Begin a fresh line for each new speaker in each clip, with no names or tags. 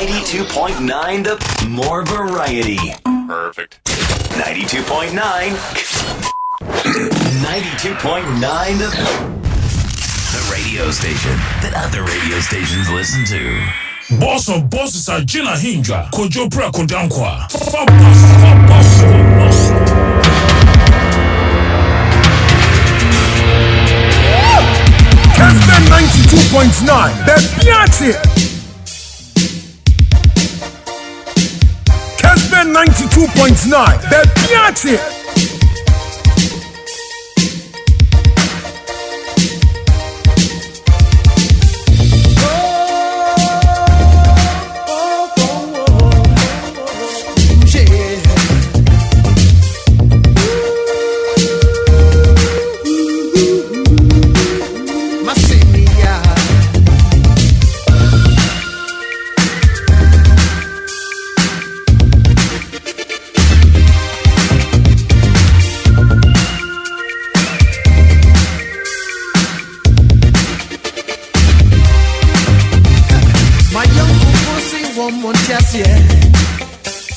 92.9 the more variety.
Perfect.
92.9 92.9 the radio station that other radio stations listen to.
Boss of bosses are Gina Hinja, Kojo Preko Dankwah.
Kessben 92.9, the Maakye. Kessben 92.9, the Maakye.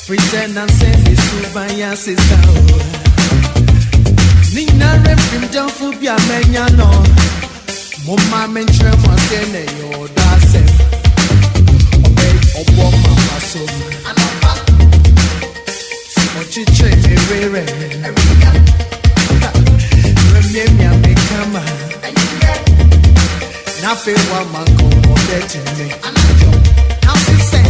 Pretend and say this Subaya sister. Nina Refim John Fubia Menyano. Mama mention was saying your dance. Obey Obama Maso. Ochiche Rere. Remember me come. Nafe wa manko odete me. Now she say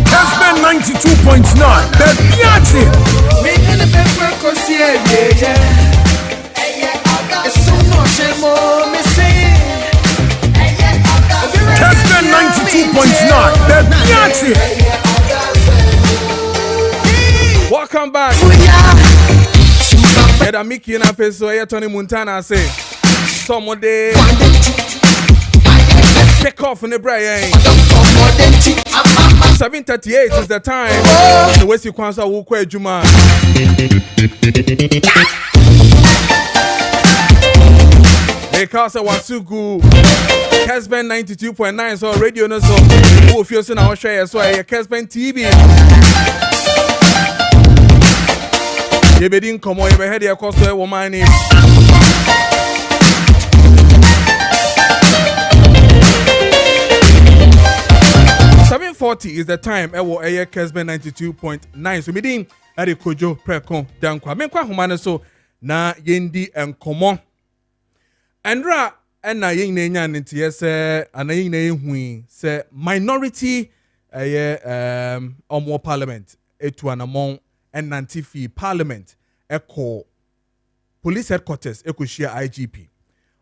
Kessben 92.9, the Maakye.
me in the paper cause yeah. It's so much more me say.
Kessben 92.9, the Maakye.
Welcome back. Yeah, that Mickey and I face so Tony Montana say someone day pick off in the brain. 7:38 is the time. The West Kwanzaa will quit Juma. They call us Wasugu. Kessben 92.9 so radio no so. Who if you're saying I'll share so I Kessben TV. You be didn't come on, you be head your cost to a woman name. $7:40 is the time. I will air Kessben 92.9. So, me didn't at the Kojo Preko Dankwah. Me kwa humana so na yendi and komo. Andra and na yin nyan into yes, and yin hui say minority more parliament. Etu an among and Nantifi Parliament echo police headquarters echo share IGP.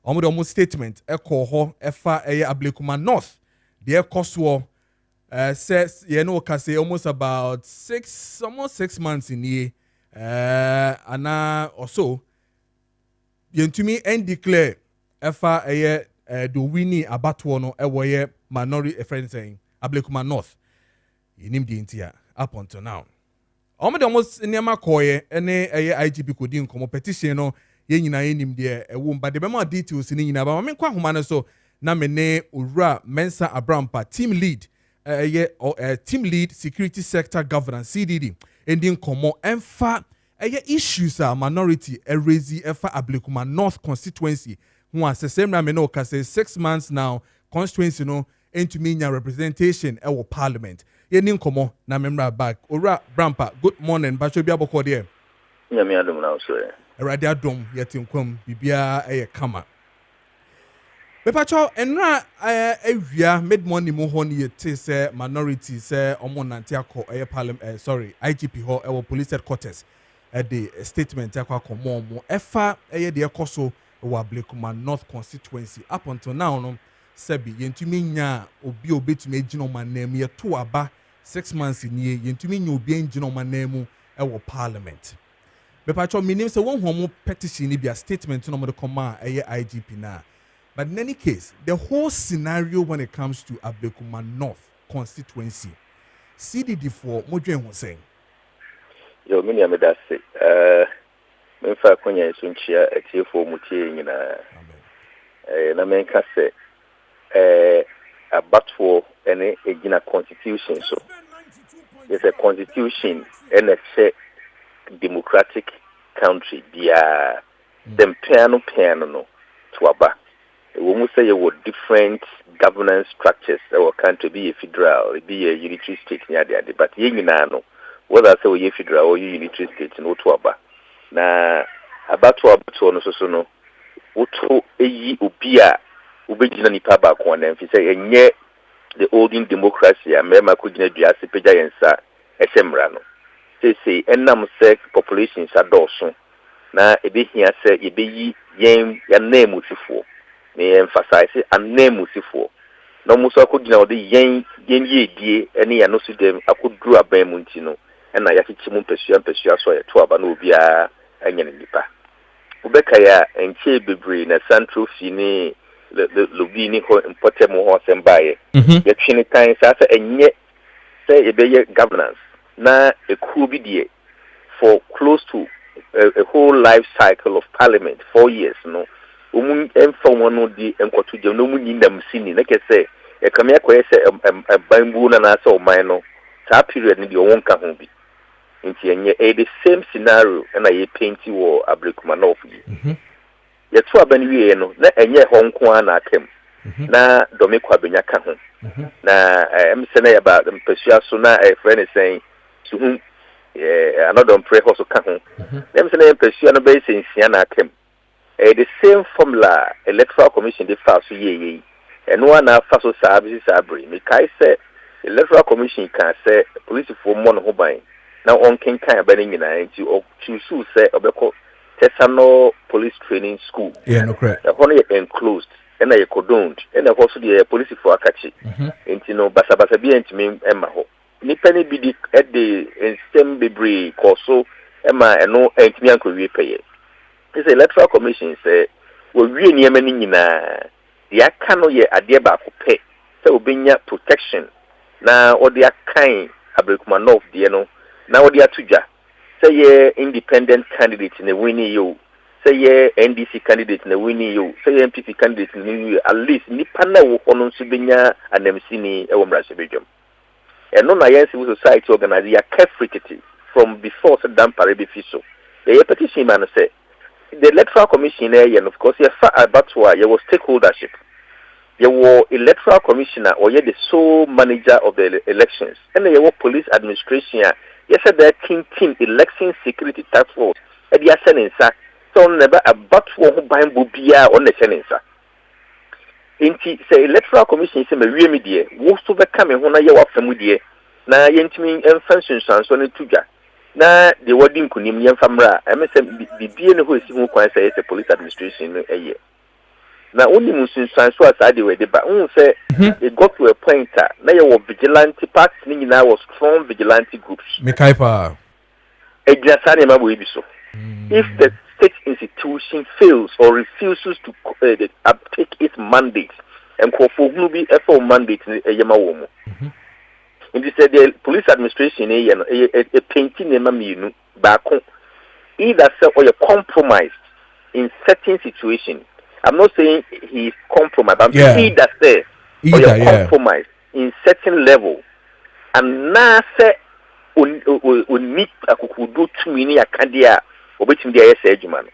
Almost statement echo ho efa Ablekuma North. The cost war says say almost about 6 months in year and or so. Yentumi and declare efa do winnie abatuo no ewoye minority friend saying Ablekuma North. Yinim di intia up until now. Almost near Koye, any IGP could in come petition no yen nim there a womb, but the more details in in about me humana so namene ura mensa abrampa team lead team lead security sector governance CDD ending komo emfa issues are minority raise efa Ablekuma North constituency who has the same rameno can say 6 months now constituency no into mean representation our parliament. Yenin komo na member back. Ora Brampa, good morning. Bacho bia boko there.
Yeah, me adum now so.
Erade adom yetin kwam bibia kama. Me pacho enra awia mid morning mo ho ne yete say minority say omo nante akọ parliament IGP ho our police headquarters the statement akọ komo mo efa de ekoso wa Ablekuma North constituency up until now no Sebi, yentumi nya obi obetumi agino manemu ye to aba 6 months in ye yentumi nya obi agino manemu e wo parliament. Bepacho meaning say one homo petition be a statement no more command IGP na. But in any case, the whole scenario when it comes to Ablekuma North constituency, CDD4, Modwen was saying.
Yo, many of that say, in fact, when you're soon chair at here for Muti, and I mean, say, a battle and a constitution. So, it's a constitution and a democratic country. Them piano to Aba. When we say you were different governance structures, our country be a federal, be a unitary state, but no. Whether I say we federal or unitary state in Otuaba. Na about to no so no. Uto eyi ubia ubejina ni paba kwa na mfi say enye the olden democracy amema kujina duase peja yensa esemra no. Say enam say population sa doso na ebehia say yebeyi yen ya name utifo. Me emphasize a name utifo. No muso akujina odi yen die ene ya no su dem akudru aban mu ntino. And I actually mpesua so to aba no bia anya nipa ubeka ya enche bebre na central fini lobi ni ho importem ho sembaye ya twini kan sa enye say ebeye governance na eku bi die for close to a whole life cycle of parliament 4 years no omu emfa wono di enkoto je no mu nyindam sini na kese e kamia koyese bambu na na sa o man no sa period ni di o wonka ho bi nti enye the same scenario na ye painti wo Ablekuma North yi ye to abani wie no na enye honko na akem na domekwa benya ka ho na emse na yaba mpesua so na friend is saying to whom another pray also ka ho emse na mpesua no be sensia na akem the same formula electoral commission dey fast so ye and one na fast so services abri me kai say electoral commission can say police for mon ho ban now on can abandon you or choose say obeko Tesano police training school.
Yeah, no correct.
The honey enclosed and I condoned and also the police for Akachi. And you know Basa be and me Emma ho. Nipeni be at the stem debris so Emma and no and me uncle repay. This electoral commission say we near many na the akano ye adiaba pay so benya protection now or the kind Ablekuma North now they are tuja. Say ye independent candidate in the winning you. Say ye NDC candidate in the winning you. Say ye MPP candidate in the winning you. At least Nipana will honor Subinya and MCNI Ewamra Sebejum. And non civil society organization carefree from before Saddam Parabi Fiso. The petition man say the electoral commission and of course ye far about why ye was stakeholdership. Ye were electoral commissioner or ye the sole manager of the elections. And ye were police administration. Yes, the King Election Security Task Force. And they are sending so never about one buying bubia on the sending say electoral commission say me media. Most of the coming when I yaw family. Na yentimi and function sans on tuja. Na the wording kunim yam famra. MSM the BN who is who can say the police administration a year. Now only Muslim sans was I way the but say it got to a point now you vigilante parts meaning now was strong vigilante groups.
Mekaipa.
If the state institution fails or refuses to take its mandate and call for who be a full mandate in a Yamawomo. And they said the police administration a painting a mammy back home. Either say or you compromised in certain situations. I'm not saying he's compromised. I'm saying either say or you're compromised in certain level. And now say meet a kukudu to mini a candia or between the ASA man.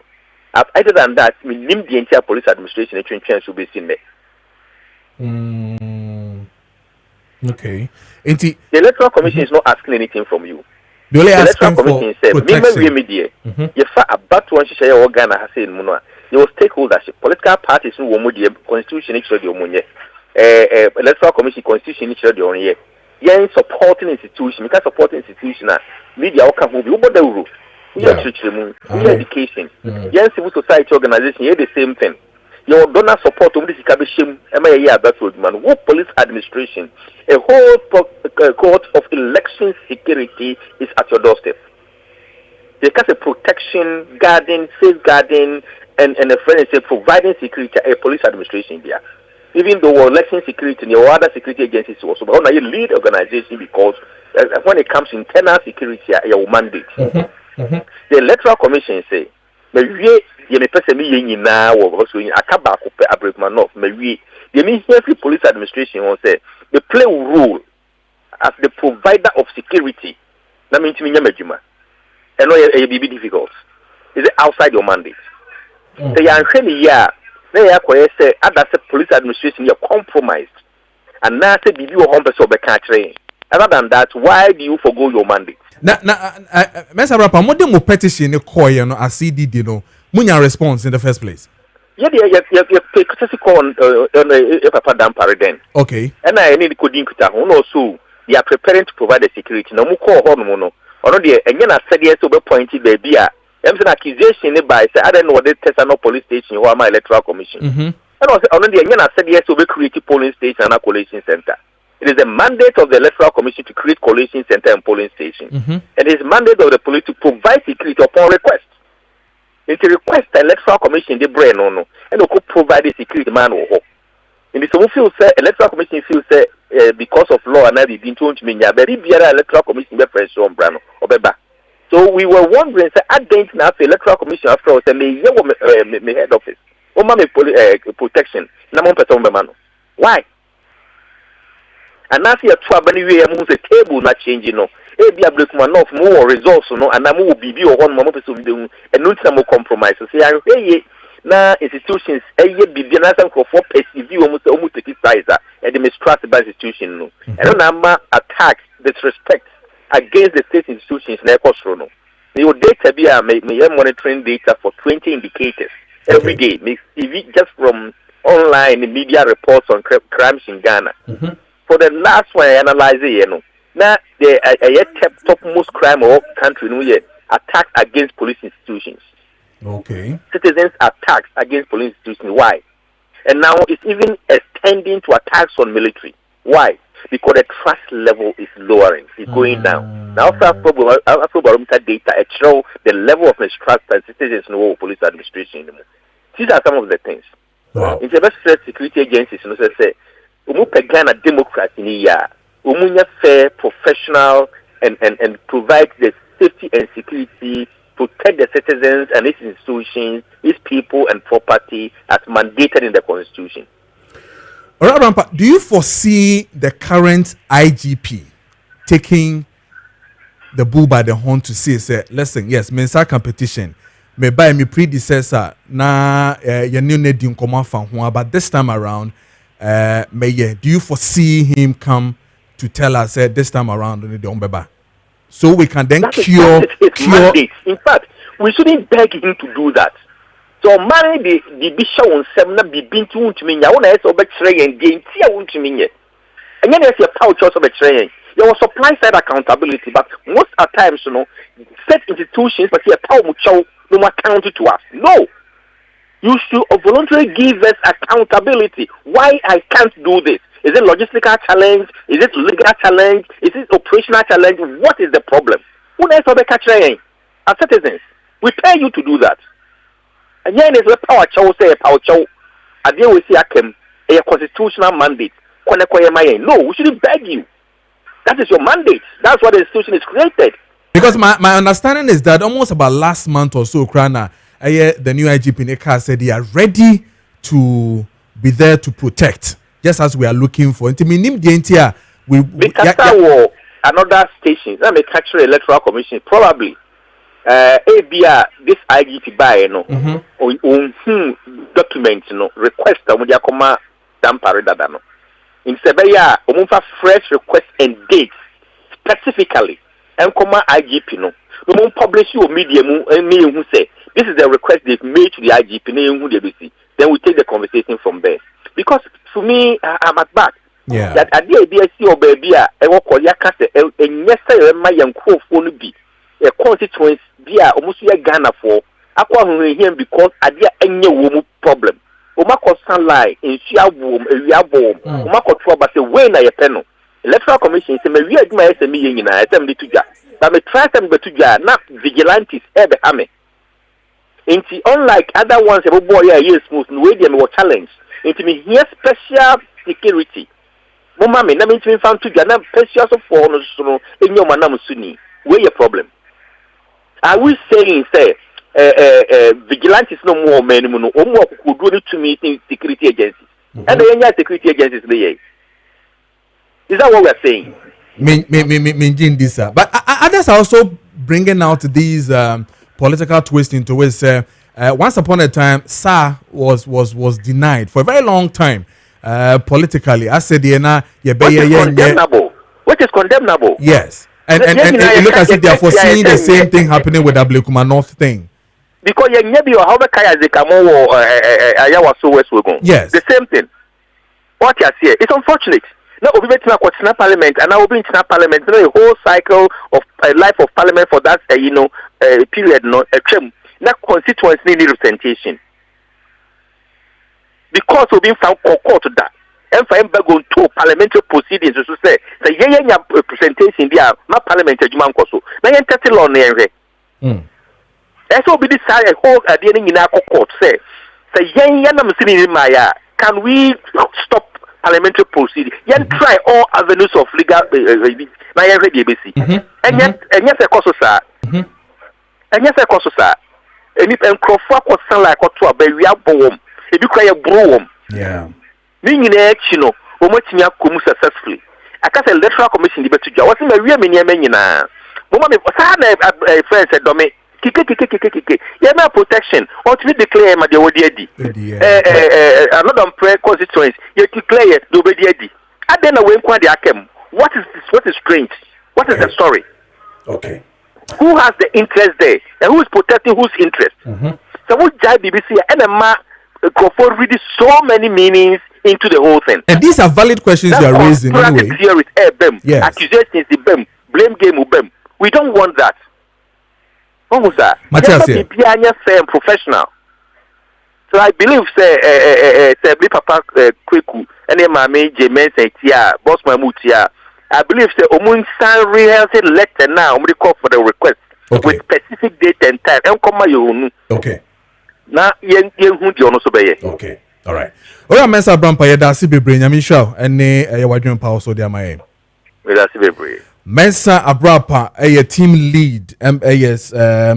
Other than that, we name the entire police administration a chance to be seen there.
Okay.
The electoral commission is not asking anything from you.
The electoral commission
said, you far about one share organ has said Muna. Your stakeholders, political parties who will constitution each of your money, electoral commission constitution each of your own year. You're supporting institution, because supporting institution, media can move you, but the rule. Education, civil society organization, you're the same thing. Your donor support on this establishment, what police administration, a whole court of election security is at your doorstep. They cast a protection, guarding, safeguarding, and a friend say providing security a police administration there. Even though election security or other security agencies also, but only lead organization because when it comes to internal security, your mandate. The Electoral Commission say, "Maybe you may person me yin now or also in Akaba Ablekuma North. Maybe you mean every police administration will say they play a role as the provider of security. That means me nyamejuma. And no, it be difficult. Is it outside your mandate? They are really they are say other police administration you compromised, and now say bibi or home person be catching. Other than that, why do you forgo your mandate?
Mr. Rapper, what the petition you know as CDD no munya response in the first place?
Yeah, pay courtesy call on Papa Dankwah then.
Okay.
And I need coding kuta. Also, they are preparing to provide the security. No more call on no. Or no, and you said yes to be pointed baby. There's an accusation by say I don't know what they test no police station or my Electoral Commission. And also, already and you said yes to be creative polling station and a collation center. It is the mandate of the Electoral Commission to create collation center and polling station. And it is mandate of the police to provide security upon request. It's a request the Electoral Commission they bring no, and they could provide the security man or hope. And some feel say Electoral Commission feel say because of law and everything been told to me, yeah, very be Electoral Commission be fresh on Brano or Beba. So we were wondering, say, I didn't know the Electoral Commission after all, say, me head office, or my protection, no person man. Why? And now see a trouble anyway, I'm the table not changing, no. Be Ablekuma North more results, no, and I move BB or one more person doing and no more compromise. So say, hey, now institutions, be the answer for PCV almost take it size and they mistrust by institution, no. And number attacks, disrespect against the state institutions in Electoral. Your data be monitoring data for 20 indicators every day. Makes TV just from online media reports on crimes in Ghana. For the last one, I analyze it, you know. Now, the topmost crime of country, attacks against police institutions.
Okay.
Citizens attacks against police institutions. Why? And now it's even extending to attacks on military. Why? Because the trust level is lowering, it's going down. Now, after barometer data, it shows the level of mistrust that citizens know of police administration. These are some of the things.
Wow.
In the best security agencies, you know, say, Ghana democracy in here, fair, professional, and provide the safety and security, protect the citizens and its institutions, its people and property as mandated in the Constitution.
All right, Rampa, do you foresee the current IGP taking the bull by the horn to say, listen, yes, mensa competition, may buy me predecessor, na new need come from but this time around, do you foresee him come to tell us this time around so we can then cure.
In fact, we shouldn't beg him to do that. So marry the bishop on seven be been to me. I want to over train and gain tea to me. And then there's a pouch also betraying. There was supply side accountability, but most of the times, you know, set institutions, but here power no more counted to us. No. You should voluntarily give us accountability. Why I can't do this? Is it logistical challenge? Is it legal challenge? Is it operational challenge? What is the problem? Who knows how to catch as citizens? We pay you to do that. And then there's a power chow say a power chow. I deal with a constitutional mandate. No, we shouldn't beg you. That is your mandate. That's what the institution is created.
Because my understanding is that almost about last month or so, Krana, the new IGP in Eka said they are ready to be there to protect, just as we are looking for.
Another station, let me catch the Electoral Commission, probably. ABR, this IGP by document, request that come Dankwah. In Sebeya, fresh request and dates specifically, and come IGP no publish your media who say this is the request they've made to the IGP. Then we take the conversation from there. Because for me, I'm at back.
Yeah.
That idea or baby, I work on Yakase, and yesterday, my young phone be a constituency, almost Ghana for. I want him because idea any woman problem. Omako sunlight in Shia womb, a real bomb. Omako trouble, but the way na your panel. Electoral Commission say, me read my SME in I attempted to But me try some to ja na vigilantes ebe hame. Inti unlike other ones ebo boy here smooth no way dem challenge. Inti me here special security. Mama me na me ntimi fan to ja na special so for no so enyo manam suni. Where your problem? Are we saying say vigilantes no more men no omo akukudu ni to meeting security agencies? And the Kenya security agencies there. Is that what we are saying?
This, but others are also bringing out these political twists into which once upon a time was denied for a very long time politically. I said,
condemnable. Which is condemnable.
Yes, and you look as if they are foreseeing the same thing happening with the Ablekuma North thing.
Because you maybe how the kaya zekamo ayawa so west we go.
Yes,
the same thing. What you see, it's unfortunate. Now we be to parliament, and now we be in parliament. You know, a whole cycle of life of parliament for that period. No, now constituency need representation because we been found court to that. And for them going to parliamentary proceedings to say representation there, not parliamentary juman koso. Now you tell on there. So be decide a whole at the end in our court say can we stop parliamentary proceedings? Yen try all avenues of legal na yen ready basi. And yes a cost sir. And yes a cost sir. And if encrofo ko like to abewi abom e bi kwa ye bro.
Yeah.
Ni nyina no omotimi akomu successfully. Aka say electoral commission debate to was na wi ameni nyina. Mama me sa na friends said do me kike yeah na protection or to declare ma de wodi adi another prayer constituency you declare the obedi adi aden na we nkwa de akem. What is strange? What is the story?
Okay,
who has the interest there and who is protecting whose interest? So we jai BBC and ma go read so many meanings into the whole thing,
and these are valid questions you are raising anyway.
Yes. Accusations blame game we don't want that.
Matthias,
professional. So I believe say Papa Kweku and Mame Jemen say boss Mamutia. I believe say Omun San reality letter now we call for the request with specific date and time. And come my
okay.
Now yen so be.
Okay. All right. Oya mensa brampa ye da si bebre nyame hwa ene ye wadwen pa so dia maye.
We da si bebre.
Mensa Abrapa, a team lead,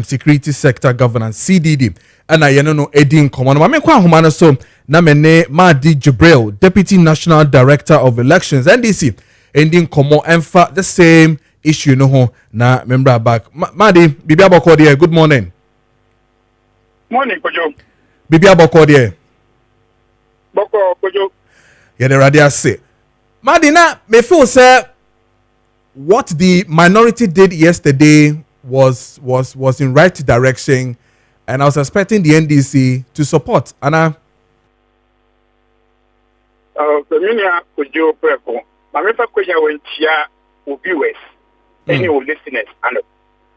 security sector governance, CDD, and I know Edin Common. I mean, Humana so Namene Madi Jibril, Deputy National Director of Elections, NDC, Edin Common, and for the same issue, no, na member back. Madi, Bibia Bokodie, good morning.
Morning, Kojo.
Bibia Bokodie.
Boko, Kojo.
Yeah, the radio say. Madi, na, me feel, sir. What the minority did yesterday was in right direction, and I was expecting the NDC to support. Anna.
Communia Kojo Preko. My member question when Chia will be with any listeners.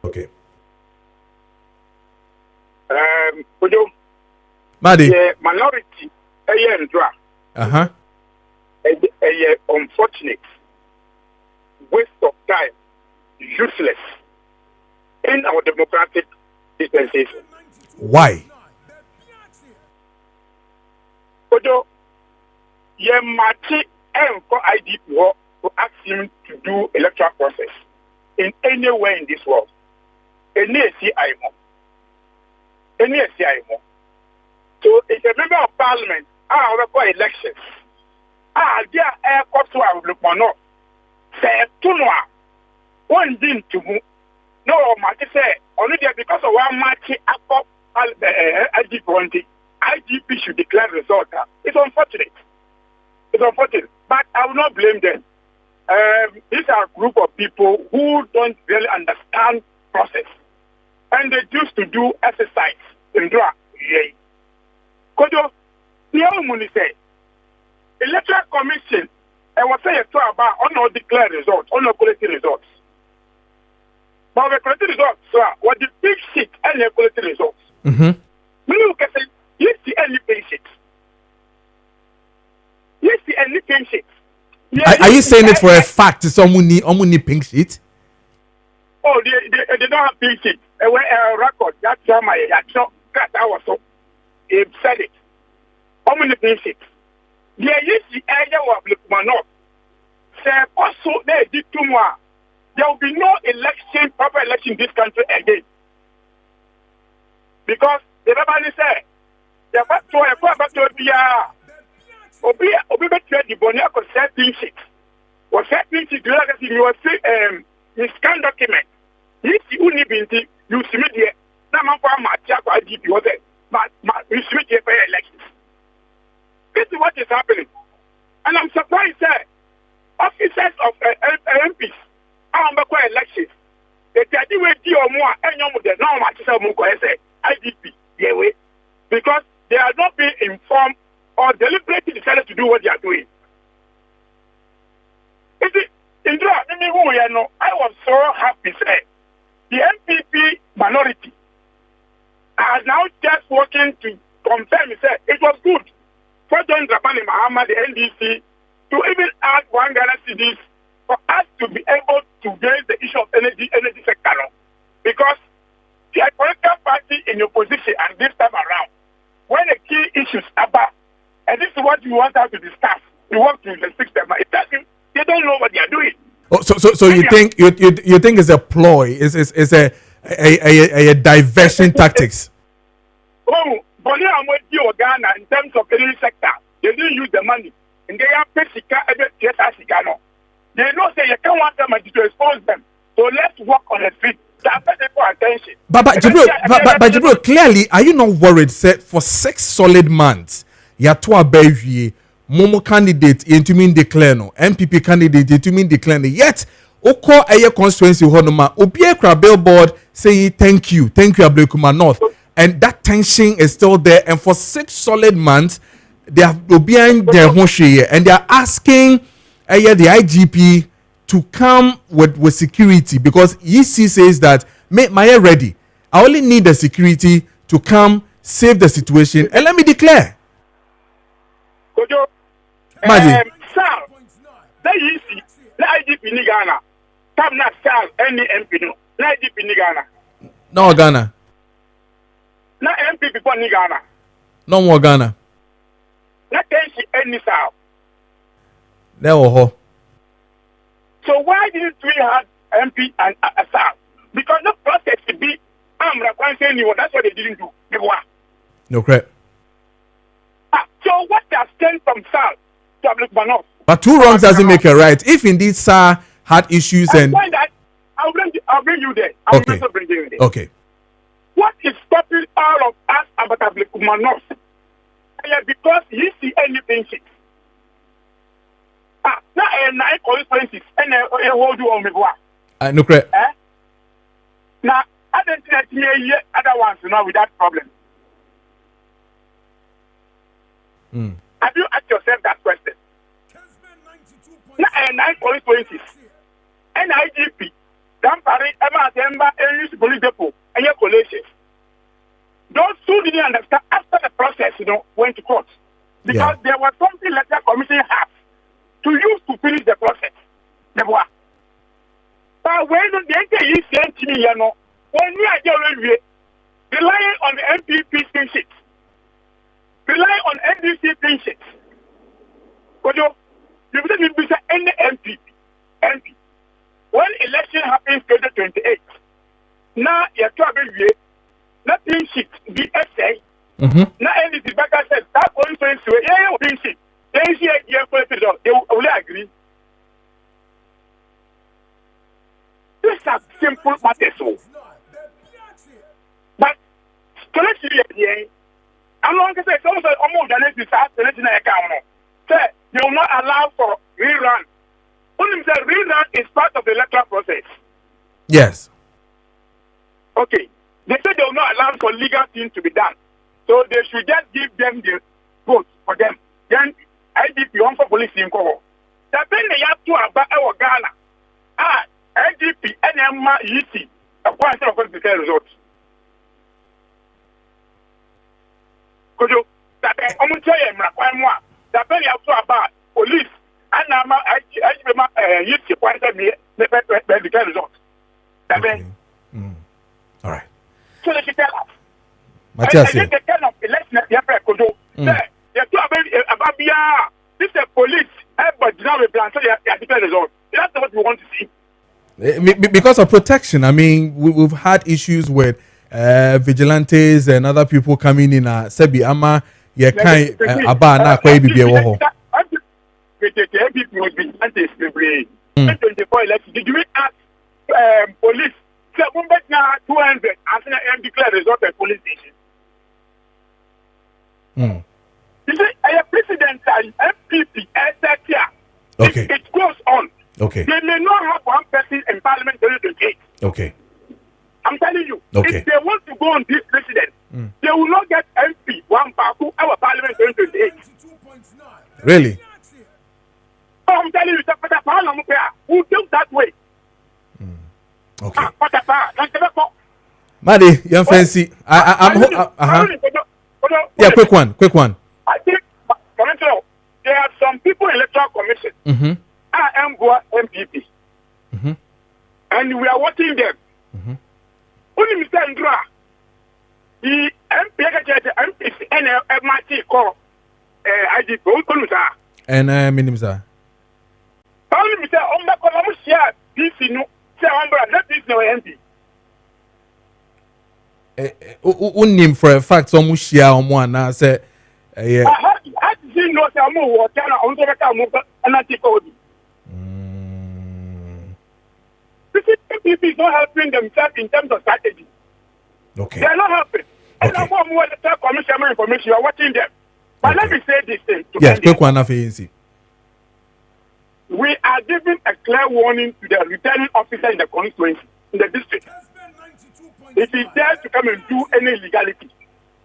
Okay.
Kojo.
Madi.
The minority, a unfortunate. Waste of time, useless in our democratic dispensation.
Why?
Kojo, Maakye for ID to ask him to do electoral process in anywhere in this world. Any CIMO. So it's a member of parliament. We elections. There are court to Ablekuma North. Say Tunwa, one didn't to move. No, Maakye say only there because of one Maakye up IGP should declare result. It's unfortunate. But I will not blame them. These are a group of people who don't really understand process, and they used to do exercise in draw. Kojo, the say Electoral Commission. I was saying about on declared results, on collected results. But the collected results, sir, what the big sheet and the collected results. You can say, yes, the only pay sheet. Yes, the only pay sheet.
Are you saying it for a fact? Someone need pink sheet?
oh, they don't have PC. A record. That's my that I was so. He said it. How many PC? There is the area of Ablekuma North. Say also they did too much. There will be no election, proper election in this country again. Because the Babani said, the first one, Obi the Bonia could set things. Was set things to you was his scan document. This is only been you submit here. Now, my Maakye for IGP was it, but you submit here for elections. This is what is happening. And I'm surprised that officers of MPs are on elections. They tell you or more, and you know, the normal IDP, yeah, because they are not being informed or deliberately decided to do what they are doing. I was so happy, say, the MPP minority are now just working to confirm, say, it was good for John Dramani Mahama, the NDC, to even add 1 Ghana cedis for us to be able to raise the issue of energy sector. Because the political party in opposition and this time around, when the key issues are about, and this is what you want us to discuss, you want to fix them. It doesn't, they don't know what they are doing.
Oh, so you think it's a ploy? It's a diversion tactics?
Oh, but now I'm with you, Ghana, in terms of energy sector, they didn't use the money, and they are they know say you can't want them to expose them. So let's work on the street. That's people attention.
But Jibril, clearly, are you not worried? Say for 6 solid months, you have to obey Momo candidate into mean declare no, MPP candidate into mean declare no. Yet, Oko Aye constituency honoma, Obiekra billboard saying thank you Ablekuma North, and that tension is still there. And for 6 solid months, they have behind their hoshe and they are asking the IGP to come with security, because EC says that my ready. I only need the security to come save the situation and let me declare.
Kojo,
Sir,
that easy. The IGP in Ghana. Come not sell any MP no. The IGP in Ghana.
No Ghana.
Na MP before ni Ghana.
No more Ghana.
Na tension any sir.
There ho.
So why didn't we have MP and SAR? Because the process to be anyone. That's what they didn't do.
No correct.
So what has changed from SAR to Ablekuma North?
But 2 wrongs doesn't make a right. If indeed SAR had issues and
that, I'll bring you there. I'll also bring you there.
Okay.
What is stopping all of us about Ablekuma North? Because he see anything shit. Now, 9 consequences and hold you on me.
No correct.
Now, I don't think other ones now with that problem. Have you asked yourself that question? Now, 9 consequences. And IGP, Dampari, Emma, and police depot, and your collations. Those who didn't understand after the process, went to court. Because there was something like that commission has to use to finish the process. But when the NKE sent to me, when we are relying on the MPP thing sheets, relying on NDC thing sheets, you wouldn't be any MP. When election happens 2028, now you're trouble nothing sheet, the essay, now NDC back said, that going to thing sheet. They will agree. These are simple matters. But collectively, I'm not going to say someone said almost the election they will not allow for rerun. Only the rerun is part of the electoral process.
Yes.
Okay. They said they will not allow for legal things to be done. So they should just give them the votes for them. Then IGP on for police in Koho. The thing they have to about our Ghana. IGP and EC a point of the results. Could you that I'm going to tell you, that very have to about police and IGP EC pointed me the results.
Okay. All right.
So they should tell us.
Matthias,
I think the kind of election that they have Kojo. They do about this is police, but now we plan so they are different results. That's what we want to see.
Because of protection, I mean, we've had issues with vigilantes and other people coming in. Sebi ama ye kind aba na kwa bibi wo ho.
Vigilantes 24 election. Did you ask police? Say now 200 and then declare result at police station. You see, a president and MPP, etc.
Okay.
It goes on.
Okay.
They may not have one person in Parliament 2028.
Okay.
I'm telling you.
Okay.
If they want to go on this president, they will not get MP one Baku our Parliament 2028.
Really?
So I'm telling you, who think that way?
Okay. Madi, young fancy. Yeah, quick one.
I think, there are some people in Electoral Commission. I am MPP. And we are watching them. Only Mr. Andra, the MP and MIT call IGP.
And Minimza.
Only Mr. Ombakola, this is no, that is no MP.
Unim for a fact, some share on one. I said, yeah.
I didn't know some more water on the and MPP is not helping themselves in terms of strategy.
Okay.
They are not helping. And I want more to commission information. You are watching them. But let me say this thing.
Yes, quick one of ANC.
We are giving a clear warning to the returning officer in the constituency, in the district. If he dares to come and do any illegality,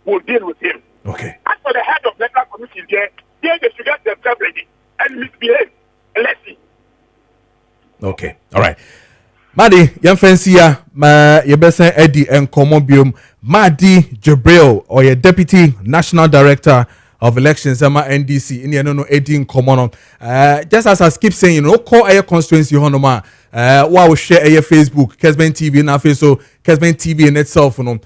we'll deal with him.
Okay.
As for the head of the Electoral Commission, they should get themselves ready and misbehave. And let's see.
Okay. All right. Madi, young fancy, ma yebesen Eddie and Komobium, Madi Jabril, or your Deputy National Director of Elections, NDC, in the no Eddie in Common. Just as I keep saying, call a constituency honoma. Wow, share a Facebook, Kessben TV, na so Kessben TV in itself, no.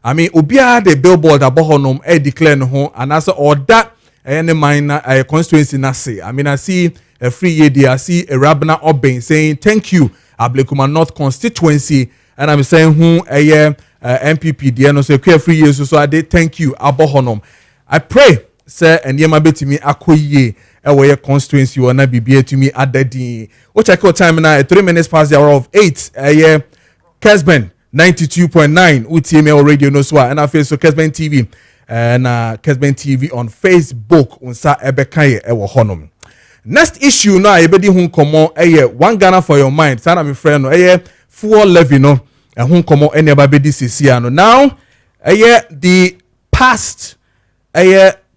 I mean, Ubia the billboard abohonom, declare no, and as or that any minor constituency nasi. I mean, I see a free year, I see a Rabna Obeng saying, thank you, Ablekuma North constituency, and I'm saying, MPP, the no say, free years, so I did thank you, abohonom. I pray, sir, and yema betimi akoye, ewe constituency, or na BBA to me at the which I call time now, 3 minutes past the hour of 8, Kessben 92.9, UTML radio no swa, and I feel so Kessben TV, and Kessben TV on Facebook, unsa ebekaye ewo honum. Next issue now, ebedi hun komo, one Ghana for your mind, sana mi friend no, full levy no, hun komo, eba bedi sisiano. Now, the past,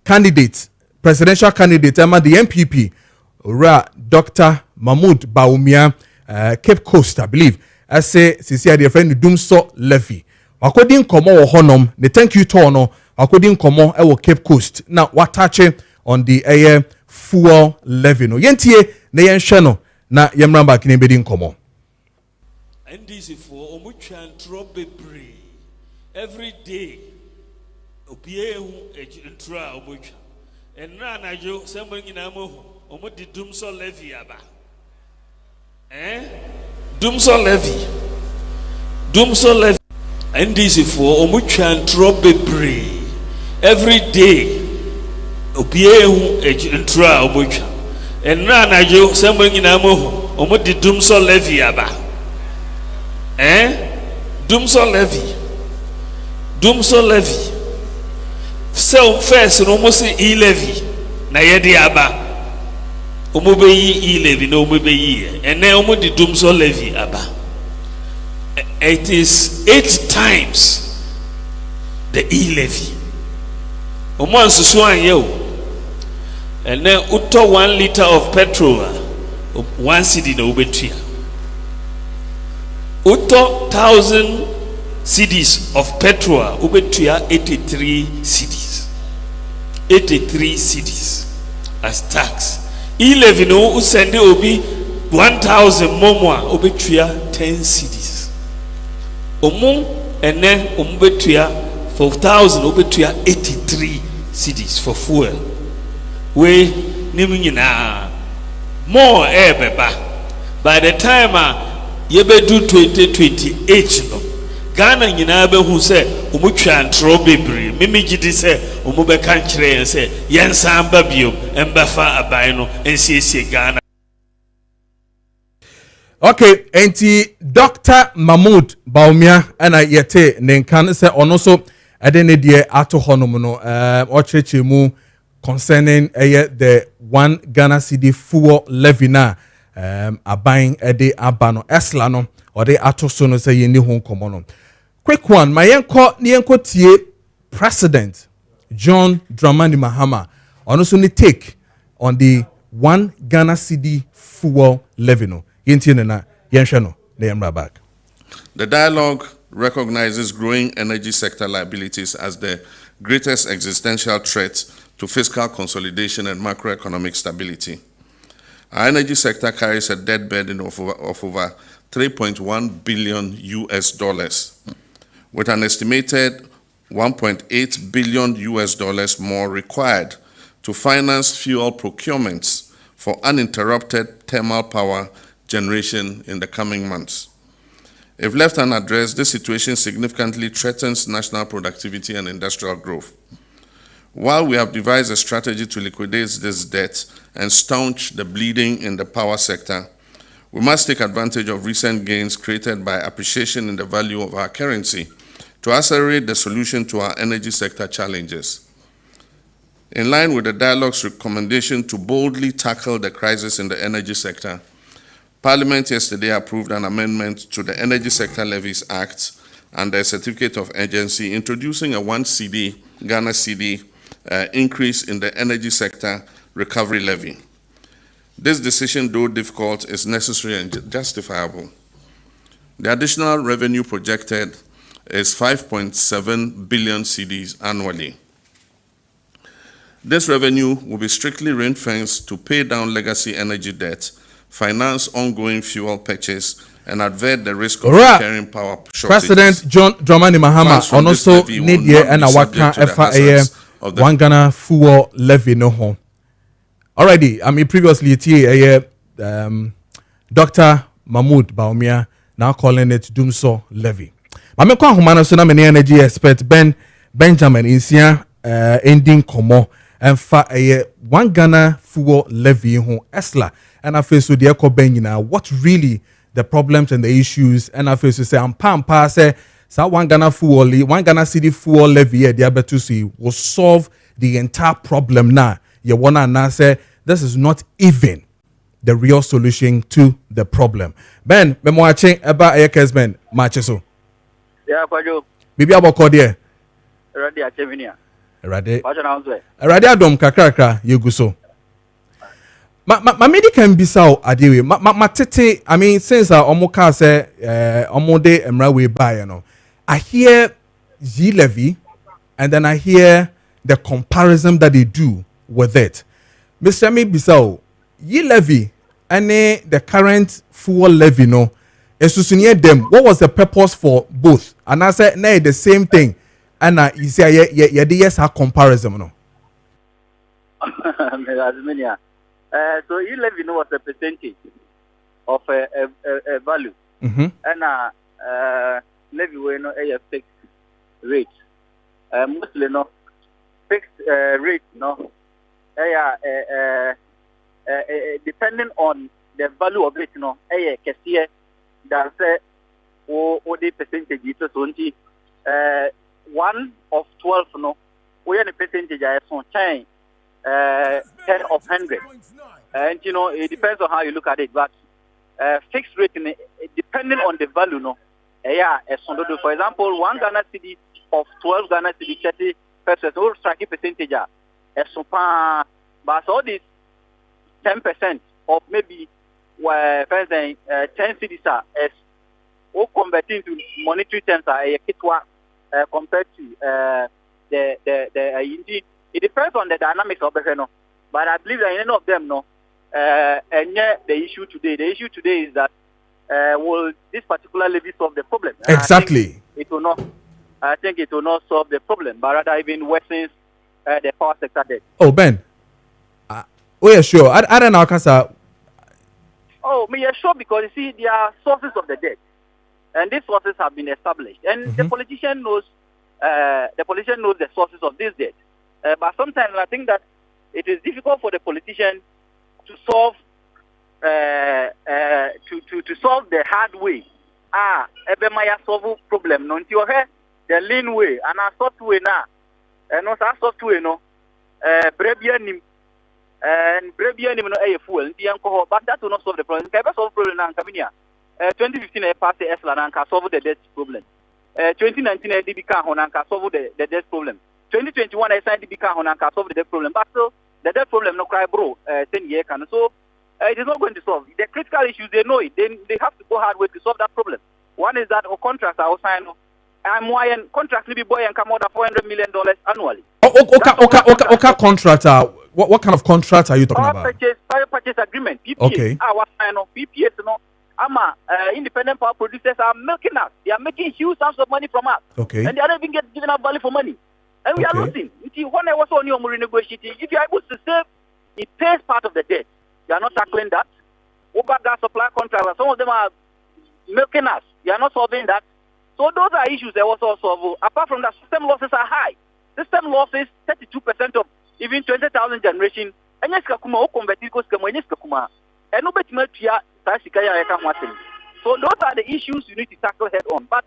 candidate, presidential candidate, the MPP, Dr. Mahmoud Bawumia, Cape Coast, I believe. I say, Sisi, the friend, Dumso Levy. According komo honum, the thank you tono, according komo, Cape Coast. Now, what touch on the fuel levy? No, yentie, ne yen shano, na yemramba kinebedi komo.
NDC for Omuchan Trobebre every day. Obie entra Omucha. And na jo somebody in amo omo di dumso levy aba. Dumso levy. NDC for Omuchan Trobebre every day. Obie entra Omucha. And na jo somebody in amo omo di dumso levy aba. Dumso levy. So first no mo say e-levy na ye de aba omo be yi e-levy no omo be yi and then omo di dumso levy aba. It is 8 times the e-levy omo ansusu anye o and then uto 1 liter of petrol 1 cedi na obetua uto 1,000 cedis of petrol obetua 83 cedis. 83 cedis as tax. E-levy no send obi 1,000 momwa obetua 10 cedis. Omu ene omu betua for 1,000 obetua 83 cedis for fuel. We nimu nyina more beba. By the time yebedu 2028 no Ghana nyina behu se omu twa ntro bebre mimi gidi se omu beka nkyere yen se yensan ba biom embefa aban no ensiesie Ghana.
Okay, enti Dr. Mahmood Baumia ana yete nenkan se ono so ade ne de ato honom no ocheche mu concerning the 1 Ghana cedi fuel levy na aban ede abano esla no ode ato so no se yeni ho nkomo no. Quick one, my yenko tie President John Dramani Mahama ono so ni take on the 1 Ghana cedi fuel levy no.
The dialogue recognizes growing energy sector liabilities as the greatest existential threat to fiscal consolidation and macroeconomic stability. Our energy sector carries a debt burden of over 3.1 billion US dollars, with an estimated 1.8 billion US dollars more required to finance fuel procurements for uninterrupted thermal power generation in the coming months. If left unaddressed, this situation significantly threatens national productivity and industrial growth. While we have devised a strategy to liquidate this debt and staunch the bleeding in the power sector, we must take advantage of recent gains created by appreciation in the value of our currency to accelerate the solution to our energy sector challenges. In line with the dialogue's recommendation to boldly tackle the crisis in the energy sector, Parliament yesterday approved an amendment to the Energy Sector Levies Act and a certificate of urgency, introducing a 1 Ghana cedi increase in the energy sector recovery levy. This decision, though difficult, is necessary and justifiable. The additional revenue projected is 5.7 billion cedis annually. This revenue will be strictly ring-fenced to pay down legacy energy debt, finance ongoing fuel purchase, and avert the risk of carrying power shortages.
President John Dramani Mahama also need ye and awaka FIA 1 Ghana fuel levy no home. Already, I mean previously Dr. Mahmood Baumia now calling it Dumso levy. Mame kwa humana so na many energy expert Benjamin Insia ending komo and fa 1 Ghana fuel levy ho esla. And I feel so the echo now what really the problems and the issues, and I feel so say I'm say 1 Ghana fuel 1 Ghana cedi fuel levy the able to see will solve the entire problem now. You wanna now say this is not even the real solution to the problem. Ben, me mo ache eba Kessben Maakye so.
Yeah, Kojo.
Bibi aboko there.
Ready achevinia.
Ready.
What now say?
Ready adom kakrakra yegu so. Ma medical bisa adewe ma tete I mean since omoka say omode emra we buy I hear Z levy and then I hear the comparison that they do with it. Mr. Me bisa ye levy and the current fuel levy no esusunye them what was the purpose for both and I said nay the same thing and you say yeah yes a comparison no.
So e-levy was a percentage of a value, and levy we no a fixed rate. Mostly no fixed rate no. Depending on the value of it no. Kessben that say o the percentage is so 1 of 12 no. We any percentage is on 10 of 100, and you know it depends on how you look at it. But fixed rate, depending on the value, no, for example, 1 Ghana cedi of 12 Ghana cedi 30 percent, or strike percentage, but all this 10% of maybe for 10 cedis as or converting to monetary terms compared to the it depends on the dynamics of the no. But I believe that in any of them, no, and yet the issue today is that will this particular levy solve the problem?
Exactly.
It will not. I think it will not solve the problem, but rather even worsens the power sector debt.
Oh, Ben. Oh, yeah, sure. I don't know, Kasa.
Oh, me, yeah, sure, because you see, there are sources of the debt, and these sources have been established, and the politician knows. The politician knows the sources of this debt, but sometimes I think that it is difficult for the politician to solve to solve the hard way. Ebemaya solve problem. No, until the lean way and a soft way now, and also a soft way no. Brebianim and Brebianim no a fuel. But that will not solve the problem. Can solve the problem now? 2015 a party Esla and can solve the debt problem. 2019 DB can solve the debt problem. 2021 I signed DB can solve the debt problem. But still, the debt problem no cry bro 10 years can so it is not going to solve the critical issues. They know it. They have to go hard way to solve that problem. One is that our contracts are signed. I'm why contracts be boy and come out of $400 million annually.
Okay, contractor. What kind of contract are you talking about?
Power purchase agreement. PPA.
Okay.
Our sign of PPAs. Independent power producers are milking us. They are making huge sums of money from us.
Okay.
And they are not even giving us value for money. And we are losing. When I was on your renegotiating, if you are able to save, it pays part of the debt. They are not tackling that. Over gas supply contracts, some of them are milking us. They are not solving that. So those are issues that also solve. Apart from that, system losses are high. System losses, 32% of even 20,000 generation. And yes, kakuma converted because kakuma. And no better so those are the issues you need to tackle head on. But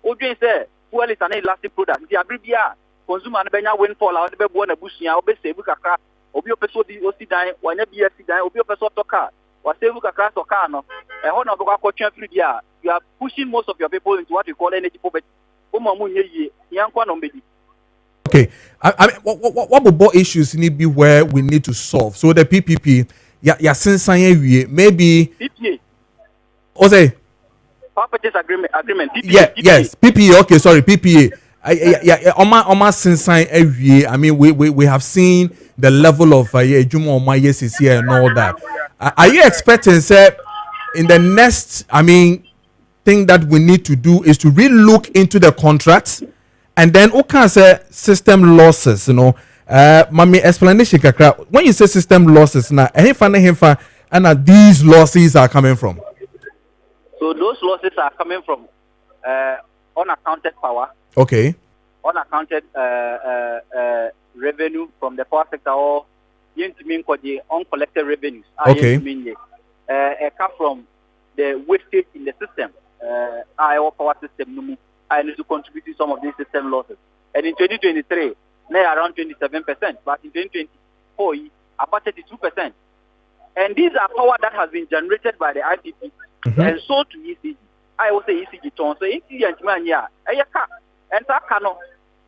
Odin say, fuel is an elastic product. The abribia consumer and benya windfall out the one a bushia, obey Sebuka, Obio Peso di Osidine, one BSC, Obio Peso Toka, or Sebuka Class or Kano, a honor of Coach Frida. You are pushing most of your people into what you call energy poverty.
Okay, I mean, what issues need be where we need to solve? So the PPP, maybe
PPA.
Ose.
Power purchase agreement. PPA.
Yeah,
PPA.
yes, PPA. Okay, sorry, PPA. I mean, we have seen the level of and all that. Are you expecting, say, in the next? I mean, thing that we need to do is to really look into the contracts, and then say system losses. You know, mami explanation kakra. When you say system losses, now, and these losses are coming from.
So those losses are coming from unaccounted power.
Okay.
Unaccounted revenue from the power sector or uncollected revenues.
Okay.
Come from the wastage in the system. Our power system I need to contribute to some of these system losses. And in 2023, they're around 27%, but in 2024, about 32%. And these are power that has been generated by the IPP and sold to ECG. I will say ECG tone. So ECG and man, yeah, and that cannot.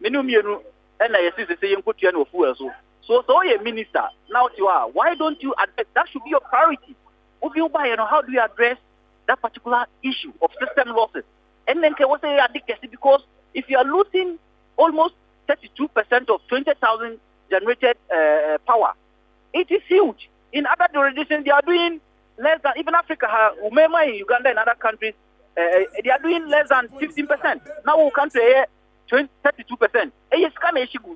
Menu and I see the same put you no fuel. So a minister now you are. Why don't you address that? Should be your priority. If you buy, how do you address that particular issue of system losses? And then can say addicted because if you are losing almost 32% of 20,000 generated power, it is huge. In other jurisdictions, they are doing less than, even Africa, Umema in Uganda and other countries, they are doing less than 15%. Now we can say 32%.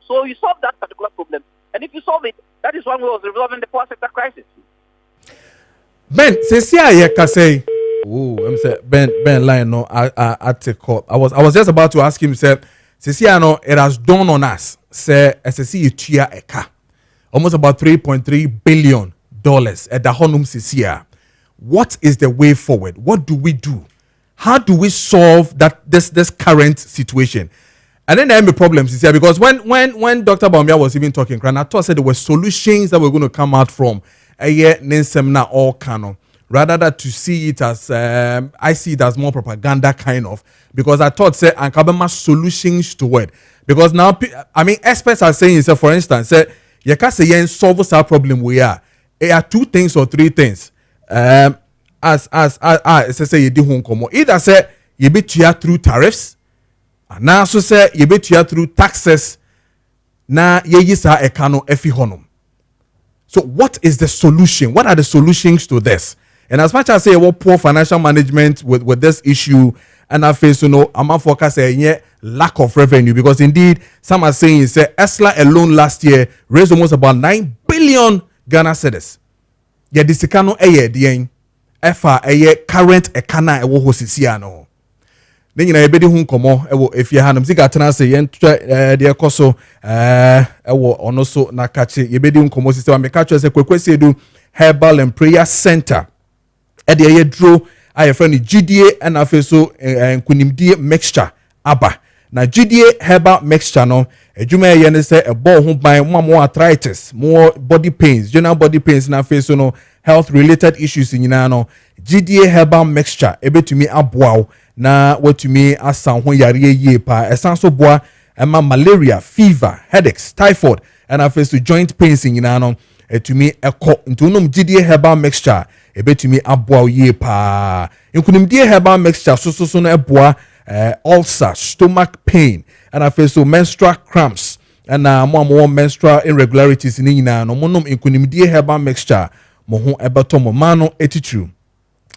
So you solve that particular problem. And if you solve it, that is one way of resolving the power sector crisis.
Ben, say, I'm saying Ben line no article. I was just about to ask him, say it has dawned on us, say SSC chia eka. Almost about $3.3 billion at the Honum Sisia. What is the way forward? What do we do? How do we solve this current situation? And then there are problems here because when Dr. Bawumia was even talking, I thought said there were solutions that were going to come out from a year seminar or canon. Rather than to see it as I see it as more propaganda kind of, because I thought say and Kabema solutions to it. Because now I mean experts are saying, so for instance, say you can say solve our problem we are. There are two things or three things. As say you do either say you be through tariffs, and now so say you be through taxes. Na ye sa ekano efi honum. So what is the solution? What are the solutions to this? And as much as say what poor financial management with this issue, and I face I'm focus lack of revenue, because indeed some are saying ESLA alone last year raised almost about 9 billion Ghana cedis. Yeah, this kano the efa current ekana ewo hosisia no. Then ebedi hu nkomo ewo efie hanum sika tena se yentwa de ekoso ewo ono so na kache yebedi nkomo sisi wa meka se kwekwesi edu herbal and prayer center e de ye dro aye friend GDA and afeso nkunimdie mixture aba na GDA herbal mixture no adwuma ye ne se ebo ho ban mo arthritis, more body pains, general body pains na afeso no health related issues nyina no GDA herbal mixture ebetumi aboa na watumi asan ho yare yie pa esan so boa ema malaria, fever, headaches, typhoid and afeso joint pains nyina no etumi ekọ ntunum GDA herbal mixture ebetumi aboa yie pa nkunimdie herbal mixture so no eboa ulcer, stomach pain and afeso menstrual cramps and mo menstrual irregularities ni nyina no monum nkunimdie herbal mixture mo ho ebeto mo mano etitru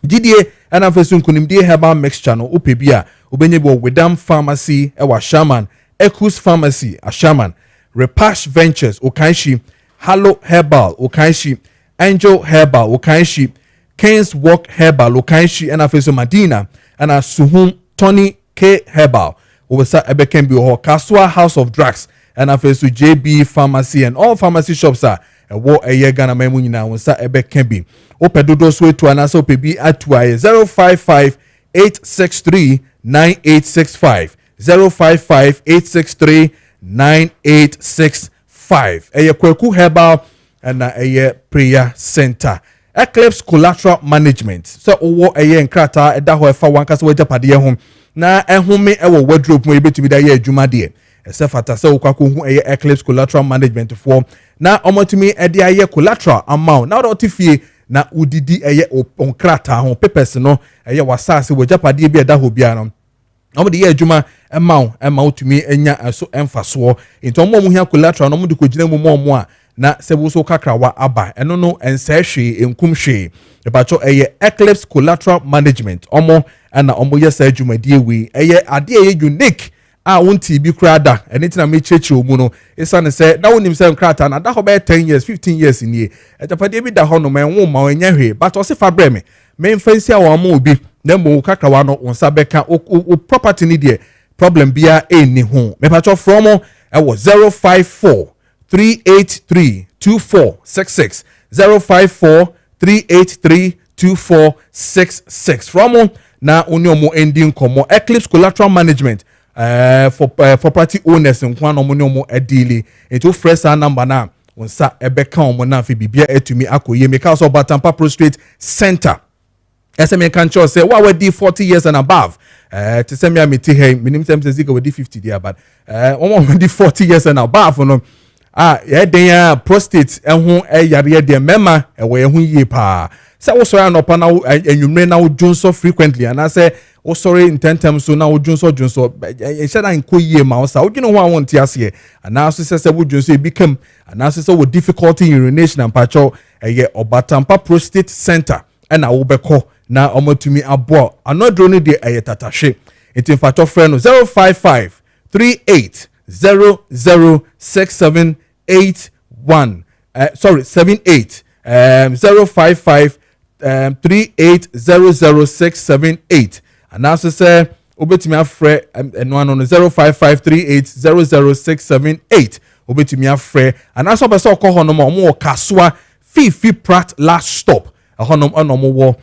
GDA and afeso nkunimdie herbal mixture no upebia obenye bo Wedam Pharmacy ewa Shaman, Ekus Pharmacy a Shaman, Repash Ventures Okanshi, Hallow Herbal Okanshi, Angel Herbal Okanshi, Keynes Walk Herbal Okanshi and afeso Madina and Suhum Tony K Herbal Obesa Ebekembi or Kaswa House of Drugs and afeso JB Pharmacy and all pharmacy shops are wo eye Ghana memu nyina wonsa Ebekembi opedodo so etu anaso opebi atua 055 863 9865 055 863 9865 eye Kweku Herbal and eye prayer center Eclipse Collateral Management so owo eye nkrata eda ho efa wankasa wajapade ho na ehome ewo wardrobe mo ebetumi da ye adwuma de esefata se okwako hu eye Eclipse Collateral Management for na omotumi ede aye collateral amount na otifie na udidi eye onkrata ho papers no eye wasase wajapade bi eda ho bia no omode ye adwuma ema utumi enya so emfaso into omo mu hia collateral no omode kogina mu mo a na sebuso kakrawa aba eno no ensehwe enkum hwe ebacho eye Eclipse Collateral Management omo ana omo yesa adwumadie wi eye ade eye unique a wonti bi krada enitina me cheche omu no esane se na wonim se nkrata na da ho be 10 years 15 years nie ejapade bi da ho no menwo ma enya hwe but o se fa breme me mfansi a wo ma obi na mo kakrawa no wonsa beka o property ni de problem bia eni ho me pacho from e wo 054 383-2466 054-383-2466 from na onyomo ending komo Eclipse Collateral Management for property owners nkwa no onyomo adili into fresh number na onsa ebeka omo na fi bibia etumi akoye meka so Batampa Prostate Center SME can show say what we did 40 years and above to send me a meeting hey minim sem say we did 50 there but we did 40 years and above no yeah den prostate ehun yare de mema we ehun yie pa say wo sorry no pa na enwumre na wo dwonso frequently and I say wo sorry in 10 times so na wo dwonso e shada nko yie ma wo sa wo dwene ho awon ti ase and now so say wo dwonso e become and now so with difficulty in urination and pacho Batampa Prostate Center and I wo beko na omotumi abo anodro ni de tatashe enti fato friend 055 38 006781 78 055 38000678 and also say obetumi afre eno ano 05538000678 obetumi afre and also be so ko hono mo kaswa fifi prat last stop hono onomo wo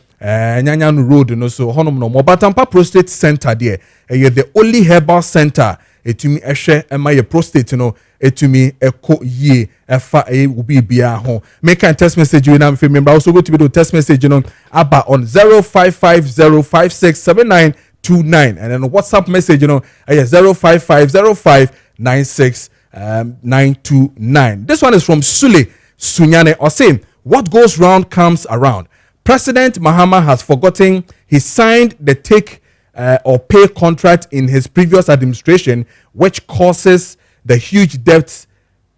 Nyanyanu Road no so honom no Batampa Prostate Center there the only herbal center etumi ehwe ema ye prostate no etumi eko ye efa ubi bia ho make a text message you na me remember also go to be the text message you know aba on 0550567929 and then WhatsApp message you know 0550596929. This one is from Sule Sunyane or saying what goes round comes around. President Mahama has forgotten he signed the take or pay contract in his previous administration, which causes the huge debts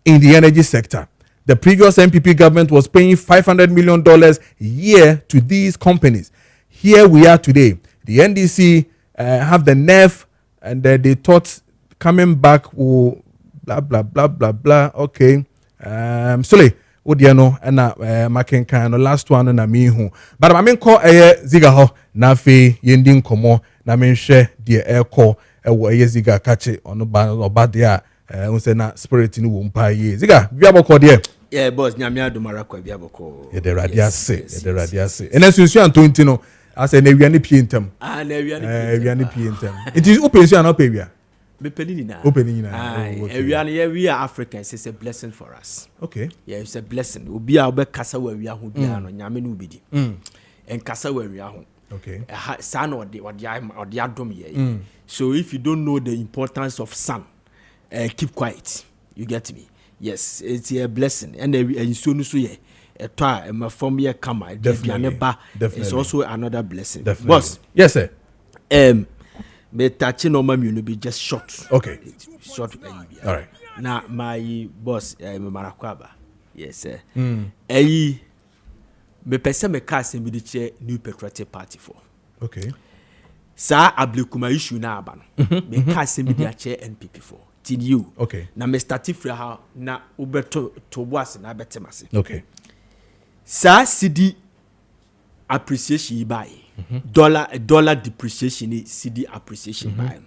in the energy sector. The previous NPP government was paying $500 million a year to these companies. Here we are today. The NDC have the nerve, and they thought coming back will blah blah blah blah blah. Okay, Sule, Odiano and Maakye kind last one na me who. But I mean call Ziga ho na fe yending komo na me share the air call Ziga kache on obadia unse na spirit ni wumpa ye. Ziga biaboko there.
Yeah, boss, nyamia do marakwa biaboko.
Yeah, the radiase. And as you see Antonio no as an aviani pintem.
Ah, aviani
pintem. It is open so not pay.
Opening na. We are Africans. It's a blessing for us.
Okay.
Yeah, it's a blessing. Obi a obe kasa we are hu bia no nyame no bidi. En kasa we are hu.
Okay.
Son or the adom ye. So if you don't know the importance of son, keep quiet. You get me? Yes, it's a blessing. And so ye my form year kama.
Definitely.
It's also another blessing.
Definitely.
Boss.
Yes, sir.
Me touching on my be just short.
Okay.
Short.
All right.
Now my boss, Marakwaba. Yes, sir. Me person me cast in the chair New Patriotic Party for.
Okay.
Sa Ablekuma issue na aba no. Me cast in the chair NPP for. Till you.
Okay.
Na me started fra ha na ubeto to boss na betemase.
Okay.
Sa CD appreciation buy. Dollar depreciation is CD appreciation by.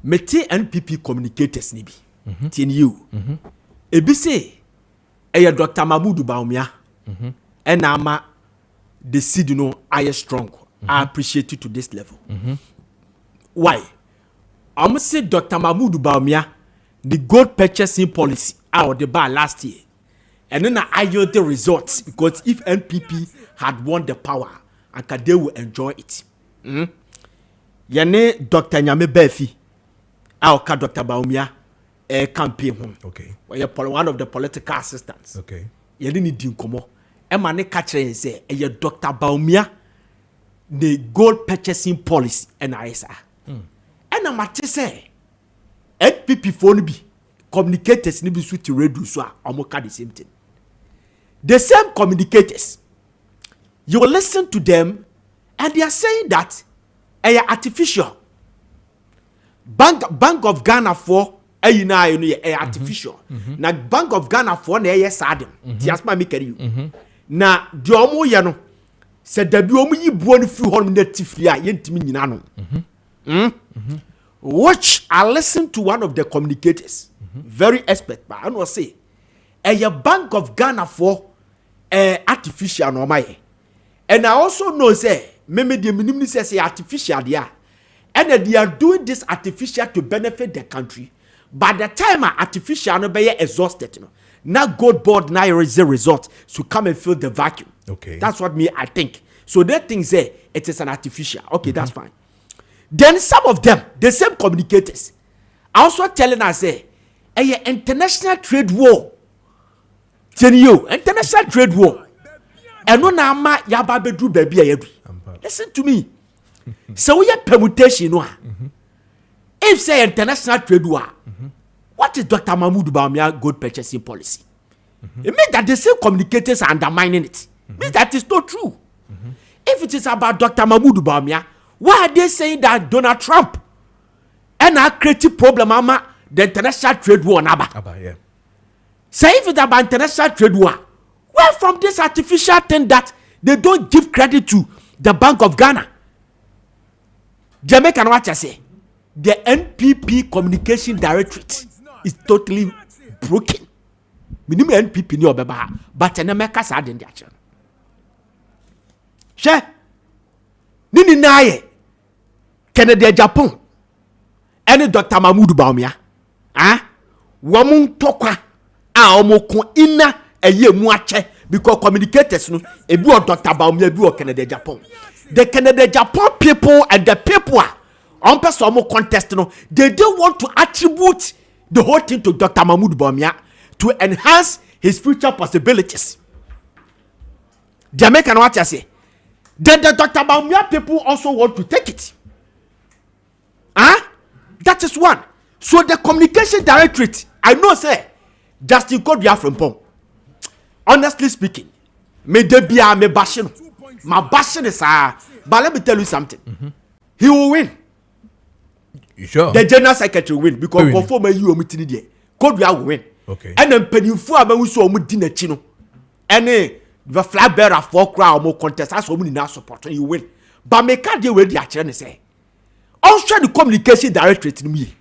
Mete NPP communicators nibi. Tin you. Ebi say Dr. Mahmoud Bawumia. And ama the seed no I strong. I appreciate it to this level. Why? I'm say Dr. Mahmoud Bawumia the gold purchasing policy out the bar last year. And then I yield the results because if NPP had won the power, and they will enjoy it. Yane Dr. Nyame Befi, our Dr. Bawumia, campaign.
Okay.
One of the political assistants.
Okay.
You didn't need to Emane catcher and say, Dr. Bawumia, the gold purchasing policy, and I say, and I'm at say, NPP phone be communicators need to to reduce so almost the same thing. The same communicators, you will listen to them, and they are saying that they are artificial. Bank of Ghana for artificial. Na Bank of Ghana for na sadem. Tiasma me carry you. Na di omo ye no said da bi omo yi buo no free hon native ya yentimi nyina no. Watch, I listen to one of the communicators, very expert, but I know say, a Bank of Ghana for artificial no my. And I also know say, maybe the minimum says artificial there, and they are doing this artificial to benefit the country. By the time artificial no be exhausted, now gold board now is the result to come and fill the vacuum.
Okay,
that's what me I think. So that thing say it is an artificial. Okay, that's fine. Then some of them, the same communicators, are also telling us, international trade war. Tell you, international trade war. And no nama yaba bedru baby ayedri. Listen to me. So we have permutation. If say international trade war, what is Dr. Mahmoud Bawumia gold purchasing policy? It means that the same communicators are undermining it. It means that is not true. If it is about Dr. Mahmoud Bawumia, why are they saying that Donald Trump and a creative problem ama the international trade war naba?
Yeah.
Say if it's about international trade war, where from this artificial thing that they don't give credit to the Bank of Ghana? Jamaican what I say? The NPP communication directorate is totally broken. Minimum NPP ni obeba, but in America sad in the action. She Nini naye Canada Japan any Dr. Mahmoud Bawumia wamun tokwa omoko ina eye mu ache because communicators no ebi o Dr. Bawumia bi o Canada Japan. The Canada Japan people and the people on person contest no, they don't want to attribute the whole thing to Dr. Mahmoud Bawumia to enhance his future possibilities. Jamaican what I say? Then the Dr. Bawumia people also want to take it. That is one. So the communication directorate, I know say, Justin Kodua from Pom. Honestly speaking, me debia me bashing. My bashing is but let me tell you something. He will win.
You sure?
The general secretary will win because before me you meeting there. Kodua will win.
Okay.
And then penifo aba we so omu di na chi no. Any the flag bearer for crowd mo contest as omu ni na support you win. But me can't deal with the actually say. Also the communication directorate in me.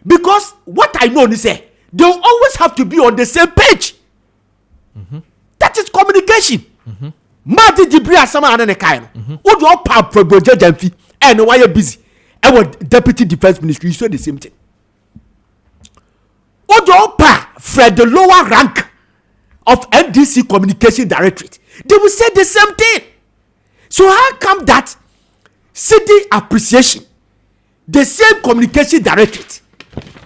Because what I know is say they will always have to be on the same page. That is communication. Madi debris asama ane ne kai no. Wo do pa proboje jamfi and why you busy. And what deputy defense ministry you say the same thing. Wo do pa Fred the lower rank of NDC communication directorate. They will say the same thing. So how come that city appreciation, the same communication directorate,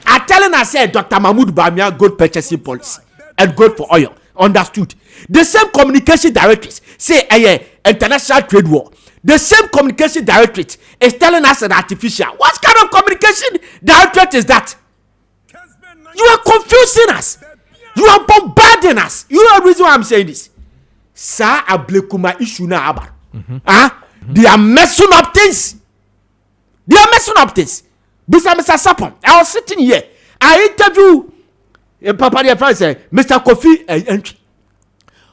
are telling us say Dr. Mahmoud Bamia good purchasing policy and good for oil. Understood. The same communication directorate say international trade war. The same communication directorate is telling us an artificial. What kind of communication directorate is that? You are confusing us. You are bombarding us. You know the reason why I'm saying this. Sir Ablekuma issue na aba. They are messing up things. They are messing up things. Mr. Sapon, I was sitting here. I interview Papa dear friend say Mr. Kofi entry.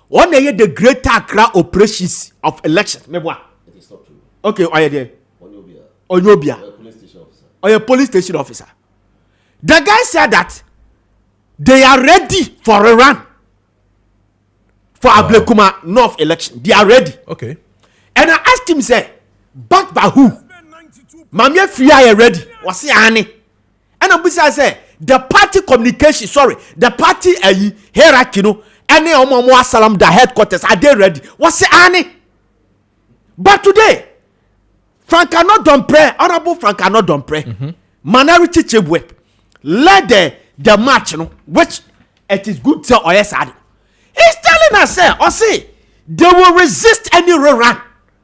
One day the greater Accra operations of election. It is not true. Okay, are you there? Onyobia. Or a police station officer. The guy said that they are ready for a run for Ablekuma North election. They are ready.
Okay.
And I asked him, say, backed by who? Maakye free are ready. Was he any? And I say, the party communication, the party hierarchy, no, any omo salam the headquarters are they ready? Was he any? But today, Frank cannot don't pray. Honorable Frank cannot don't pray. Minority Chibwe led the march, you know, which it is good to Oyesad. He's telling us, or say, they will resist any rerun.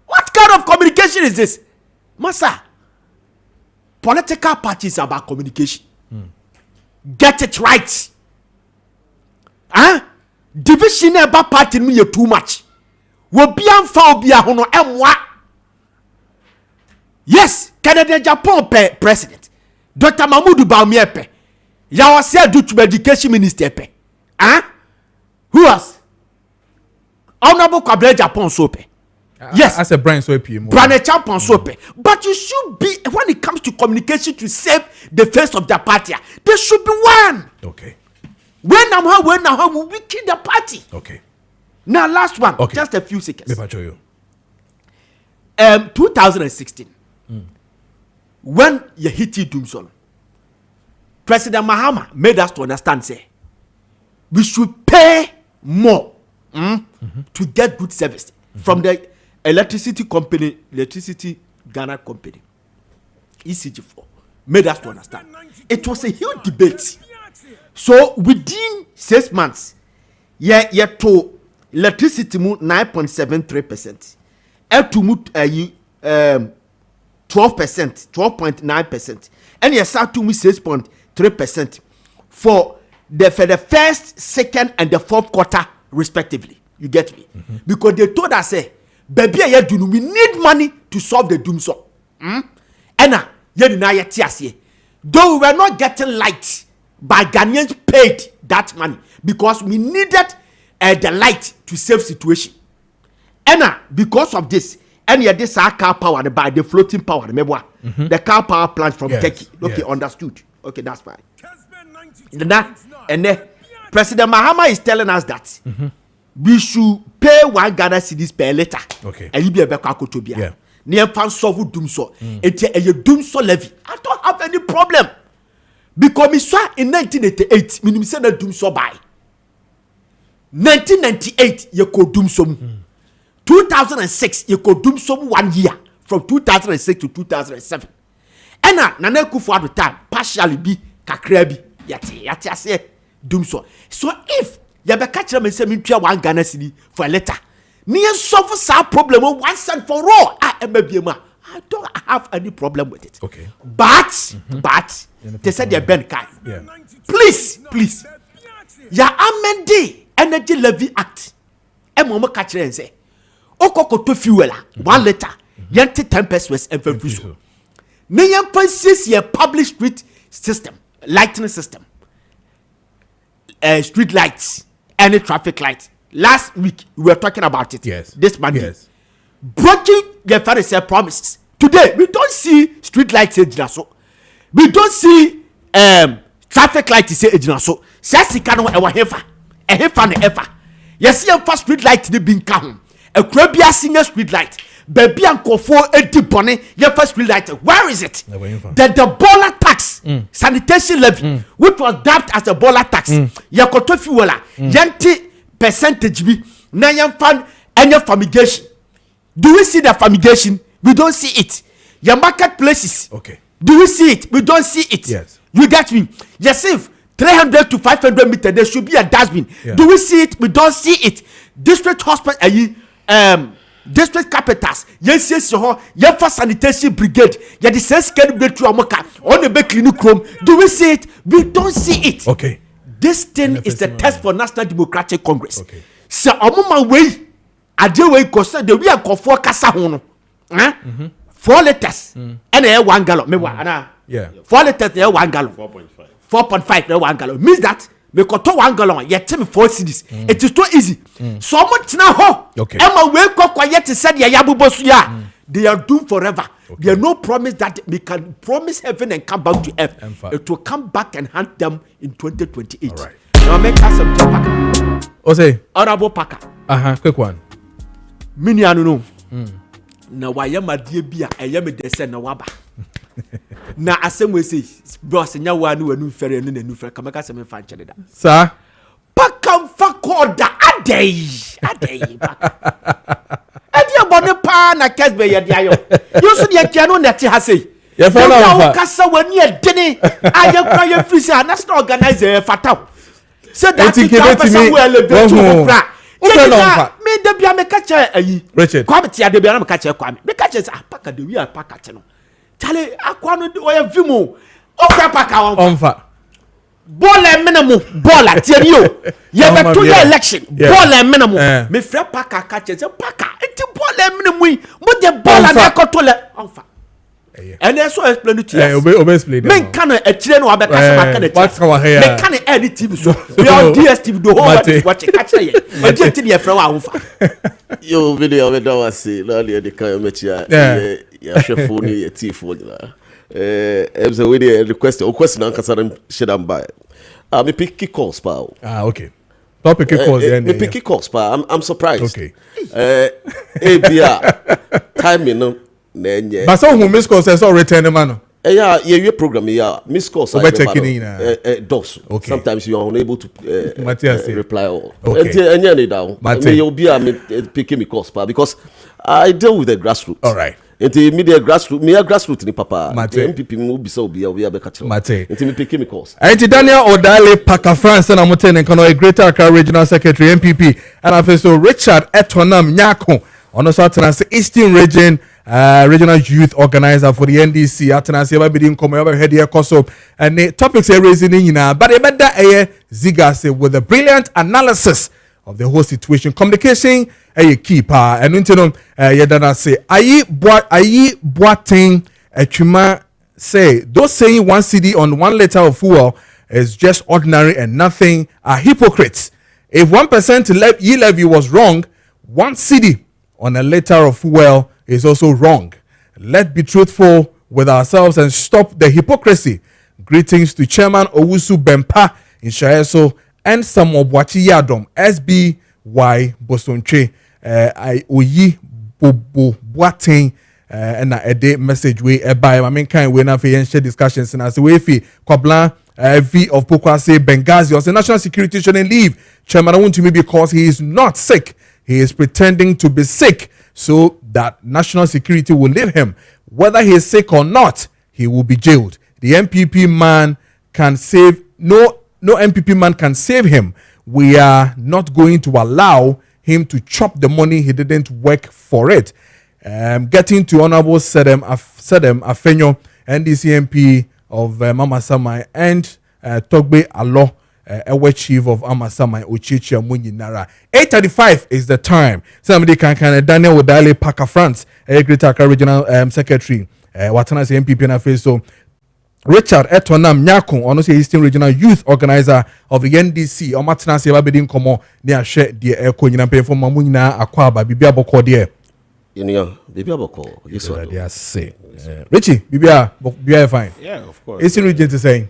What kind of communication is this? Masa, political parties are about communication. Get it right. Division about party me too much. Will be hono emwa. Yes, Canada Japan president. Dr. Mahmoud Bawumia pe. Ya was here to education minister pe. Who else? Honorable Kwabena Japan so pe. Yes,
as a brand so PM.
Brand champion so pe. But you should be when it comes to communication to save the face of the party. There should be one.
Okay.
When we kill the party.
Okay.
Now last one.
Okay.
Just a few seconds.
Me show you.
2016. When you hit Dumsol, President Mahama made us to understand, say, we should pay more to get good service from the electricity Ghana company, ECG4, made us to understand. It was a huge debate. So within 6 months, to electricity 9.73%, and to 12.9%, and yes, to 6.3% for the first, second, and the fourth quarter, respectively. You get me? Because they told us, say, baby, we need money to solve the doom so. And though we were not getting light, but Ghanaians paid that money because we needed the light to save situation. And because of this, and this car power by the floating power, remember the car power plant from Turkey. Okay, understood. Okay, that's fine. And then President Mahama is telling us that we should pay 1 Ghana cedis per liter.
Okay.
And you be a Bekakotobia. Yeah. Near fan solve doom so. It's a doom so levy. I don't have any problem. Because we saw in 1988, we said that doom so by 1998, you could doom some. 2006, you could doom some 1 year from 2006 to 2007. And Nana Kufu at the time partially be Kakrebi. Yati say doom so. So if you be catch them and say me 1 Ghana cedi for a letter, me solve some problem once and for all. I don't have any problem with it.
Okay.
But they said they're Ben Kai.
Yeah.
Please, ya amend Energy Levy Act. Mo catch and say, Okokoto fuel 1 liter, yente 10 pesos and for free. Nayan pensis ye public street system, lighting system, street lights, any traffic lights. Last week we were talking about it.
Yes.
This Monday.
Yes.
Breaking the Pharisee promises. Today we don't see street lights ejina so. We don't see traffic lights say ejina so. Sasika no ewa hefa. Hefa ne efa. Yes, you first street light the bin ka ho. A crabia senior street light. Baby anko for edipone your first street light. Where is it? The baller tax, sanitation levy, which was dubbed as a baller tax. Yakoto fuela, yanti percentage be na yan fan any fumigation. Do we see the fumigation? We don't see it. Your marketplaces.
Okay.
Do we see it? We don't see it.
Yes.
You get me? Yes, if 300 to 500 meters, there should be a dustbin. Yeah. Do we see it? We don't see it. District hospital, district capitals, yes, for sanitation brigade, yeah, the sense can be to Amoka on the back clinic room. Do we see it? We don't see it.
Okay.
This thing is the test for National Democratic Congress.
Okay.
So, Omuma way, I do way because the we are called for Casahono. 4 letters and 1 gallon.
Yeah.
4 letters, 1 gallon. 4.5 1 gallon means that me koto 1 gallon yet me 4 cedis. It is too easy. So much now ho.
Okay.
Emma wake up quiet said ya yabubosu ya. They are doomed forever. Okay. There are no promise that we can promise heaven and come back to earth. It will come back and hunt them in 2028.
All right.
Now make us some Packer.
Ose.
Honorable Packer.
Quick one.
Mini anu no. Na wayama die bia eyame dese na waba. Na asem we say boss nya wa no anu fere no nanu fere kamaka se me fa nchede da
sir
pakam fa koda adey adi abone pa na Kessben ye dia yo so de kia no net ha sei
ye fa na
kasa wani edene aye kwa ye free say national organizer fataw say that person we elevate to pra me de bia me catch ayi
Richard
kwa betia de bia na me catch kwa me catch apaka de wi apaka te no Charlie, akwano oya vimu ofa paka
onfa
ball e minimum ball atieni yo ye be to your election ball e minimum me frɛ paka ka che paka enti ball e minimum mo de ball na ko le onfa and so explain it to you
obe explain
me kan akire no abeka se maka na chi me kan any TV so we on DSTV do whole watch catch ye e dey ti dey frɛ wa onfa
yo video we do wase na le dey kan mechia ya chefo ni ya tifo nyina ebze we dey request na nkasa shedam ba me pick calls pa
okay topic calls then
me pick calls pa I'm surprised
okay
bia timing no na enye
but so who miss calls so return man
yeah your program miss calls
I
dos
okay.
Sometimes you are unable to reply all
okay
enye ni down me you be picking me calls pa because I deal with the grassroots.
All right.
Enti media grassroots ni papa. MPP mu bisa obi abeka chiro. Enti me pick me calls.
Enti Daniel Odale Paka France na mutene kono a Greater Accra Regional Secretary MPP and afeso Richard Etonam Nyako ono so atena Eastern Region Regional Youth Organizer for the NDC atena se ba bidin komo ya head here koso and the topics are raising nyina but e beda Ziga say with a brilliant analysis of the whole situation. Communication a key pa and into yedana say ayi boating atwuma say those saying 1 cedi on 1 liter of fuel is just ordinary and nothing are hypocrites. If 1% levy was wrong, 1 cedi on a liter of fuel is also wrong. Let's be truthful with ourselves and stop the hypocrisy. Greetings to Chairman Owusu Bempa in Shaeso and some Obwachi Yadom SBY Bosonche I oyi bobo boating and a day message way by my main kind we na fe share discussions and as we fi Kwabla V of Pokwase Benghazi or national security shouldn't leave Chairman want to me because he is not sick. He is pretending to be sick so that national security will leave him. Whether he is sick or not, he will be jailed. The MPP man can save no MPP man can save him. We are not going to allow him to chop the money he didn't work for it. Getting to Honorable Sedem Afenyo, NDC MP of Mama Samai and Togbe Alo Ewe chief of Amasama Uchichi Munyinara. 8:35 is the time. Somebody can Daniel Wodale Parker France, Greater Accra Regional Secretary. Watana say MPP na face so Richard Etonam Nyakun, ono say Eastern Regional Youth Organizer of the NDC. Omatana say babedi nkomo ne ahwe de eko nyina pefo mamunyina akwaba bibia boko de.
Yenya bibia boko.
Yes what they say. Richie, bibia fine.
Yeah, of course.
Eastern region to say.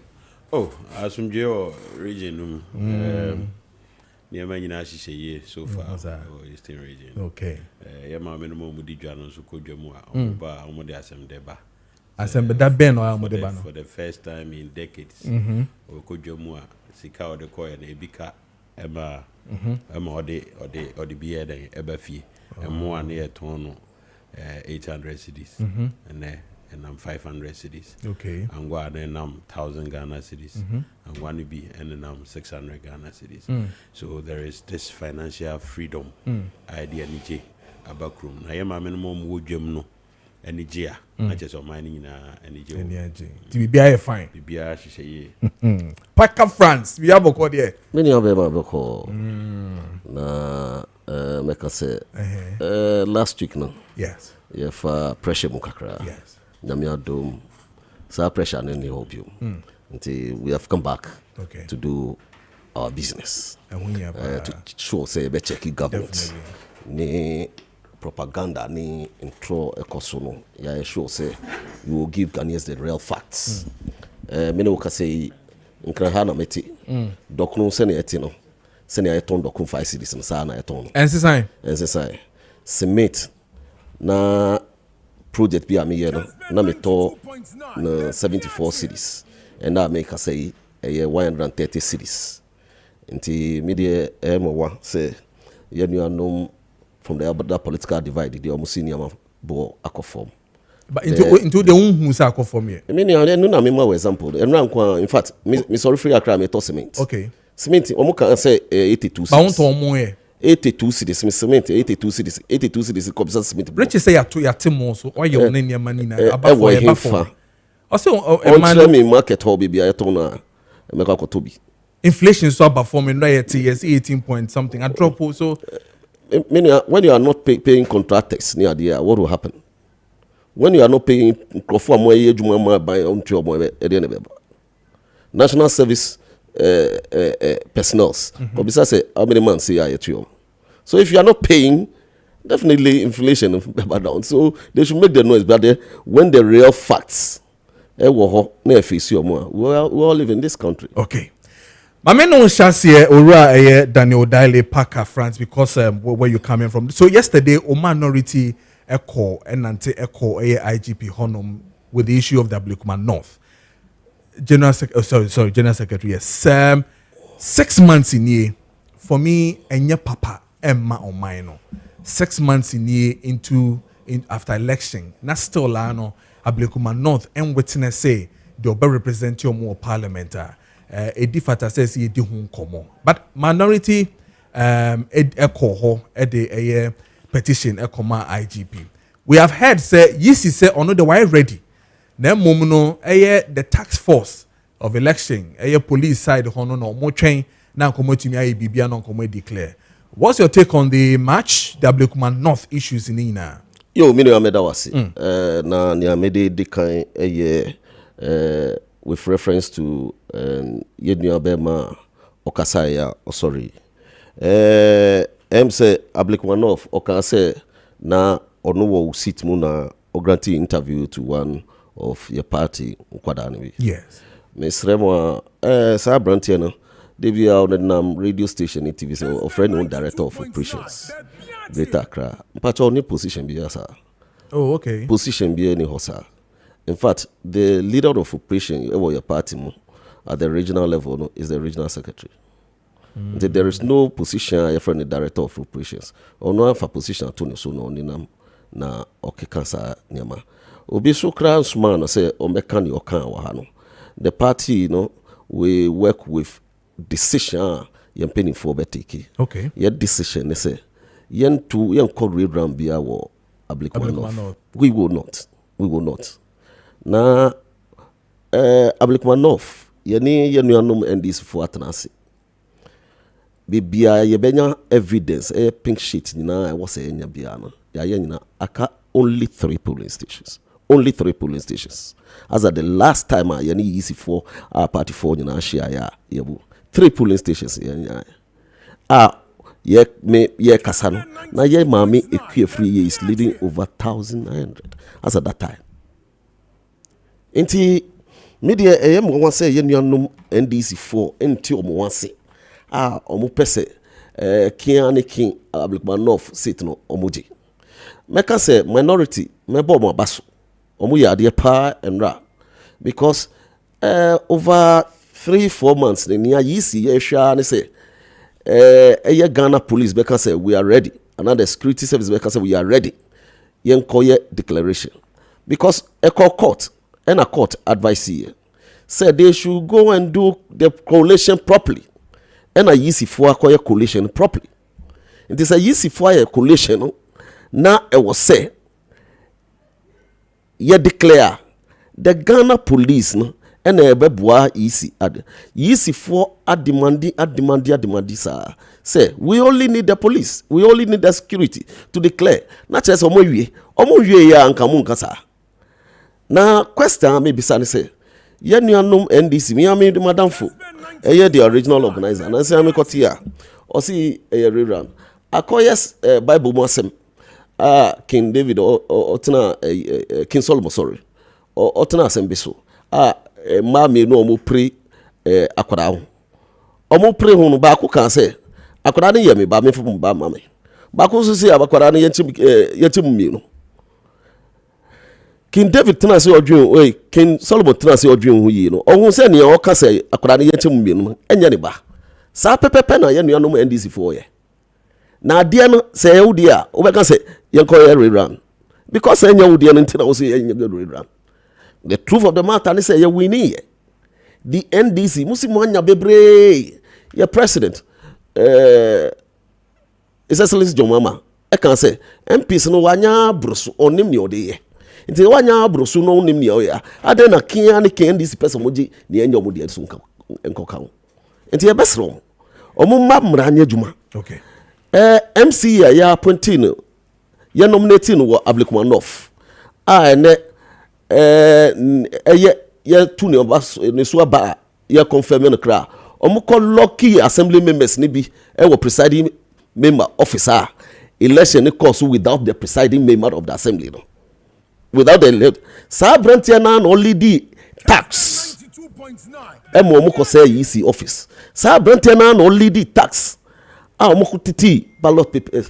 Oh, asumje region Niema nyina hihye so far Eastern region.
Okay.
Ya ma me no mo di dwa no so Kojo mu a oba omo de asem deba.
Asem da ben or mo deba no.
For the first time in decades. Kojo mu a sika o de koye na ebika ema o de biye den eba fie. Emo an ye ton no 800 cedis. And I'm 500 cities.
Okay.
And one and I'm 1,000 Ghana cities. And one to be and I'm 600 Ghana cities. So there is this financial freedom idea nije abakrum. Na yema minimum wojum no enije na just on mining na enije.
Ti bia fine.
Bia hihye.
Parker France, we have boko there.
Many of them boko. Na make us say last week no.
Yes.
Yeah, for pressure mukakra.
Yes.
Namia dome, so pressure and any hope you. Until we have come back to do our business.
And
to show say be check government. Ni propaganda ni intro ekosono. Ya show say you will give Ghanaians the real facts. Many will say nkra meti. Dokno sene etino. Sene eton dokun 5 cedis na na eton.
Ensisai.
Cement na project bi ami no na me to na 74 cities and that make us say 130 cities nti media wa say you know from the other political divide the almost senior bo akofom
but into the who say akofom here
I mean no na me ma example in fact me sorry free akra me to cement
okay
cement omo kan say 82 cities
ba won to omo here
82 cities cement 82 cities kobisa cement
Rich say ya temo so why you na niam ni na aba for also
man me market hobby bi ayeto na me ka kotobi
inflation so about forming right yes 18 point something I drop so
when you are not paying contractors near there what will happen when you are not paying crofo mo ejuma ma buy on to mo e dey na beba national service personnel kobisa say how many months say ayeto. So if you are not paying, definitely inflation will go down. So they should make the noise. But when the real facts, we all live in this country.
Okay. My main no chassis Ora Daniel Dale Parker France because where you coming from. So yesterday, O minority echo and anti echo IGP Honum with the issue of the Ablekuma North. General Secretary. Yes. 6 months in year for me and your papa. Emma or mine 6 months in after election na still la no Ablekuma North and witness say they will represent your more parliament e difata says ye di hun komo but minority echo ho e de petition ekoma IGP we have heard say yisi say ono the why ready na mom no the task force of election police side ho no mo twen na komotimi ayi bibia no komo declare. What's your take on the match, the Ablekuma North issues in Ina?
Yo, mini ameda wasi. Na ni amede dekan with reference to yedni abema okasaya sorry. Say Ablekuma North okase na ono wo sit mu na ogranti interview to one of your party ukwadani.
Yes.
Miss Remo sa brantie no Devi on radio station in TV so friend director of operations Greater Accra. Mpacho ni position bi asa.
Oh okay.
Position bi any hosa. In fact, the leader of operation your party at the regional level is the regional secretary. There is no position your friend the director of operations. Or no for position to so no ninam na okekansa nyama. Obi so kra suma say o meka ni okan wa ha no. The party we work with decision yen penny for betiki.
Okay.
Yet decision they say yen call rebrand bia wo Ablekuma North. We will not. Na Ablekuma North yeni yenuanom and this for atanase. bibia yebenya evidence pink sheet nyina e wose enya bia no ya nyina aka only 3 polling stations. Only 3 polling stations. As at the last time I need easy for our party for nyina share ya yebu 3 polling stations ye kasano na ye mami ekue free is leading over 1,900 as at that time. Inti media mo wan say ye nuanom NDC 4 enti omo wan say omo pese kiane kin Ablekuma North seat no omoji meka say minority mebo mo abaso omo yade pa enra because over 3-4 months the near yisi ye hwa ne say Ghana police beka say we are ready, another security service beka say we are ready yen koye declaration because a court and a court advice here said they should go and do the collation properly and a easy for koye collation properly. It is a easy for a collation now it was say ye declare the Ghana police no and a beboa easy for demand sir. Say we only need the police, we only need the security to declare. Not just omo wie ya ankamu nkasa. Na question maybe say ye nuanom NDC me am the madam fo. The original organizer. Na say am kotia. O si rerun. Akoyes Bible mo asem. King David otena King Solomon sorry. Otena asem beso. Ma me no omo pre akwada ho. Omo pre ho no ba ko kan say akwada ne ye me ba me fo ba ma me. Ba ko so say akwada ne yetim mi no. King David tena say odwen King Solomon tena say odwen ho yi no. Ohun say ne o ka say akwada ne yetim mi no enya ne ba. Sa pepepe na ye nuanom NDC for ye. Na ade no say ewudi a wo be ka say ye ko ye rerun. Because enya wudi no ntina wo say enya rerun. The truth of the matter is say you winning. The NDC musimwanya bebre your president Excellency John Mama I can say MPs no wanya brosu onim ni ode nti wanya brosu no onim ni oya ade na kia ne NDC person moji ni enyo mo de so nkoka nti e besro omo mamra anya juma
okay
MC ya appointee no ya nominate no Ablekuma North ene ye tu ne obas ne so ba ye confirm no kra omo ko lucky assembly members ni bi wo presiding member officer election course without the presiding member of the assembly no without the sabrantia na only the tax omo ko say EC office sabrantia na only the tax omo ko titi ballot paper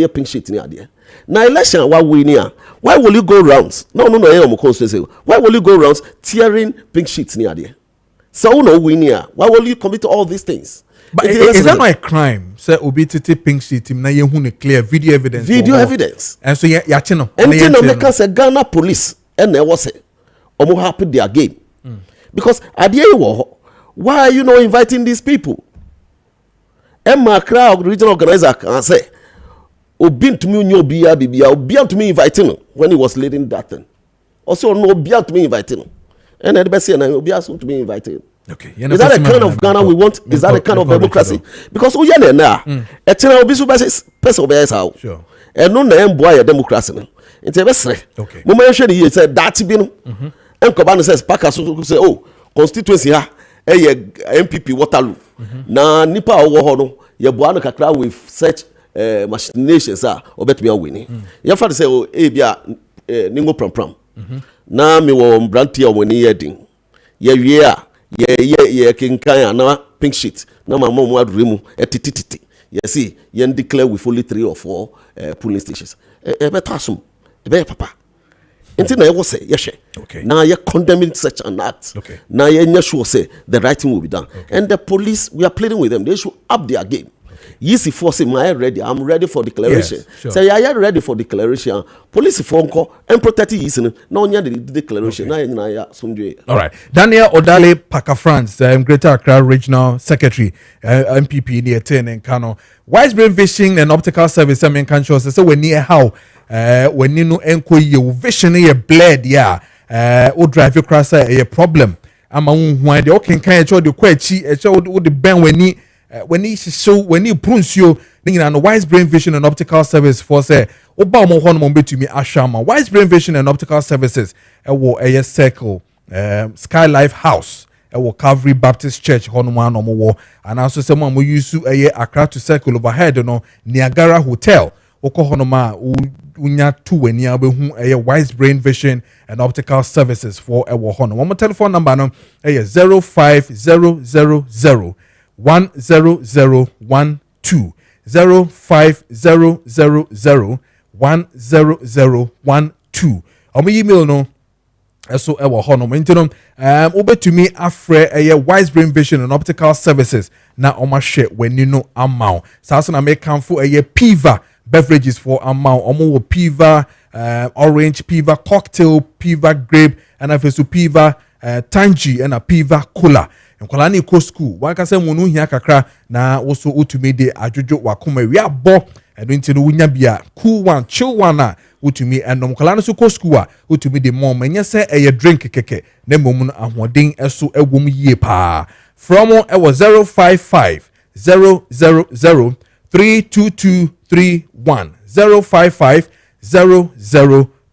pink sheet ni ade na election wa win here why will you go rounds no omo constituency why will you go rounds tearing pink sheets ni ade so no win here why will you commit all these things
but is that not a crime say obi titi pink sheet na ye hu ne clear video evidence and so ya che no
and no make say Ghana police and e was say omo happy their game because ade e wo why are you not inviting these people Emma crowd regional organizer can say obi to me nyo bia bibia obi to me inviting when he was leading that thing also no obi to me inviting and the best na obi to me inviting
okay
is that the kind of Ghana we want is that the kind of democracy because we are na e tena obi so person be how
sure
and no na emboa ya democracy no nti be sere
okay
mo ma hwe ni say that bi no enkoba no says pack so say oh constituency ha MPP Waterloo na nipa owo ho no ye boa no kakra with such machinations obetumi awini ye fa say o bia ningo pram na me wo mbrantia woni yedin ye wie a ye kinkan na pink sheet na mama mo aduremu etitititi ye see ye declare with only 3 or 4 polling stations e betasum e be papa enti na ye wo say ye hwe na ye condemning such an act na ye nya sure say the right thing will be done and the police we are pleading with them they should up their game. Easy force am I ready? I'm ready for declaration.
Yes, sure.
Say are you ready for declaration? Police phone call and protect you. No nya the declaration. Na ya sumdwe.
All right. Daniel Odale Paka France, Greater Accra Regional Secretary, MPP near 10 and Kano. Wise brain vision and optical service. I mean, can show us so we near how when you know enko your vision a bled or drive your cross a problem. Ama why the okay can show the kwachi show the ben when ni when you prunsio no Wise Brain Vision and Optical Service for say oba mo hono mo betumi ashama Wise Brain Vision and Optical Services wo circle Sky Life House wo Calvary Baptist Church hono mo no wo and also say mo use Accra to Circle overhead no Niagara Hotel woko hono ma unya tu weni abehu Wise Brain Vision and Optical Services for wo hono mo telephone number no 05000 10012 05000 10012 omo email no eso ewo hono mentino obetumi afre Wise Brain Vision and Optical Services na omo hwe wani no amount saso na make kanfo Piva beverages for amount omo wo Piva orange Piva cocktail Piva grape and afeso Piva tangy and a Piva cola nkwala na iko school waka se munu hia kakra na woso utumi de adwojo wakoma wi abo eno ntino wunya bia cool one chill one na utumi enom nkwala na so ko school a utumi de mom enye se drink keke na mom no ahoden eso ewom yie pa from e was 055 000 32231 055 000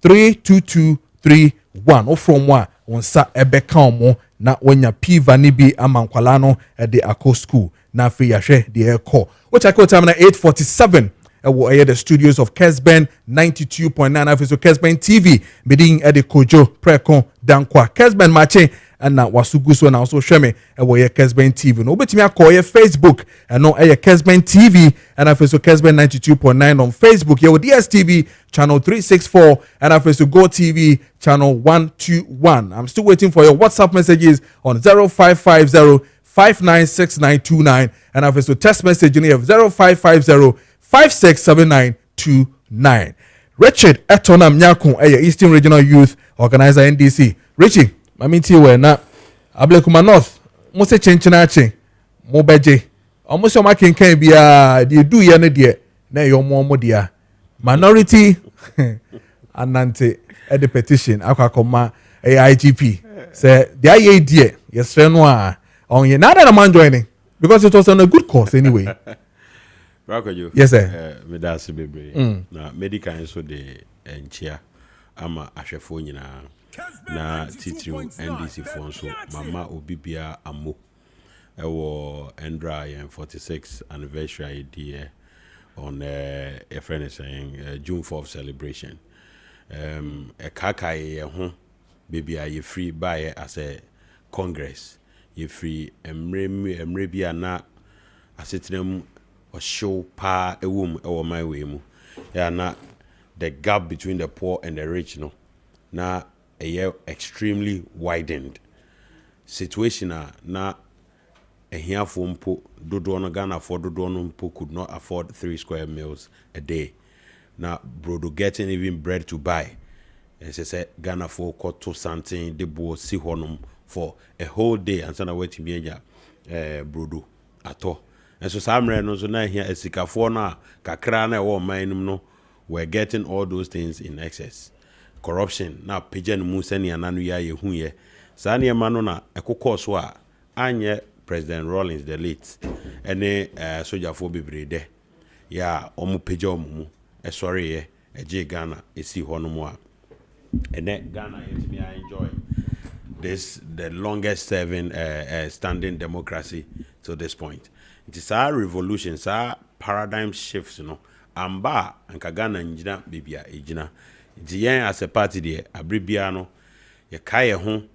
32231 o from one onsa ebeka omo na wonya Piva ni bi amankwala no de akọ school na fe yahwe de ekọ which I call time na 8:47 wo the studios of Kessben 92.9 afeso Kessben TV medin de Kojo Preko Dankwah Kessben Maakye na wasugu so na also hweme wo Kessben TV no obetimi akọ Facebook no Kessben TV and afeso Kessben 92.9 on Facebook ye DSTV channel 364 and afeso Go TV channel 121. I'm still waiting for your WhatsApp messages on 0550 596929 and afeso text message in 0550 567929. Richard Etonam Nyako Eastern Regional Youth Organizer NDC. Richie, mamiti we na Ablekuma North mo se chenchenache mo beje omo so makenkan bia de du ye ne de na yo mo dia minority anante the petition akakoma IGP say the IAD yes no a on ye na that man joining because it was on a good course anyway.
Rakojo.
Yes sir.
Me da se bebre na medical so de enchia ama ahwefo nyina na titiri NDC for so mama obibia amo ewo Endra 46 anniversary day on a friend is saying June 4th celebration a kakai ho baby are free by as a congress you free emre bia na asetrem or show pa ewum ewo my way mu ya na the gap between the poor and the rich no na a year extremely widened situation na a here for mpo dodo no Ghana for dodo no mpo could not afford 3 square meals a day. Now brodo getting even bread to buy. And she said Ghana for to something the bo si honum for a whole day and sana waiting be brodo at all. And so some no so na here esika for na kakra na wo man no we're getting all those things in excess. Corruption na pigeon museni ananu ya ye hu ye sani e mano na ekokọ so a anye President Rawlings the late ene soldier for bebre de ya omu page omu sorry ye eje Ghana esi ho no mo a ene Ghana me I enjoy this the longest serving standing democracy to this point. It is our revolution, our paradigm shifts, you know. Amba anka Ghana njina bibia ejina Diyen as a party there, Abribiano, ye kaya hon,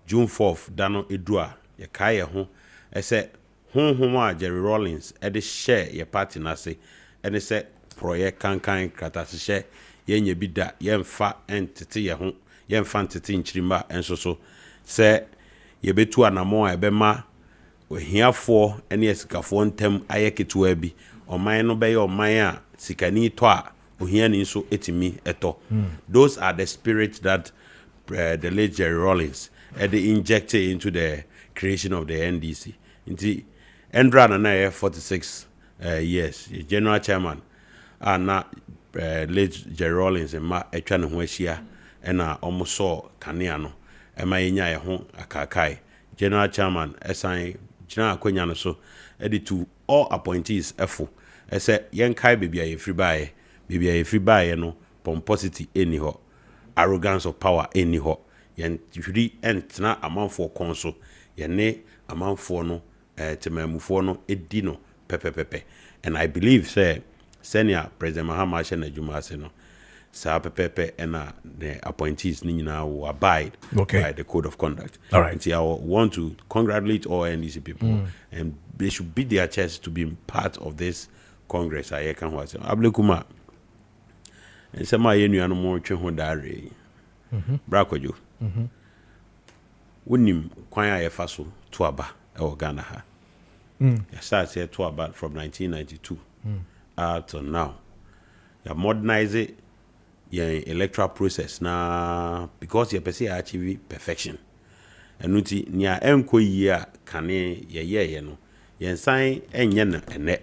June 4th, Dano Edua, ye kaya hon, I said, Jerry Rawlings, Eddie share ye party nasi, and I said, Proye Kankan Kratasi share, yen ye bida, yen fa entity ye hon, yen fantity in Chrimba, and so, say, ye betu anamo, ebema, we here for any escafon tem ayeki to ebi, or mine obey or maya, sikani toa. So etimi eto. Those are the spirits that the late Jerry Rawlings they injected into the creation of the NDC. Inti Endra na 46 years, general chairman, and na late Jerry Rawlings and ma etwa ne ho ahia na almost saw Kaniano. Ema yenya ye ho akakai. General chairman esan gyina akwanya no so edit to all appointees efo ese yen kai baby a free buy no pomposity any ho arrogance of power any ho yen tiri entna amanfo konso yene amanfo no temamufo no edi no pepepepe. And I believe say senior President Mahama Shena Juma say no sa pepepe and the appointees ni nyina will abide by the code of conduct.
All right.
And see, I want to congratulate all NDC people and they should beat their chest to be part of this Congress. I can was Ablekuma and some my no more twe dare. Brakojo. Wonim kwan a yefa so to aba e Ghana ha. You start here to about from 1992 till now. You modernize it, your electoral process now because you perceive achieve perfection. And nuti nia enko year kane ye no. You sign and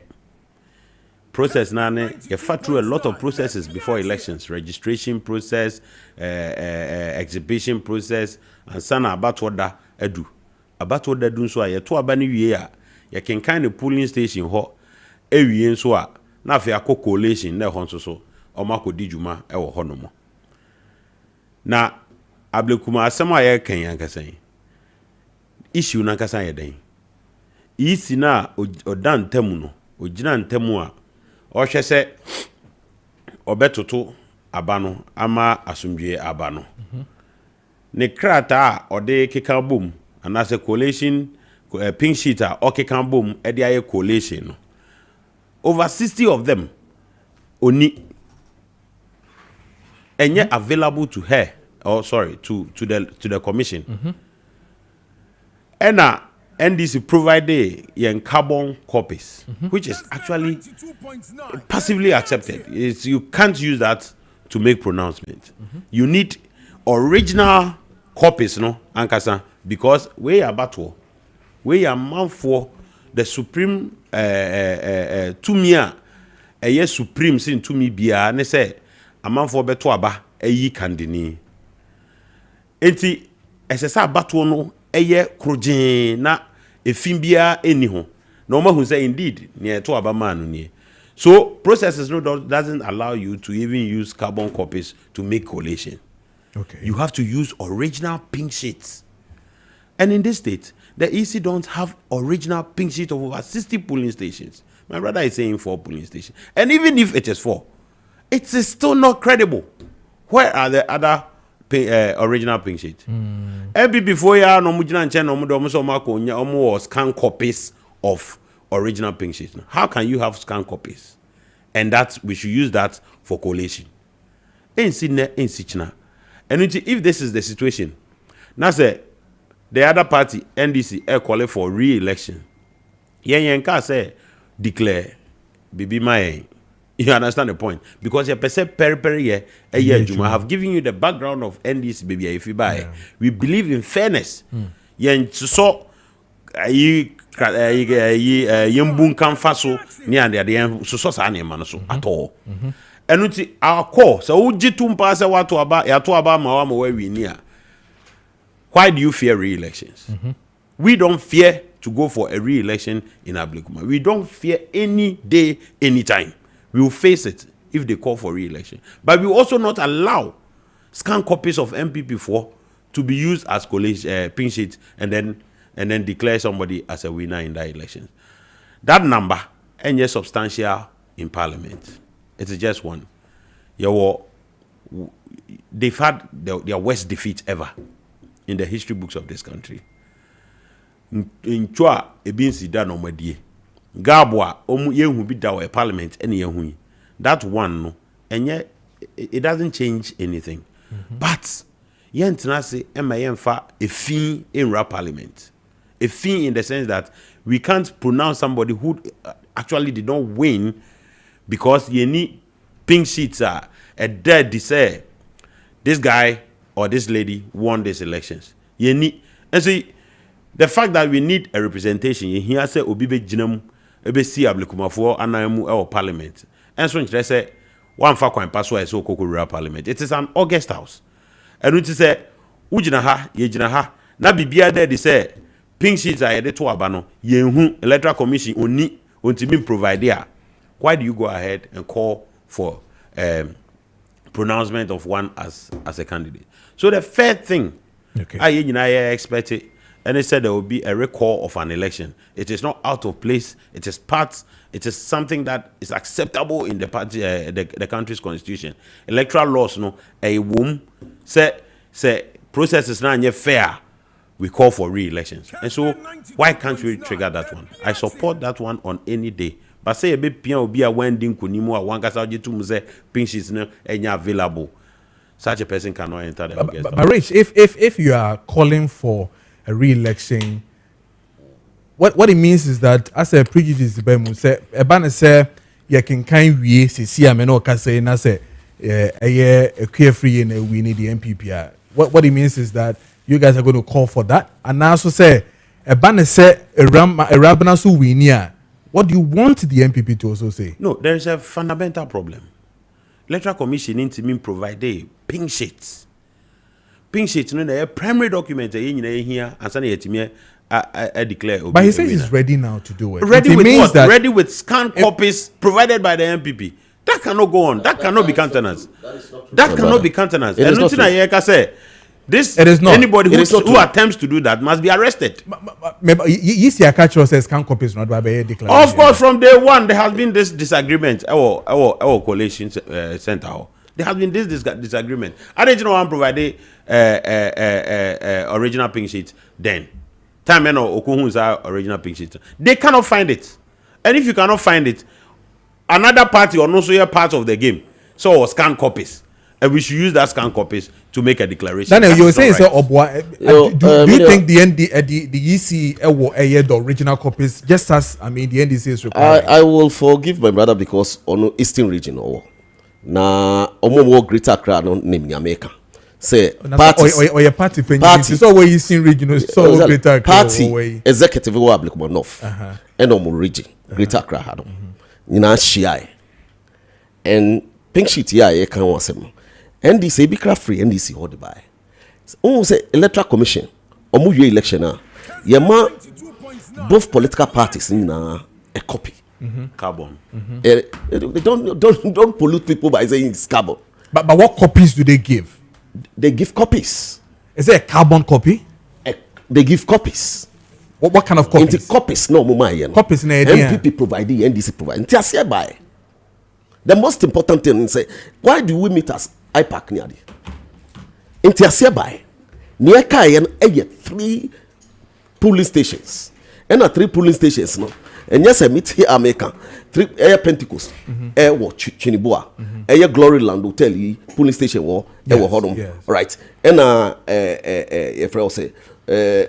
process now you fought through a lot of processes before elections, registration process, exhibition process, and sana about what da edu. About what da do so ye to aba ni wie you can kind of polling station ho ewie so a na afia coalition na ho so o makodi djuma e wo ho no mo na Ablekuma asem a ye kan yan kasan issue na kasan ye den isi na odan tamu no ogina ntamu a o hwe se obetoto abano ama asumdwe abano ne krata a ode keka bom anase coalition pink sheet okay can boom edia coalition over 60 of them only and yet available to her to the commission and NDC provided yen carbon copies which is actually passively accepted. You can't use that to make pronouncements. You need original copies no ankasa because we are battle we are man for the supreme tumia supreme sin tumi bia ne say a man for beto aba kandini enti esesa bato no krojin na efin bia eni ho na o ma hu say indeed ne to aba man no so processes no doesn't allow you to even use carbon copies to make collation. You have to use original pink sheets. And in this state, the EC don't have original pink sheet of over 60 polling stations. My brother is saying 4 polling stations. And even if it is 4, it is still not credible. Where are the other original pink sheets? Every before ya no mujina nche no mudo muso mako nya omo scan copies of original pink sheets. How can you have scan copies? And that we should use that for collation. And if this is the situation, now say the other party, NDC, calling for re-election. Yen can say declare, Bibi Mae. You understand the point? Because you perceive peri a year Juma have given you the background of NDC, baby. If you buy, we believe in fairness. Yen so yembun kan faso ni ande de so sa na man so at all. Enuti our core so uji tumpa se watu aba ya to aba ma wa we ni a. Why do you fear re-elections? We don't fear to go for a re-election in Ablekuma. We don't fear any day, any time. We will face it if they call for re-election. But we will also not allow scan copies of MPP4 to be used as pink sheets and then declare somebody as a winner in that election. That number ain't yet substantial in Parliament. It is just one. They've had their worst defeat ever in the history books of this country. In Chua, ebin sida no madie. Gabwa, yehu bi da Parliament any yehu. That one no, and yet it doesn't change anything. But yentina se ema yemfa a fee in rap Parliament. A fee in the sense that we can't pronounce somebody who actually did not win because you need pink sheets are a dead say this guy or this lady won these elections. You need and see the fact that we need a representation. You hear say obibe jinam ebe si Ablekuma for anamu our Parliament. And so they say one fa kwan pass why so kokoro Parliament. It is an August house. And we say ujina ha ye jina ha na bibia there they say pink sheets are the to abano yenhu electoral commission oni be provided here. Why do you go ahead and call for pronouncement of one as a candidate? So the fair thing, I expect it, and they said there will be a recall of an election. It is not out of place. It is something that is acceptable in the party, the country's constitution. Electoral laws, no, a womb say process is not yet fair. We call for re-elections, and so why can't we trigger that one? I support that one on any day. But say a bit piano be a wending kunimu a one gasa to say pink sheets no available. Such a person cannot enter the
but Rich, if you are calling for a re-election, what it means is that as a prejudice say a banner say you can we see a meno say na say a carefree and we need the MPP. What it means is that you guys are going to call for that, and also say a banner say a rabana su winia. What do you want the MPP to also say?
No, there is a fundamental problem. Electoral Commission needs to provide pink sheets. Pink sheets, no, the primary document here, and suddenly I declare.
But he says he's ready now to do it.
Ready with what? Ready with scanned copies provided by the MPP. That cannot go on. That cannot be countenance. That cannot be countenance. And nothing I say. This it is not. Anybody who attempts to do that must be arrested.
You see, a catcher says can copies not by declaration.
Of course, from day one there has been this disagreement. Our coalition center. There has been this disagreement. I didn't know I'm providing original pink sheet. Then, time Okuhu's original pink sheet. They cannot find it, and if you cannot find it, another party or also a part of the game. So scan copies. And we should use that scan copies to make a declaration.
Daniel, you were saying so. Do you think the EC the original copies, just as the NDC is required?
I will forgive my brother because on Eastern region na omo Greater Accra no name America. Say parties
or your party so where Eastern region so Greater Accra
party executive wa Ablekuma North and omo region Greater Accra hado. Nyina shia and pink sheet here can wasem. NDC be craft free NDC hold by. Say Electoral Commission or election both political parties in a copy.
Carbon.
Don't pollute people by saying it's carbon.
But what copies do they give?
They give copies.
Is it a carbon copy?
They give copies.
What kind of copies?
Into copies, no mama.
Copies in
MPP providing, NDC providing. The most important thing is say, why do we meet as IPAC near the near Kayan 3 polling stations. And 3 polling stations no. And yes, I meet here America 3 air Pentecost, air watch Chinibua, air Glory Land Hotel polling station war, right. And if I say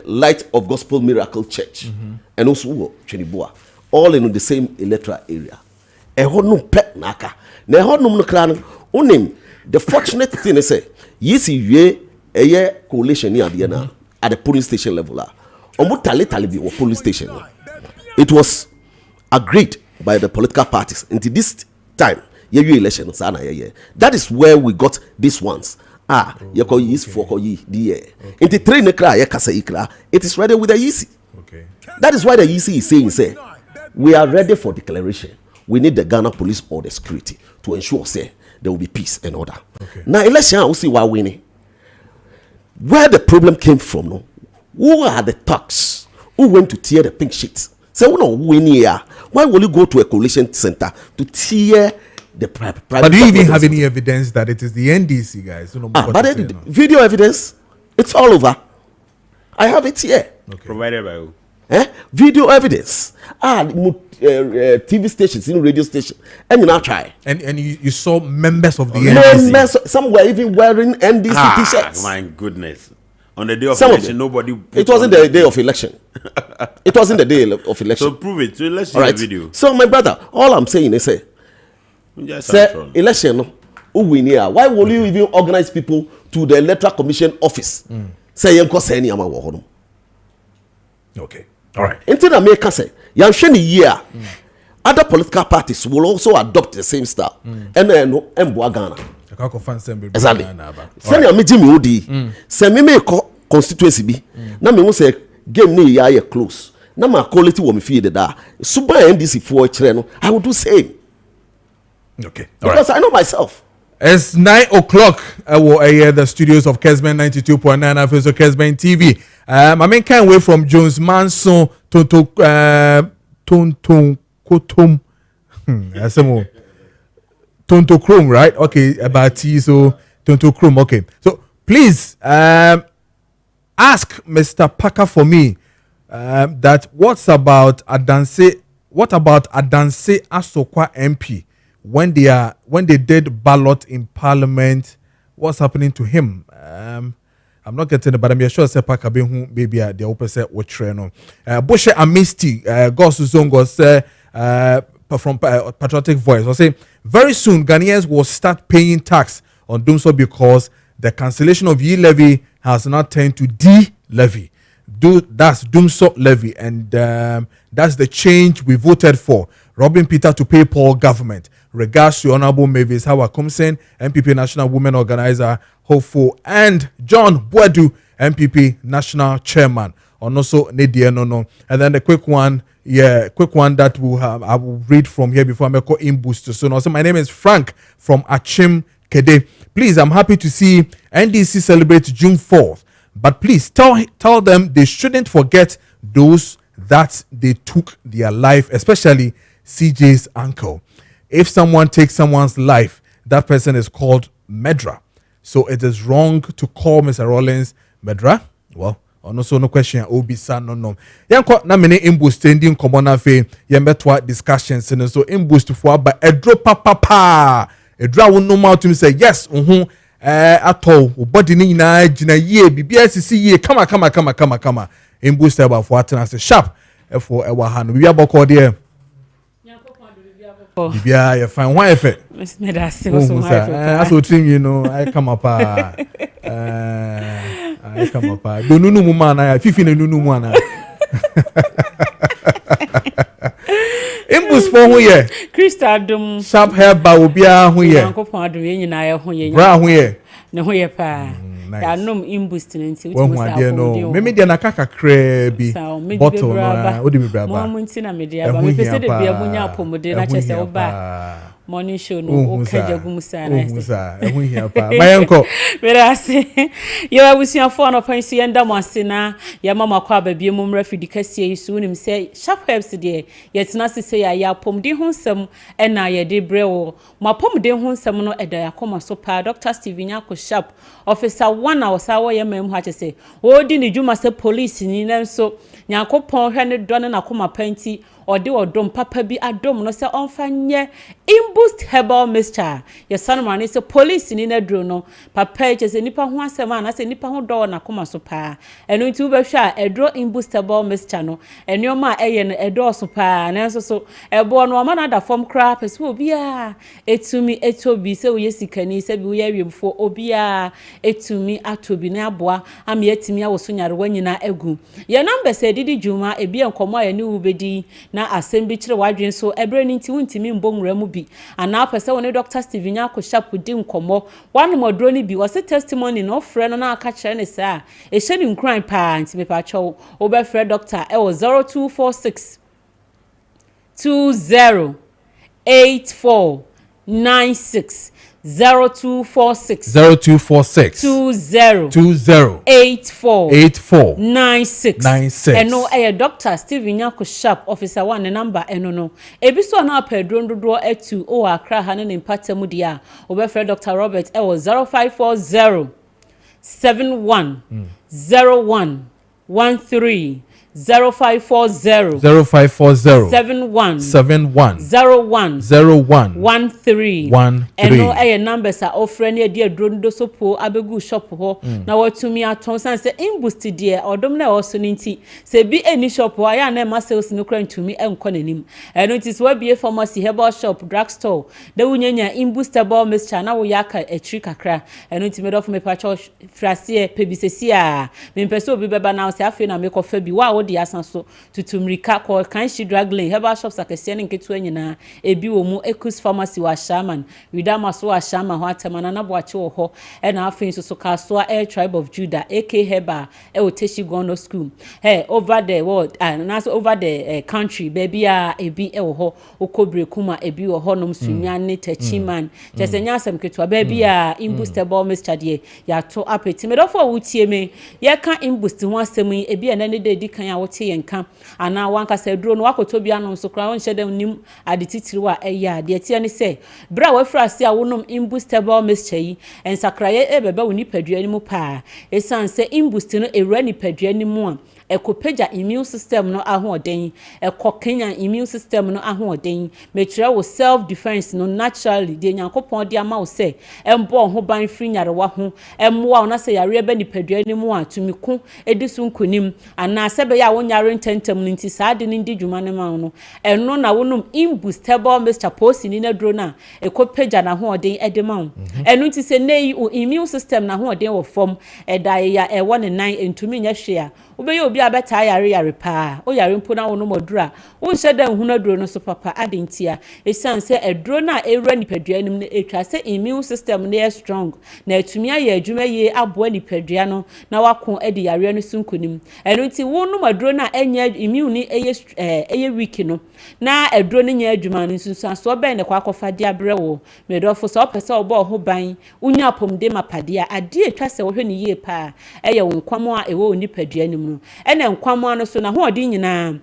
Light of Gospel Miracle Church, and also Chinibua, all in the same electoral area. Pet naka. The fortunate thing is say, yes, you a coalition near the at the polling station level. Polling station. It was agreed by the political parties into this time. Elections. That is where we got these ones. You call yes for the into 3 nekra it is ready with the EC.
Okay.
That is why the EC is saying, say, we are ready for declaration. We need the Ghana police or the security to ensure, say, there will be peace and order.
Okay.
Now, election, we'll see why winning. Where the problem came from, no? Who are the thugs who went to tear the pink sheets? Say, we don't win here. Why will you go to a coalition center to tear the private?
But do you even have any evidence that it is the NDC guys?
But video evidence, it's all over. I have it here.
Okay. Provided by who?
Video evidence. TV stations, in radio stations, and you now try.
And you saw members of the NDC.
Some were even wearing NDC t-shirts.
My goodness. On the day of election, nobody.
It wasn't the day of election. It wasn't the day of election.
So prove it. So let's see the video.
So my brother, all I'm saying is say election, who win here? Why will you even organize people to the Electoral Commission office? Say you say any ama.
Okay. All right.
Until America say, year, other political parties will also adopt the same style. And then Ghana. Exactly. Send your meeting me send me constituency be. Now me say game ni ya close na ma quality wo me fie da super NDC for kire no I will do same.
Okay,
because I know myself.
It's 9 o'clock. I will hear the studios of Kessben 92.9 and so Kessben TV. I mean, can't wait from Jones Manson Tonto Kotum. Tonto Chrome, right? Okay, about T, so Tonto Chrome. Okay, so please ask Mr. Parker for me that what about Adanse Asokwa MP when they did ballot in Parliament? What's happening to him? I'm not getting it, but I'm sure say Parker be who maybe the opposite what treno. Boshe Amisti, Gosuzongo say from Patriotic Voice. I say very soon Ghanaians will start paying tax on Dumso because the cancellation of Ye levy has not turned to D levy. That's Dumso levy, and that's the change we voted for. Robin Peter to pay Paul government. Regards to Honorable Mavis Hawa Kumsen, MPP National Women Organizer, Hopeful, and John Boadu, MPP National Chairman. And also Nadia Nono. And then the quick one that I will read from here before I make in boost. So also my name is Frank from Achim Kede. Please, I'm happy to see NDC celebrate June 4th. But please tell them they shouldn't forget those that they took their life, especially CJ's uncle. If someone takes someone's life, that person is called Medra. So it is wrong to call Mr. Rollins Medra. Well, also no question. Obisa no. Yanko na mene imboost standing common afe yembetwa discussions and so imboost for ba edro papa. Edra will no more to say yes. At all. Body ni na jina ye bibia sisi ye kama. Imboost about for attendance sharp for our hand. We are boko there. Bibia you find one effect.
Miss Medasi was so
that's what thing you know. I come up. Do nunu mumana. Fifi ne nunu mumana. Imbus for who ye?
Crystal dum.
Sharp hair ba obia who ye?
Uncle Padu ye na ye who ye.
Bra who ye?
Ne who ye pa. Ya nom imbus nti
we mu ade no. Me de na kaka kra bi. Bottle no. Odi bi bra ba.
Mo nti na me de aba. Me pese de bia bunya apomode na chese oba. Morning show no okaja gumusa na
ese ehun hia pa mayenko
verase yo abusuafo no pansi yenda mo ase na ya mama kwa babie mu mrafidi kasie yisu nim se sharp helps de yetina sese ya pomde ho nsam na ye de brewo mapomde ho nsam no eda yakoma so pa Dr. Steven Yako Sharp officer 1 awsa wo ye mam ha chese odi ni dwuma se police ni nanso nyakopon hwe ne done na koma panti ode odom papa bi adom no se onfanye imboost herbal mixture ye sanman se police ni na dro no papa che se nipa ho asema na se nipa ho do na koma so pa eno nti ubehwa edro imboost herbal mixture no enioma eye no edo so pa na so ebo no ma na da form cra pese obia etumi etobi se wo yesikani se bi wo yawemfo obia etumi atobi na aboa am yetimi awoso nyare wanyina egu ye number se didi juma ebi enkomo aye ni ubedi na assemble kire wadwen so ebre ni nti wuntimi mbonwura mu bi ana pese woni Dr. Steven Yako Sharp di nkomo one modro ni bi wose testimony no frɛ no na aka kire ne sa e hye ni nkran pa nti me pa chow obe frɛ doctor e wo 0246 208496 0246 208496 eno Dr. Steven Yako Sharp officer 1 number eno no ebiso na pedro ndodo etu o akra ha ne mpata mu dia obefre Dr. Robert e wo 0540 71 01 13 0540 71 01 13 eno numbers are offering e dia drondo sopo abegu shop ho na watumi aton san se imboost die odom na oso nti se bi eni shop ho aya na ma sales no kran tumi enko nanim eno nti so bie pharmacy herbal shop drugstore da wunyanya imboostable mixture na wo yaka etri kakra eno nti me do me pacho frase pebisesi a me pese obi beba na se afi na me kofa bi wa odi asan so tutumrika ko kan shi drug lane herbal shops akese ne nketu anyina ebi wo mu Ekus pharmacy wa Shaman Widama so wa Shaman ho atemana na boache wo ho e na afin so kasoa Air Tribe of Judah AK Heba e Oteshi Gono School over the world and over the country baby ebi e wo ho Okobrekuma ebi wo ho nom sunyane tachiman jesenya asem ketu baby imbustable Mr. Die ya to apeti me dofo wutie me ye ka imbusti ho asem ebi ene ne de dikan a wote yenka ana wanka se duro no wakoto bia no so kra won hyedam nim adetitiri wa eya de tie ne se bra wa frase a wonom imbustable Mr. yi ensakraye ebebe woni padua ni mu pa esanse imbusti no ewra ni padua ni mu a ekopeja immune system no ahoden ekokenya immune system no ahoden mekire wo self defense no naturally de nyankopon de ama wo se embo ho ban free nyarewa ho emmoa ona se yare be nipadua ni mu a tumiku edisu nkonim ana se be ya wo nyare ntentem no nti saade ni ndi dwuma ne ma no eno na wonum imbustable Mr. Posi ni na dro na ekopeja na hoden edema wo eno nti se nei immune system na hoden wo form edaye ya ewo ne nan entumi nya hwe a obe ye obi abeta yare pa o yare mpo na wono modura wo hyeda nhuna duro no so papa adentia esanse eduro na ewra nipadua nim na etwa se immune system na strong na etumi aye adwuma ye aboa nipadua no na wako edi yare no sunkunim eno nti wono moduro na enya immune ni eye weak no na eduro ni nya adwuma no sunsanso be ne kwa akofa dia brewo medofo so opese obo ho ban unya pomde mapade a ade etwa se wo hwe ni ye pa eye wonkwamo a ewo nipadua nim no ene nkwamo no so na ho odi nyina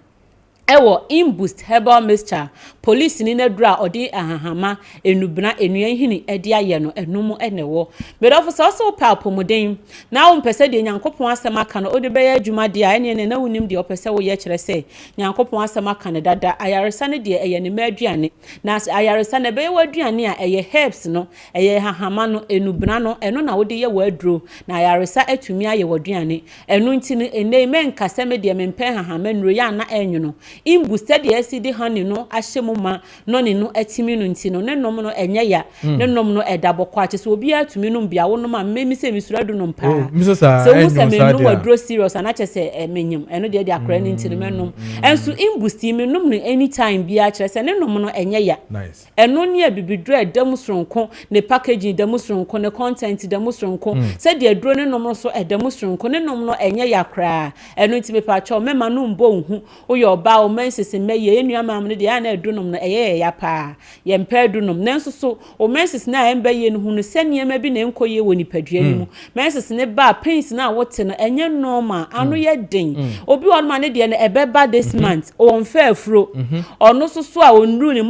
ewo imbust herbal mixture police ni na dura odi ahahama enubna enua hini edi aye no enum enewo bedofo so pa pomoden na wo mpese de nyankopon asema ka no odi beya adwuma de a ene na wonim de opese wo ye kire se nyankopon asema ka ne dada ayaresa ne de eye ne maduane na ayaresa ne beya waduane a eye herbs no eye hahama no enubna no eno na wodi ye waduro na ayaresa atumi aye waduane enu nti ne ene men kaseme de mempen hahama nro ya na enyu no imbusted acid honey no ahyemuma no ne no atimi no nti no ne nom no enye ya ne nom no edabokwa ache so obi atumi no bia wonom a memi se misuradu no mpa so wo se menu wadro serious ana che se menyem eno de de akra ne nti no menom enso imbusti me nom no anytime bia kire se ne nom no enye ya eno ne abibidro edam sronko ne packaging dam sronko ne content dam sronko se de adro ne nom no so edam sronko ne nom no enye ya kra eno nti me pa cho mema no mbo hu wo yo ba menses meye enua mamne de ana adunum no eye ya pa ye mpa adunum nanso so o menses na emba ye no hunu senia ma bi na enkoye woni padua ni mu menses ne ba pains na wote no enye normal anu ye den obi won ma ne de na ebeba this month o nfa afro ono so a onru ni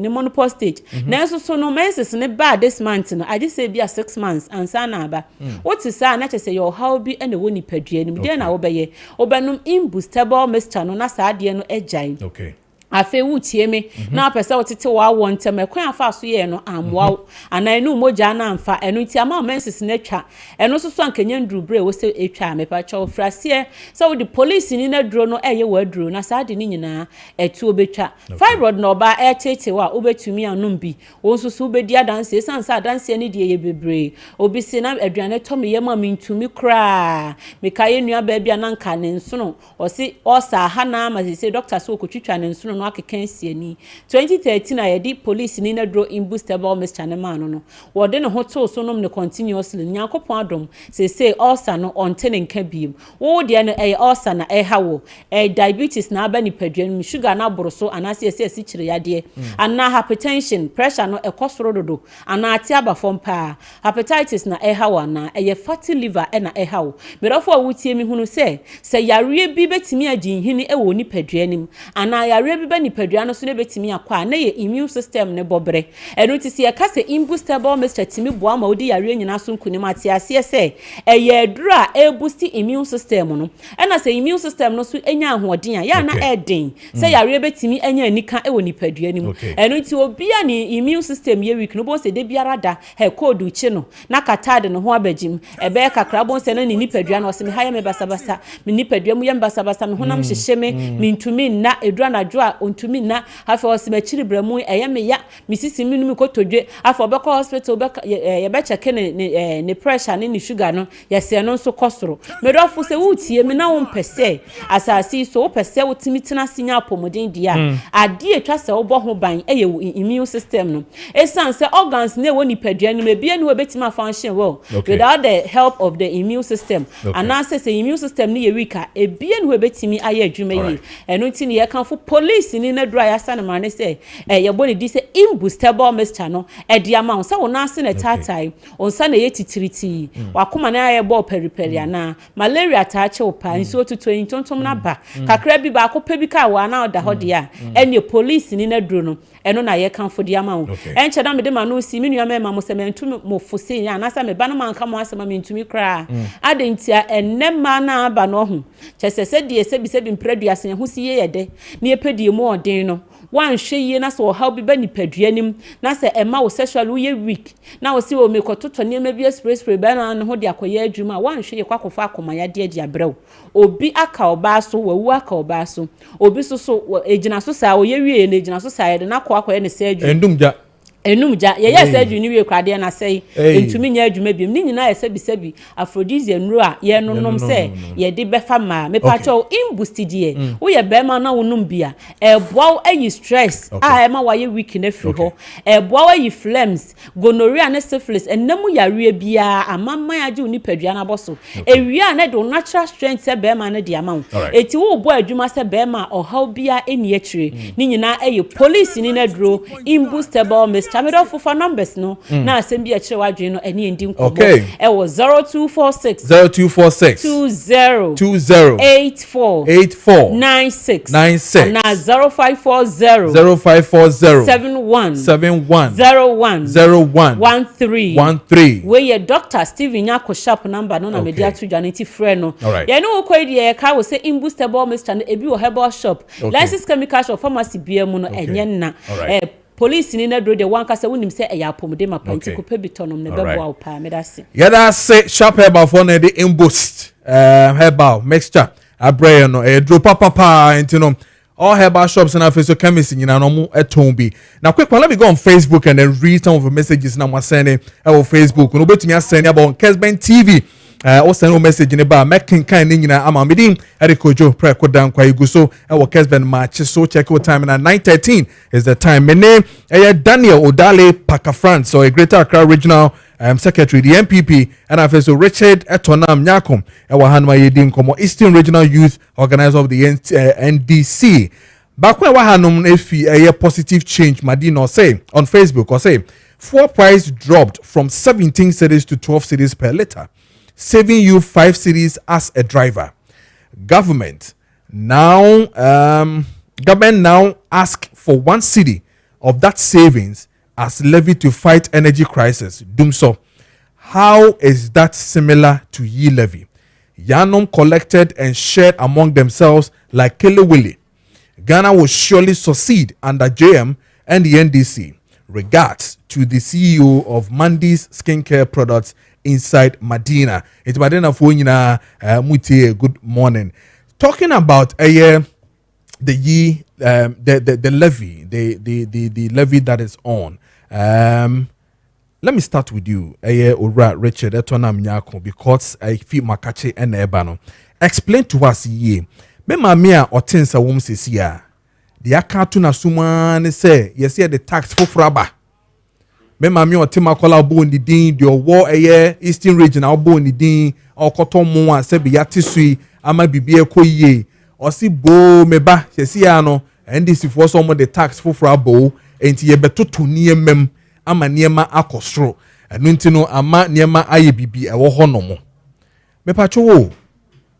monopole stage nanso so no menses ne ba this month no I just say be 6 months ansa na aba wote sa na chese yo how bi ene woni padua ni mu de na wo beye obenum imbustable mixture no na ade no ejai
okay
afe wutie me na apesa wotete wa wontem ekwan afa so ye no amwa anan no moja na amfa eno ti ama menses na twa eno so so ankanya nduru bre wo se etwa me pa cha ofrase so the police ni na duro no eye wa duro na sa de ni nyina etu obetwa fibroid no ba etete wa obetumi anum bi wonso so obedi adanse sansa adanse ni de ye bebre obi se na aduane to me ye ma mintumi kra me kaye nua ba bia na nka ne nsono o se o sa ha na ma se doctor so okotwitwa ne nsono no akekensie ni 2013 ayedi police ni na dro imbustable mixture ne man no wo de ne hoto so nom ne continuously nyankopon adom se ulcer no ontene nka biem wo de ne ulcer na hawo diabetes na aba ni padua sugar na boroso anase ese kire yade ana hypertension pressure no ekosoro dodo ana ati aba fom pa hepatitis na hawo na fatty liver na hawo merofo awutie mi hunu se yare bi betimi aginhini ewo ni padua nim ana yare bi ni padua no so ne betimi akwa na ye immune system ne bobre eno ti se ye kase imbustable mixture timi boa ma odi yare nyina so nkuni mate ase se eye dura e boost immune system no ena se immune system no so enya ahoden ya na eden se yare betimi enya anika e woni padua ni mu eno ti obi a ni immune system ye weak no bo se de biara da he code uchi no na katade no ho abagim ebe kakra bo se na ni padua no se me haye me basabasa me ni padua mu ye basabasa me honam hyehye me ntumi na edura na dwa ontumi na afa o se ma chiri bramu eye me ya misisi mi no mi kotodwe afa obekọ hospital ye be check ne pressure ne sugar no ye se no so kosoro me do fo se wutie me na wo mpese asasi so wo pese wo timi tena sinya apomodin dia ade etwa se wo bo ho ban eye immune system no esan se organs ne wo nipadua no me bia ne wo betima function well without the help of the immune system and now say immune system ne ye weak e bia ne wo betimi aye adwuma yi eno ti ne ye kan fo police ni na dry asa na mane say ye bo ne di say imboostable mixture no e dia ma so wo na ase na tatai onsa na ye titiriti wakoma na ye bo periperi ana malaria ta che opa nso tutu tontom na ba kakra bi ba ko pebi ka wa na oda hode a ene police ni na duro no eno na ye kan fo dia ma wo enche da me de ma no si me nua me ma mo se me ntum mo fose ya na sa me ba no man ka mo asema me ntumi kra adentia enema na ba no ho chese de se bi mpradua se ho si ye de na ye pedie mo odin no wan hwe na so how bi ba nipadua nim na se ema wo sexual wo ye weak na wo si wo me kototo ne ma bi spray ba na ho de akoye adwuma wan hwe ye kwakofa akoma ya de abrew obi aka oba so wawu aka oba so obi so ejina so sa wo ye wie na ejina so sa ye de na ko akoye ne se adwuma enumja ye yes adwuma ni wie kwade na sei entumi nya adwuma biem ni nyina ye sebi aphrodisiac nru a ye nonom se ye de befa ma me pacho imbustidie wo ye be ma na wonum bia eboa ayi stress a ma wa ye weak na firi ho eboa ayi phlegms gonorrhea na syphilis enemu yare bia amamman age uni padua na boso ewia na do natural strength se be ma na di amawo eti wo bo adwuma se be ma ohaw bia eni akire ni nyina ayi police ni na duro imboostable mixture Chamero for numbers no na assembi a kire wadwe no ene ndi nkomo e wo 0246 20 84 96 na 0540 71 13 we ye Dr. Steven Nyako sharp number no na media to janiti frɛ no ye no ko ide ka wo say imboostable mixture no ebi wo herbal shop licensed chemical shop pharmacy bia mu no enye na police ni na do de wan kasa wonim se e ya pomode ma panti ko pe bitonom ne bebo aw pa me da se
ya da se sharp herbal for na de imboost herbal mixture abraye no e dro papa intino all herbal shops na face chemist nyina no mu eton bi na quick let me go on Facebook and then read some of the messages na mo send on Facebook no betumi send about Kessben TV o send no message ne ba making kan ni nyina ama medin Kojo Preko Dankwah iguso e wo Kessben match so check your time na 9:13 is the time my name Daniel Odale Paka France so a Greater Accra Regional Secretary the MPP and Professor Richard Etonam Nyakom e wa hanma yedin komo Eastern Regional Youth Organizer of the NDC back when wa hanum efi a positive change Madino say on Facebook or say fuel price dropped from 17 cedis to 12 cedis per liter, saving you 5 cedis as a driver. Government now ask for 1 cedi of that savings as levy to fight energy crisis. Dumso, how is that similar to ye levy? Yanum collected and shared among themselves like Kelewili. Ghana will surely succeed under JM and the NDC. Regards to the CEO of Mandy's Skincare Products inside Medina. It's Medina for Mutie. Good morning. Talking about the levy, the levy that is on. Let me start with you, Richard Etonam Nyako, because I feel Maakye and Ebano. Explain to us ye. Mema mia otensa wom sesia. The akatu na suma say yes the tax for fraba. Mema mia otema kola bo ndi din the war Eastern region bo ndi din okoto mo a se be yatisui ama bibie koyie. Osi bo meba sesia no NDC for some the tax for frabo enti ye betoto niemem ama niema akosro. Enu nti no ama niema aye bibi ewo hono mo. Mepacho wo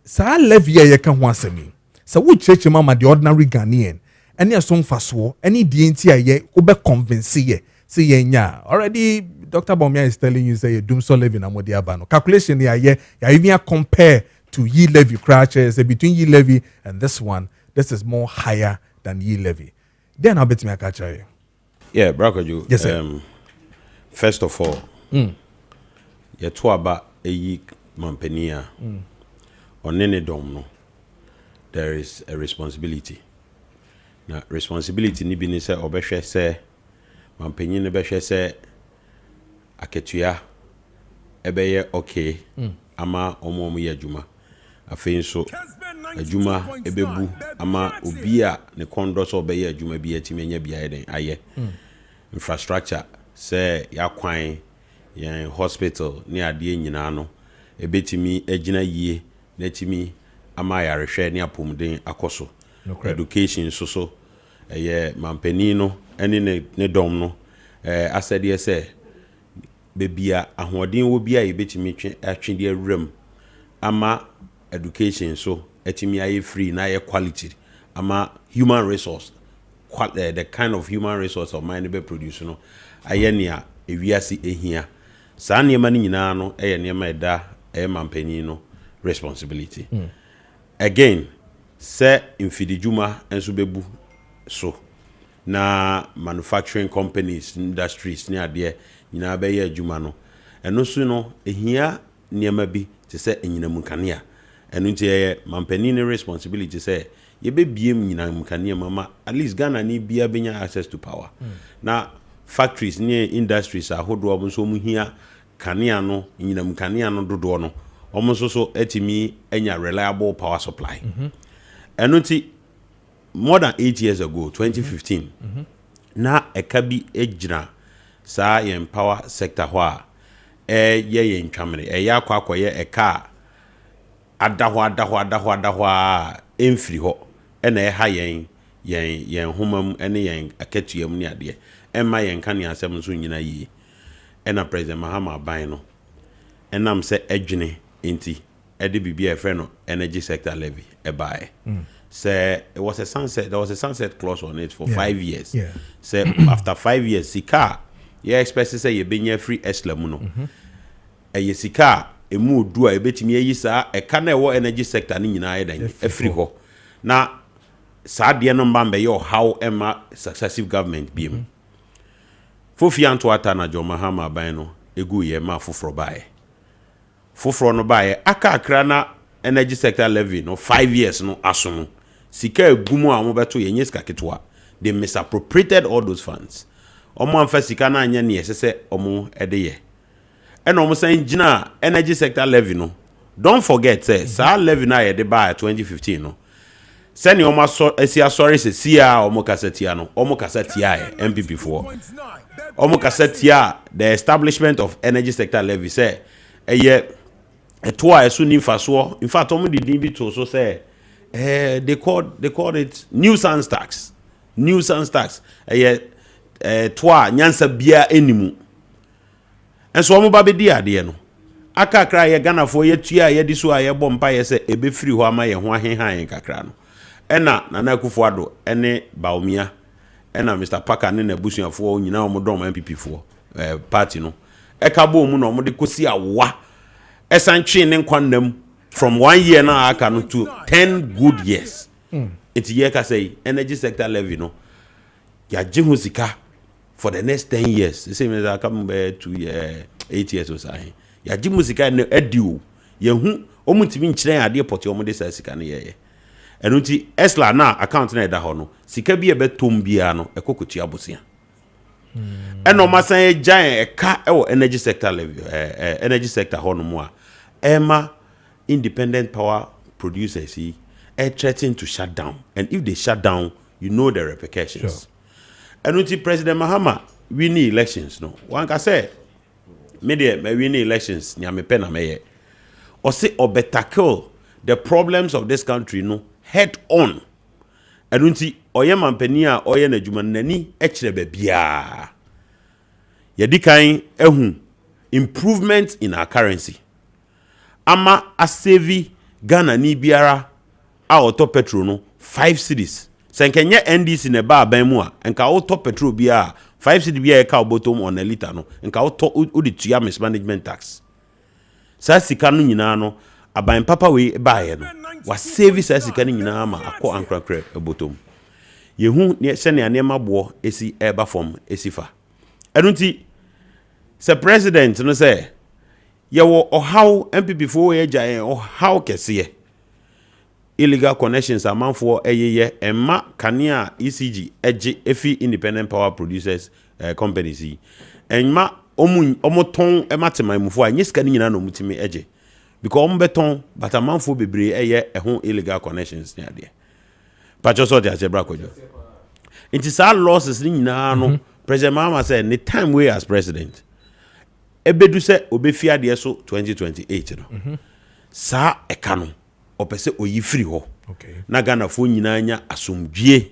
sa levy ye ka ho asemi. So we church mama the ordinary Ghanaian. Any a song faso, any DNT ye ube convince ye. Say ye nya. Already Dr. Bomia is telling you say you doom so levy na modi abano. Calculation ye ya even compare to ye levy crashes between ye levy and this one. This is more higher than ye levy. Then I'll bet me a catch you.
Yeah, Brakoju.
Yes, sir.
First of all, ye to aba eyi mampenia on any dom no. There is a responsibility. na responsibility ni bi ni sɛ ɔbɛhwɛ sɛ mampanyin no bɛhwɛ sɛ aketua ɛbɛyɛ okay ama ɔmo yɛ adwuma afei nso adwuma ɛbɛbu ama obi a ne kɔndɔ sɛ ɔbɛyɛ adwuma bi atimi anya biayɛ den ayɛ infrastructure sɛ yɛakwan yɛn hospital ne adeɛ nyinaa no ɛbɛtumi agyina yie na timi ama yarehwɛ ne apomden akɔ so education so ɛyɛ mampanin no ɛne ne dɔm no asɛdeɛ sɛ bebia ahoɔden wɔ bi a yɛbɛtumi atwede awuram ama education so etimi aye free na aye quality ama human resource the kind of human resource of mind be produce no aye nea ewiase ehia saa nneɛma no nyinaa no ɛyɛ nneɛma ɛda ɛyɛ mampanin no responsibility again sɛ mfidijuma enso bebu so na manufacturing companies industries ne adeɛ nyinaa bɛyɛ adwuma no ɛno so no ehia nneɛma bi te sɛ enyinam kanea ɛno nti ɛyɛ mampanin responsibility sɛ yɛbɛbiem nyinam kanea mama at least Ghana ni bia benya access to power na factories ne industries ahodoɔ nso mu hia kanea no nyinam kanea no dodoɔ no ɔmo nso so etimi enya reliable power supply ɛno nti more than 8 years ago 2015 na ɛka bi egyina saa yɛn power sector hɔ a ɛyɛ yɛn twamere ɛyɛ akɔyɛ ɛka adahɔ a emfiri hɔ ɛna ɛha yɛn homam ɛne yɛn akatua mu ne adeɛ ɛma yɛn ka ne asɛm nso nyina yie ɛna president Mahama ban no ɛnam sɛ ɛdwene enti ɛde bibia ɛfrɛ no energy sector levy ɛbae say there was a sunset clause on it for 5 years. Say after 5 years, sika you expect to say you been free eslam no. E sika e mu do a betimi yi saa e ka na wo energy sector ni nyina dan e free ho. Na saa de no mba be yo how emma successive government bi mu. Fofi anto ata na John Mahama ban no egu ye ma foforo bae. Foforo no bae aka akra na energy sector levy no 5 years no aso no. Sika egumu a mobeto yenye sika ketwa. They misappropriated all those funds. Omo amfa sika na anya ne yesese omo ede ye. And omo say gina energy sector levy no. Don't forget say sa levy na ye de ba 2015 no. Send omo esi sorry se sia omo kasetia no. Omo kasetia MPP for. Omo kasetia the establishment of energy sector levy say eye eto a esu ni faso. In fact omo didin bi to so say they called it nuisance tax. Nuisance tax. Twa nyansa bia enimu. And so omo ba be di ade no. Aka kra ye Ghana fo ye tua ye di so a ye bɔ mpa ye se ebe free ho ama ye ho ahenhan kakra no. Ɛna Nana Akufo-Addo ene Baumia ɛna Mr. Parker ne nabusuafo nyina omo dom MPP fo party no. Eka bo mu no omo de kosi awa. Esanche ne nkwanam from 1 year now aka no to 10 good years. It's year ka say energy sector levy no. Ya jihu sika for the next 10 years. The same as I come to 8 years or so. Ya jihu sika no edio. Ye hu omo ntimi nkyerɛ ade pɔte omo de sa sika no ye. Enu nti Esla na account na ɛda hɔ no. Sika bi ebetom bia no ekokotua abosia. Eno masan giant ɛka ɛwɔ energy sector levy energy sector hɔ no mu a ɛma independent power producers are threatening to shut down, and if they shut down, you know the repercussions. And until President Mahama win elections, no one can say, media may win elections. Nyame pena meye, or say or better tackle the problems of this country, no head on. And until oyema penia oye na juma nani echrebe biya. Yedikain improvement in our currency. Ama asevi Ghana ni biara a auto petrol no 5 cedis. Senkenye NDC ne ba ban mu a enka auto petrol bia 5 cedis bia e ka bottom on a liter no enka auto udi tuya mismanagement tax. Sa sika no nyina no aban papa we ba ye no wa save sa sika no nyina ma akọ ankrakra e bottom. Yehu ne se ne anema bo esi eba form esifa. Enunti se president no say yewo ohaw MPP fo ye gya o how kese illegal connections amanfoɔ ɛyeyɛ ɛma kanea ECG ɛgye efi independent power producers companies yi ɛma ɔmo ɛma temanmufoɔ a nyɛ sika ne nyinaa na ɔmo timi ɛgye because ɔmo bɛtɔn but amanfoɔ bebree ɛyɛ ɛho illegal connections ne adeɛ patcho so de ase bra Kojo nti saa losses ne nyinaa no President Mahama said the time we as president ebedu sɛ obefi adeɛ so 2028 no saa ɛka no opese oyi free ho na Ghana fo nyina nya asomdwie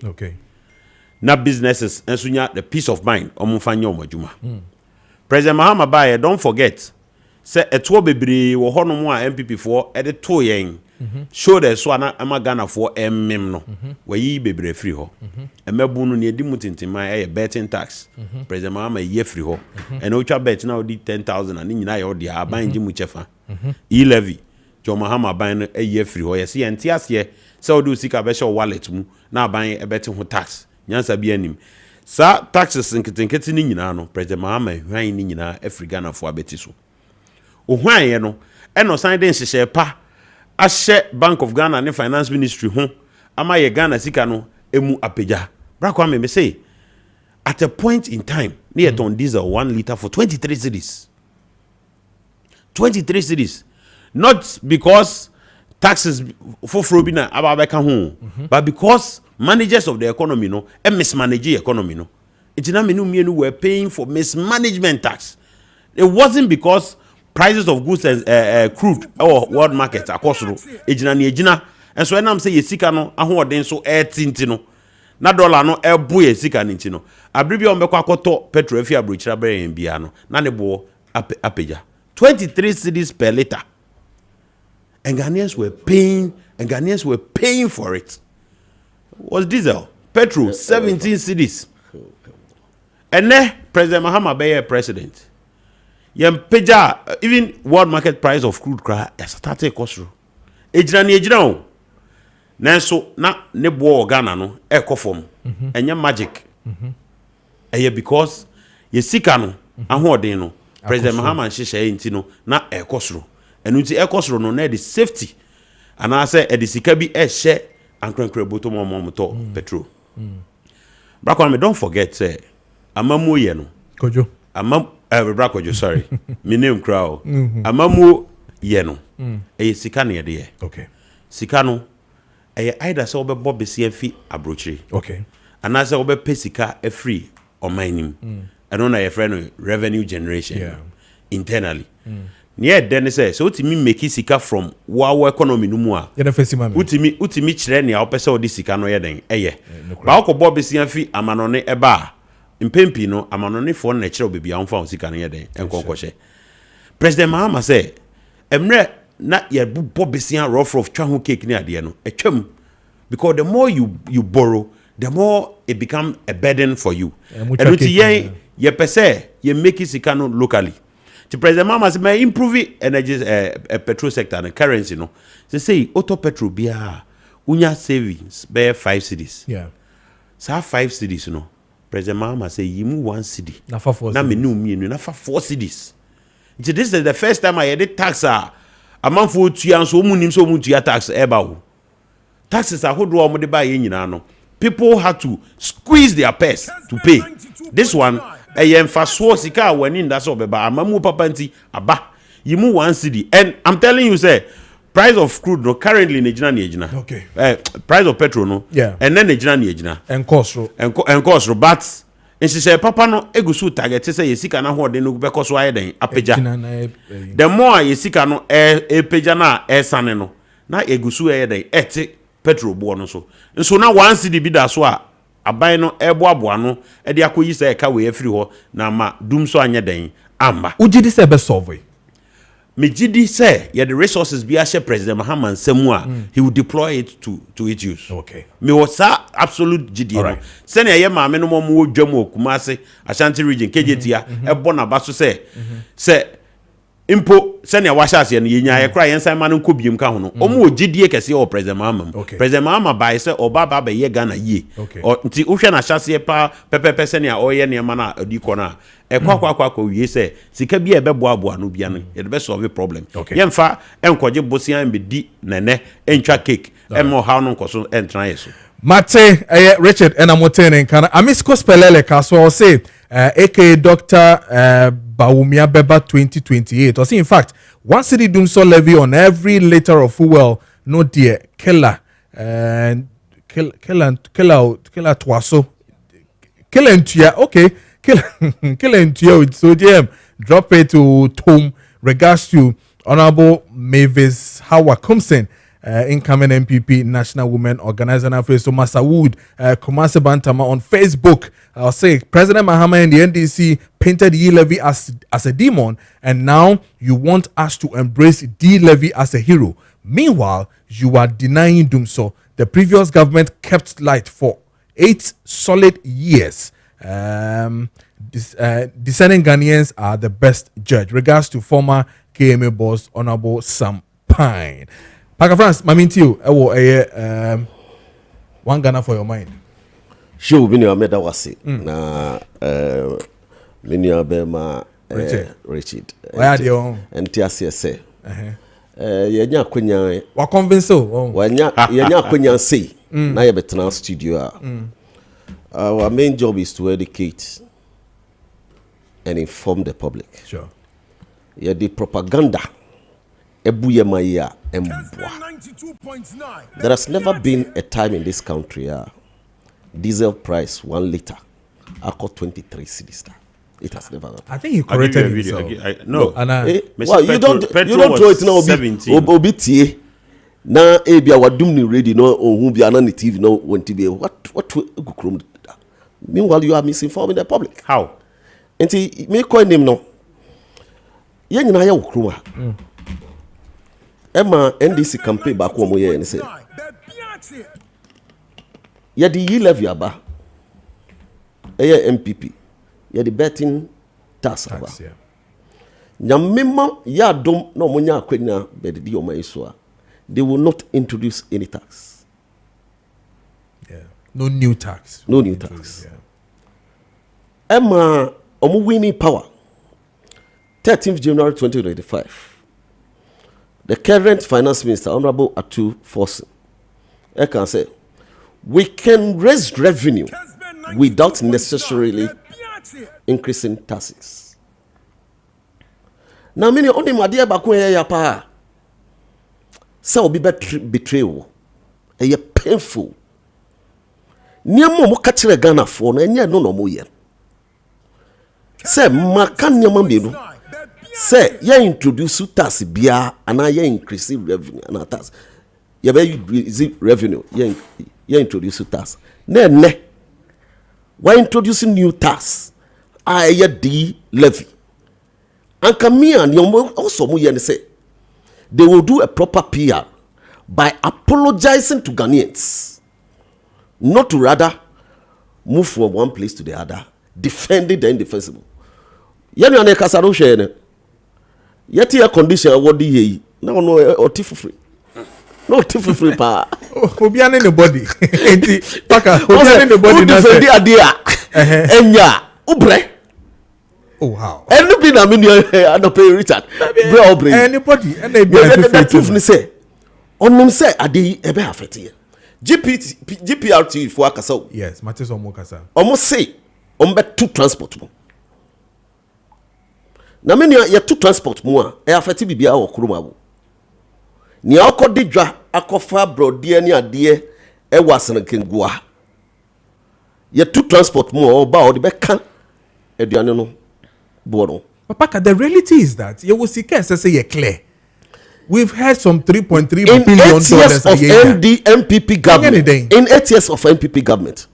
na businesses enso nya the peace of mind omfa nya omadwuma President Mahama bae don't forget say eto bebre wo honom a MPP fo e de to yen show the so na ama Ghana fo emmem no wayi bebre free ho emabu no ne edi mutintima e betting tax President Mahama ye free ho and otwa bet na odi 10,000 and nyina ye odi aban ji mu chefa e-levy John Mahama ban no eye free ho yesi enti ase se odu sika be show wallet mu na ban e beti ho tax nyansa bi anim sa taxes nketenkete ni nyina no President Mahama hwan ni nyina Africa Ghana fo abeti so ohwan ye no e no san den hyehyɛ pa ahye Bank of Ghana ne Finance Ministry ho ama ye Ghana sika no emu apagya brakwa me say at a point in time near ton diesel 1 liter for 23 cedis 23 cedis. Not because taxes for Frobina ababeka ho, but because managers of the economy no and mismanage the economy no. It's not menu were paying for mismanagement tax. It wasn't because prices of goods and crude or world markets are cost. Ejina and so when I'm saying yesika no ahoden so tinti no. Na dollar no ebo yesika ninti no. Abribi ombekwa akoto petrol efi abrochira bere bia no. Na ne bo apeja. 23 cedis per liter. And Ghanaians were paying for it. Was diesel, petrol, 17 cedis. And then President Mahama be president. Yem peja even world market price of crude cry started cost. Ejira. Nanso na ne bo Ghana no e kofom. Enya magic. Eye because ye sika no ahoden no President Mahama nhyehyɛ enti no na e kosro. And uti ekosro no na the safety and I say the sika bi e hye ankrenkre boto momoto petrol brakwa me don't forget say amamu ye no
Kojo
Kojo sorry me name crowd amamu ye no e sika na ye de
okay
sika no e either say obebo besi afi abrochiri
okay
and I say obepe sika e free omainim I don't know your friend revenue generation internally near then say so utimi make sika from our economy no mu a utimi kire ne a opese odi sika no ye den eye ba okobo besia fi amanone eba mpempi no amanone fo na kire obibia onfa sika no ye den enkonkɔhye President Mahama say emre na ye bo besia rough twa ho cake ni ade no atwam because the more you borrow the more it become a burden for you and uti ye pese ye make sika no locally. The President Mahama may improve energy petrol sector and currency no. They say auto petrol bia unya savings bear 5 cedis.
Yeah.
So 5 cedis no. President Mahama say yimu 1 cedi.
Na fa 4 cedis.
Na menu mienu na fa 4 cedis. This is the first time I had tax amanfo tuan so munim so mu tua tax eba wo. Taxes ahodo o mo de ba ye nyina no. People had to squeeze their purse to pay. This one emfaso sika wani ndase obeba amamu papa nti aba yimu 1 cedi and I'm telling you say price of crude no currently Nigeria
okay
price of petrol no and then Nigeria
and cost
but in say papa no egusu target say yesika na ho de no be koso aye den apeja the more yesika no epeja na sane no na egusu aye den ete petrol bo no so na 1 cedi bi da so a aban no eboaboa no e de akoyi se ka we afiri ho na ma dum so anya den amba
ugidi se be solve
me gidi say ye the resources bi a share President Mahama nsemu a he will deploy it to its use
okay
me was absolute gidi no se na ye maame no mo odwam Okumase Ashanti region kejetia e bo na ba so say impo sɛnea wahyɛ no yɛnya yɛkora yɛnsan ma no nkɔ biem ka ho no ɔmo ogidie kɛseɛ wɔ president Mahama mu president Mahama bae sɛ ɔba ba bɛyɛ Ghana yie nti wohwɛ na hyɛseɛ pa pɛpɛpɛ sɛnea ɔyɛ nneɛma no adi kɔ no a ɛkɔ wie sɛ sika bi a ɛbɛboaboa no bia no yɛde bɛsolve problem yɛmfa ɛnkɔgye bosia mbɛdi nɛnɛ ɛntwa cake ɛma ɔhaw no nkɔ so ɛntena yɛ so
Mate Richard Enamotene Kana Amisco Spelele Kaso say aka Dr. Bawumia Beba 2028 or see in fact 1 city doom so levy on every liter of fuel no dear killer and killer twaso killer ntia okay killer ntia so DM drop it to Tom regards to Honorable Mavis Hawa Kumsen incoming MPP National Women Organizer and so Masa Wood Kumase Bantama on Facebook. I'll say President Mahama and the NDC painted E-Levy as a demon, and now you want us to embrace D-Levy as a hero. Meanwhile, you are denying Dumso. The previous government kept light for 8 solid years. Discerning Ghanaians are the best judge. Regards to former KMA boss Honorable Sam Pine. Paka France, maminti you, one Ghana for your mind.
Sure, mini ameda wasi na mini abema Richard.
Why are you?
NTS say. Yenya kwenya.
Wa convince so.
Yenya kwenya say. Na ye betena studio. Our main job is to educate and inform the public.
Sure.
Yeah, the propaganda. There has never been a time in this country diesel price 1 liter I got 23 cedis. It has never happened.
I think you corrected himself.
No.
Well, you don't throw it now. Obiti na ebia wadum ni ready no ohun bia na TV no want to be what meanwhile you are misinforming the public.
How?
Enti me coin name no. Ye nyina ya okroma. Emma NDC campaign back one year and say, "Ya the E-Levy aba, MPP, ya the betting tax aba. Nyamema ya dom no monya kwenya bedidi oma iswa. They will not introduce any tax.
Yeah, no new tax.
No new tax. Emma omu winning power. 13th January 2025." The current finance minister, Honorable Atu Forsen, I can say, we can raise revenue without necessarily increasing taxes. Now, many only my dear Bakuya Yapa so be betrayal, a painful. Near Momo catcher Ghana for and yet no more yet. Say, Makanya Mambido. Say, you introduce tax bia and I increase revenue and tax. You be revenue. You introduce tax. Ne. Why introducing new tax? I D levy. And Kamia and you also say they will do a proper PR by apologizing to Ghanaians, not to rather move from one place to the other, defending the indefensible. Yenu ane kasaro shene. Yet your condition what do ye no or free. No free pa.
Obiane the body. Paka obiane the body na say.
Idea. Enya ubre.
Oh how.
Anybody na me no pay Richard. Bre obre.
Anybody and they be
free say. Onum say ade ebe afete. GPRT for akasa.
Yes, Matis omo kasa.
Omo say ombe two transport mo. Na me ya to transport mu a afeti bibia wo kroma wo ni akodidwa akofa brode ani ade e wasene kengua ya to transport mu o ba o de beka aduane no bo no.
Papa, the reality is that you will see say you clear. We've had some 3.3 billion
in 8 years of MPP government. In 8 years of MPP government,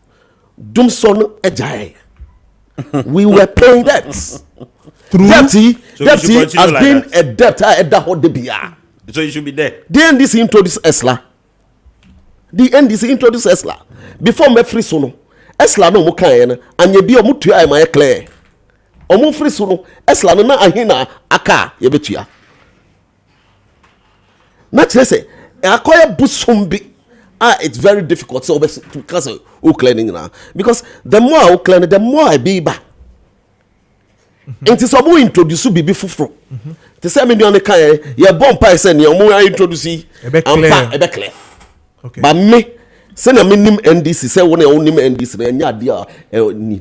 Dumson Ejai, we were paying debts. Debt has been a debt at the whole debia.
So you should be there.
The NDC introduced ESLA. Before me free sono. ESLA no mo kan and ye bi o mutua my clear. O mo free sono ESLA no na ahina aka ye betua. Not just say acquire busumbi. It's very difficult so to cancel cleaning now because the more I clean the more I be back. It is about introduce bibi fufro. To say me on the kind you bomb pies and you more introduce ebe clear. Okay. But me say na minim NDC say one onim NDC na nya dia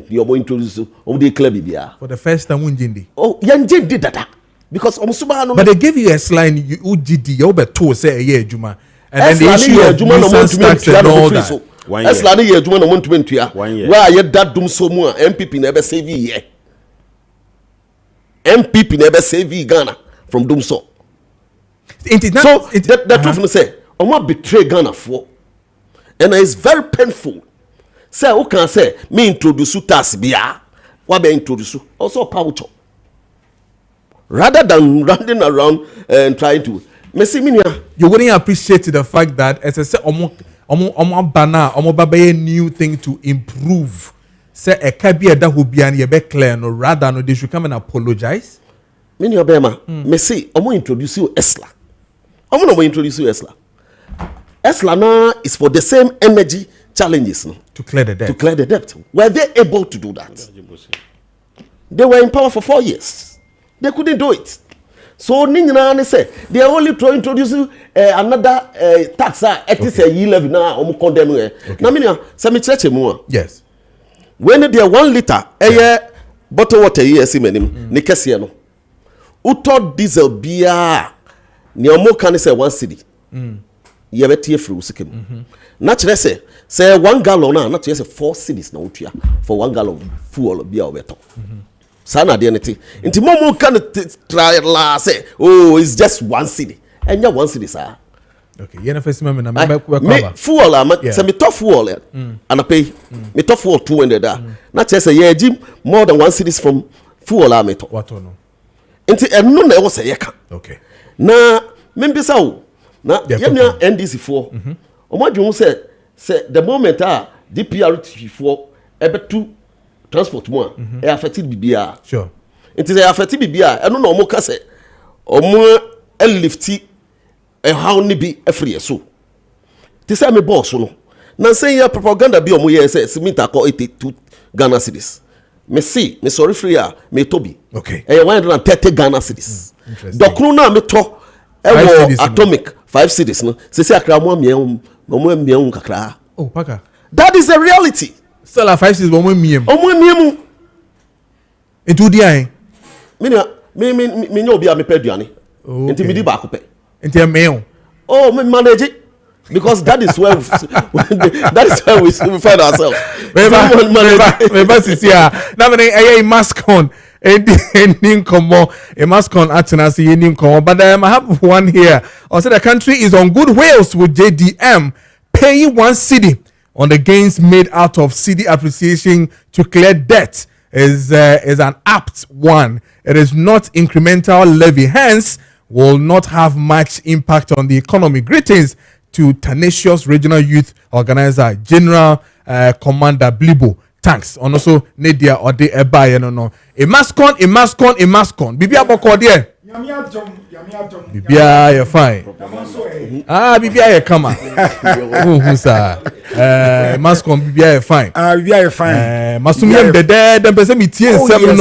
you more introduce dey clear bibia. For
the first time unjindi.
Oh, yanjindi dada. Because
but they give you a line you UGD you be to say a year juma. And then the issue of
nuisance
tax and all that.
Esla ni year juma no want to mentua. Why you that dum so mu MPP never save year. MPP never save Ghana from doing so. The truth say, I want betray Ghana for, and it's very painful. Say, who can say me introduce you tax bia? What be introduce you? Also power chop. Rather than running around and trying to,
you wouldn't appreciate the fact that as I say, omo new thing to improve. Say a kabia that will be an yebe clear no rather no they should come and apologize.
Many obema me say omo introduce you Esla. Omo no introduce you Esla. Esla na is for the same energy challenges no?
To clear the debt.
To clear the debt. Were they able to do that? They were in power for 4 years. They couldn't do it. So Ningana say they are only trying to introduce another tax at this year level now omo condemn. Na me say me church mu.
Yes.
When they are 1 liter, bottle water here, see me ni Kessben no. Uto diesel beer, ni omo can say 1 cedi. You better free usikim. Naturally say 1 gallon na, naturally say 4 cedis na utia for 1 gallon fuel beer obeto. Sana de anything. Inti momo can try la say, oh, it's just 1 cedi. And ya 1 cedi sir.
Okay, you know first me
fuel say me top fuel and I pay me top fuel 200 not just say yeah Jim more than 1 cedis from fuel me top
what no
enti eno na e wo say yeka
okay
na membi sa wo na yemia NDC for omadwun say the moment DPRT for ebetu transport mo e affected bibia
sure
enti say affected bibia eno na omo ka say omo lifti how ni be free so they say me boss no na say ya propaganda bi omo ye say cement akọ 82 Ghana cedis me see me sorry free me tobi
okay
130 Ghana cedis dokru na me to atomic 5 cedis no say akra mo amia kakra
oh paka
that is the reality
sell 5 cedis omo
amia
into di an
me obi a me peduane enti me di ba ko pe
oh,
we manage it because that is where we find ourselves.
Remember, Cecilia. Now, I mask on. A mask on at but I have one here. Also, the country is on good wheels with JDM paying 1 cedi on the gains made out of cedi appreciation to clear debt. Is an apt one. It is not incremental levy. Hence, will not have much impact on the economy. Greetings to tenacious regional youth organizer General Commander Blibo. Thanks. And also Nadia Ode Ebaye no. A mascon. Bibia boko there. Bibia you fine. Bibia you come. Who sir? Mascon Bibia you fine.
Bibia you fine.
Masumiem de dem pese mi tie 7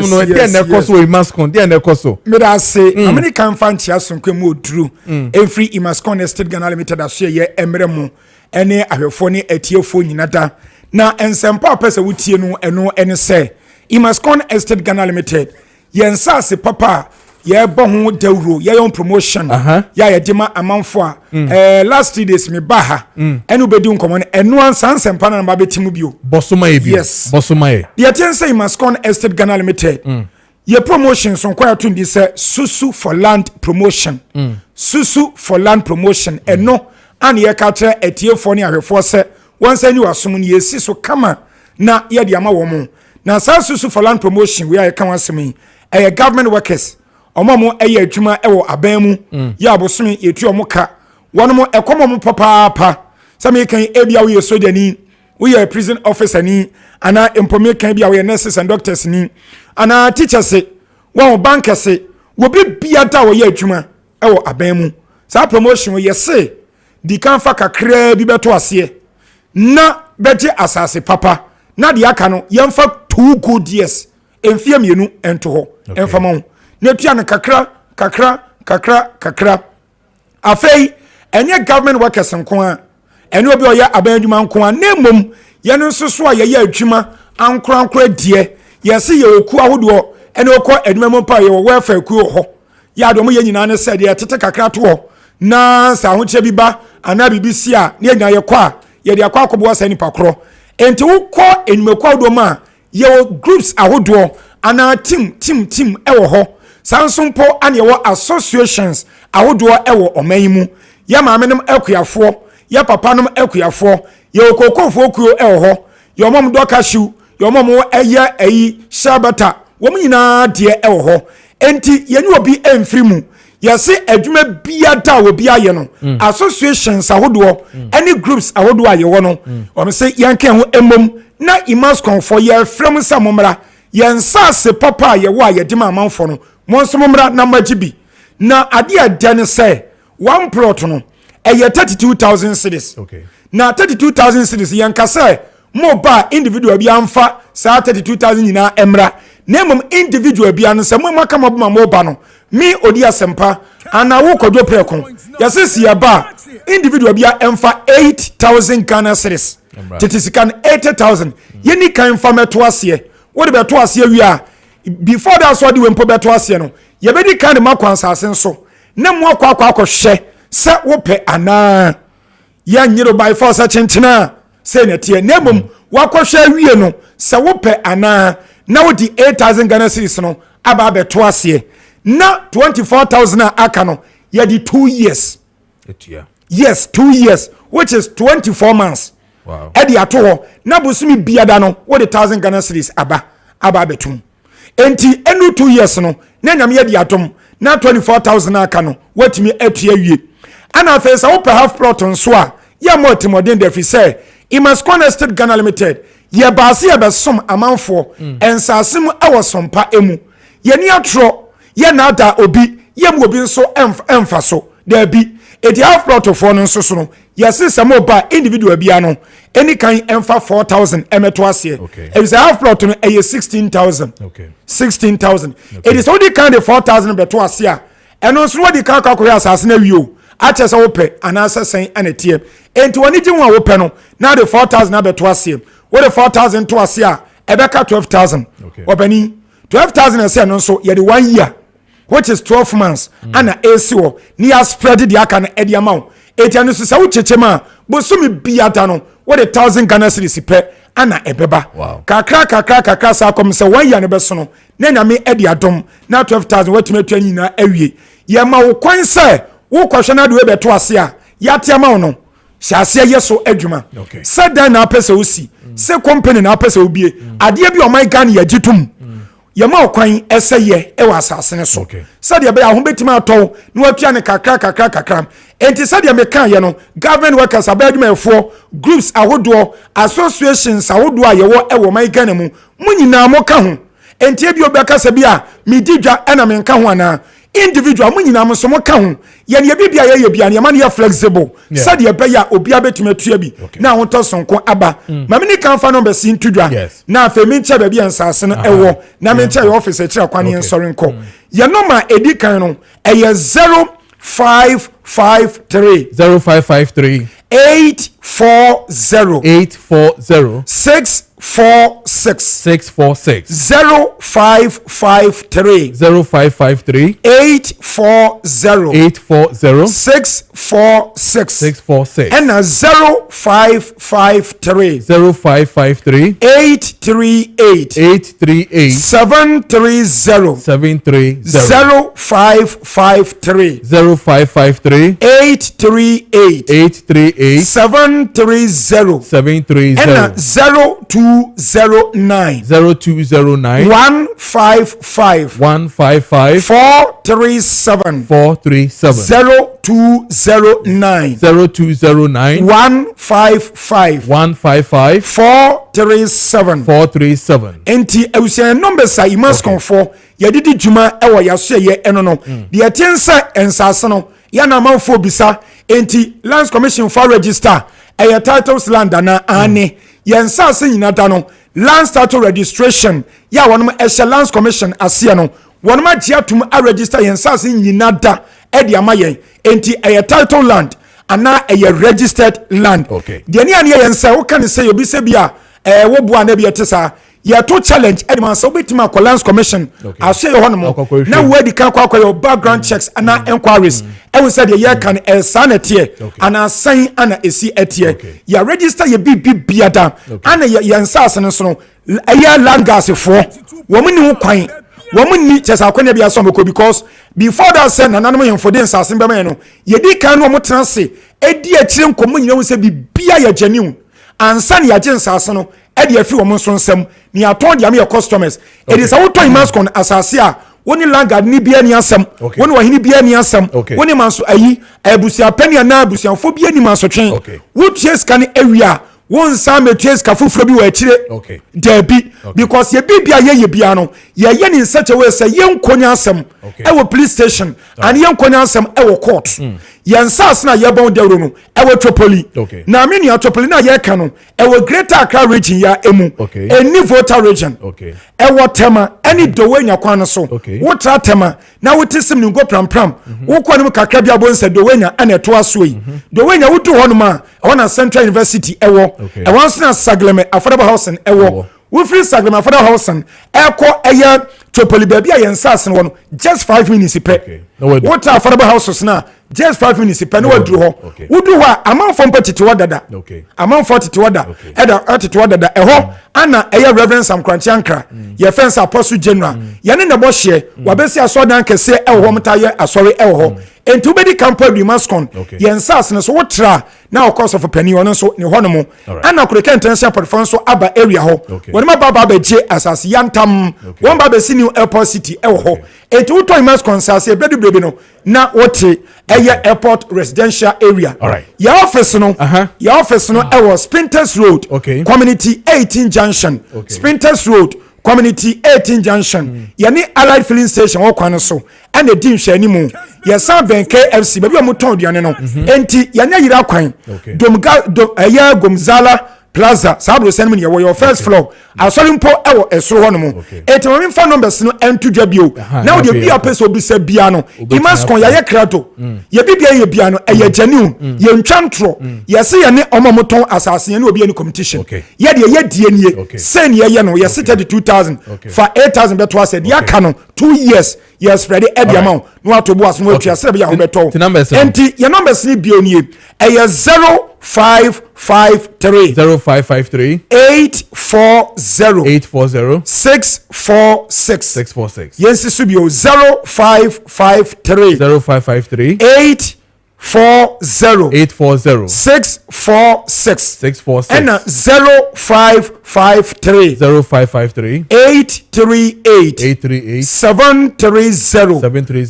no dey na koso e mascon dey na koso.
Me da say American fan tia sonko mu oduru. Every Imascon Estate Ghana Limited aso ye emre mu ene ahwefo ne atiefo nyinada. Na ensempa pese wutie no eno ene se Imascon Estate Ghana Limited yensa se papa ye bohu dewro ye yon promotion ya ye dima amanfo last 3 days me baha enu bedi nkomo enu ansa nsempa na ba betimu bio
bosoma e bio
yes
bosoma e
ye tense Imascon Estate Ghana Limited ye promotion so kwa tundi se susu for land promotion susu for land promotion eno an ye ka tre etiefo ne ahwefo se wonsa ni wasum ne yesi so kama na ye de ama wo mu na sa susu for land promotion we are kan wasemi government workers omomo eye adwuma ewo aban mu ya abosome yetu omoka wonomo ekomomo papa same kan ebia we soldier ni we are prison officer ni ana employee kan bia we nurses and doctors ni ana teachers won bankers wo bi bia da wo ye adwuma ewo aban mu sa promotion ye se di kan fa kakra bi beto ase na beje asase papa na de aka no yemfa 2 good years emfie mienu ento ho emfama na tua ne kakra afei enye government workers nko a ene obi oya abanadwuma nko a na mom ye no nsoso a ye adwuma ankora die ye se ye oku ahodo ene okọ adwuma mo pa ye wo welfare ku ho ya do mo ye nyina ne se de tete kakra to ho na sa ho che bi ba ana bibisi a ne nya ye kwa ye de akwa akobo sa nipa kro enti wo kọ enumekwa do ma ye groups ahodo ana team ewo ho sansompo ane ye associations ahodo ewo omanyimu ya maamenem akuyafo ya papanom akuyafo ye okokofo kuo ewo ho ye mom dokashu ye mom eye eyi shabata wo nyina de ewo ho enti ye ni obi emfirimu yesi adwuma bia da obi aye no associations ahodo any groups ahodo aye wo no o say yankan ho emom na imas konfo ye frem samomra ye nsase papa ye wo aye dima amanfo no monsomomra na magibi na ade adane say one plot no eye 32000 cedis
okay
na 32000 cedis yanka say mo ba individual bi amfa sa 32000 nyina emra nemum individual bi an say mo maka mo ba no mi odi asempa ana wo Kojo Preko yasisi ya ba individual bi emfa 8000 Ghana cedis titisikan 80000 yeni kan fa meto ase wo de beto ase wi a before that so de wempo beto ase no ye be di kan de makwansa ase nso na mo akwa hye se wo pe ana ya nyiro by force chenchena se na tie nemum wakɔhwe awie no se wo pe ana na wo di 8000 Ghana cedis no aba beto ase na 24000 aka no ye di 2 years yes 2 years which is 24 months
wow
edi ato na bosumi biada no wo di 1000 Ghana cedis aba betum enti enu 2 years no na nyame ye di atom na 24000 aka no watimi atua wie ana fe sa wo per half plot nso a ya mo timodin de fi say Imascon Estate Ghana Limited ye baase ye besom amanfo ensasem awosompa emu ye ni atro ye na da obi ye mu obi nso emfa so da bi edi half plot for no nso so no ye se samo ba individual bia no any kan emfa 4000 emeto ase
okay.
It is a half plot no 16000
okay
16000 okay. It is only kind of 4000 beto ase a eno nso wodi kan kakori asase na wio ache se wo pe anasa sen ane tie enti woni ti won wo pe no na the 4000 na beto ase wo the 4000 to ase a ebeka 12000
okay.
Obani 12000 ase no nso ye the 1 year which is 12 months ana AC wo ni a spread the aka na edi amount etianu so se wo chechema bosumi biata no wo the 1000 Ghana cedis pe ana ebeba
wow.
kakra sa kom se 1 year ne beso no na nyame edi adom na 12000 watumi atwa nyina awie ye ma wo kwan se wo kwahwe na de we beto ase a yate ama wo no hyase yeso adwuma
okay.
Se dan na apese wo si se company na apese wo bie ade bi o man Ghana ye gitum yama okwan eseye e wasase ne so
okay.
Sadia be ahom betima atɔ na watua ne kakra enti sadia me kan ye no government workers abadwumafo groups ahodo associations ahodo a yewo e wo man Ghana mu munyina mo ka ho enti e bi obeka se bia mididwa na me nka ho ana individual munyina mo so mo ka ho ye ne bibia ye bia ne ma ne flexible sadia be ya obia betima tua bi na ho to sonko aba ma me ni kan fa no be sin tudwa na afa mi nche ba bia nsase no ewo na me nche office kira kwane en sorry nko ye no ma edi kan no eye 0553
0553
840 646 0553 840 646 and 0553 838 730 0553 838 730 and 0209 155 437 0209 155 437 enti eusia numbers a imas konfo yedidi djuma ewo yaso ye eno no de atensa ensase no ya na amanfo bisa enti lands commission for register titles land na ane yensa se nyina da no land title registration ya wonom lands commission ase no wonom agye atum a register yensa se nyina da de amayen enti title land ana registered land de ne ane yensa wo kan se obi se bia wo bua na bia tesa ya to challenge edman so betima ko lands commission ase yo hono na we di kan kwa your background checks ana enquiries we said ye kan sanete ana san ana esi etie ya register ye bibia da ana ye nsase no so no land gas fo wo mu ni ho kwan wo mu ni chesa akwane bia so meko because before that say nananum ye for den nsase be man no ye di kan no mo transe edi akire nkomo nyina wo se bibia ya genuine ansa ni agye nsase no edi afi wo nso nsem ni aton dia me your customers it is auto imascon asase a woni landguard ni bia ni asem woni wahini bia ni asem woni manso ayi abusia pani na abusia fo bia ni manso twen wo ties kan ewia won sa meties ka fufuro bi wa akire debi because ye bibia ye bia no ye ni such a way say ye nkonya asem e wo police station and ye nkonya asem e wo court ye nsas na ye bon dawro no e wo Tripoli na me ni Tripoli na ye ka no e wo Greater Accra region ya emu eni voter region e wo tema any dowenya kwan so wo tra tema na wo tisim ni go pram wo kwa no kakra bia bon se dowenya ana to aso yi dowenya wo tu hono ma wona Central University e wo e won na Sagleme affordable housing e wo we free Sagleme affordable housing e ko eye Tripoli baby a yensas no just 5 minutes pe what affordable houses na just 5 minutes pe no wadru ho wudu ho amount from petite wadada amount for petite wadada eda petite wadada e ho ana eye Reverend Sam Kranchi Ankra ye fence apostle general ye ne bo hye wabesi asodan kese e ho mtaye asori e ho enti ubedi campo du mascon yensas no so wotra na of course of penny ono so ne ho no mo ana kureka intention performance so aba area ho wonima baba beje asase yantam won baba si new airport city e ho enti wuto mascon sase bedu brebe no na wote eye airport residential area your office no e was Sprinters Road community 18 junction Sprinters Road community 18 junction yani allied filling station wo kwan so and the dim hwani mu yesan ben KFC baby mo ton duane no enti yanya yira kwan Gomzala Plaza sabro send me your first floor asori mpo ewo esoro ho no mu eti mo phone numbers no entu dwa bio now the bia person obi se bia no imaskon ya ye krato ye bibia ye bia no eye genuine ye ntwantro ye se ye ne omomoton asase ye ne obi ani competition ye de ye die nie sen ye no ye se 32000 for 8000 beto ase de aka no 2 years ye spread the amount no atobo aso no atwa se bia ho beto enti ye numbers ni bio nie eye 0553 840 646 yes subio 0553 840 646 and 0553 838 730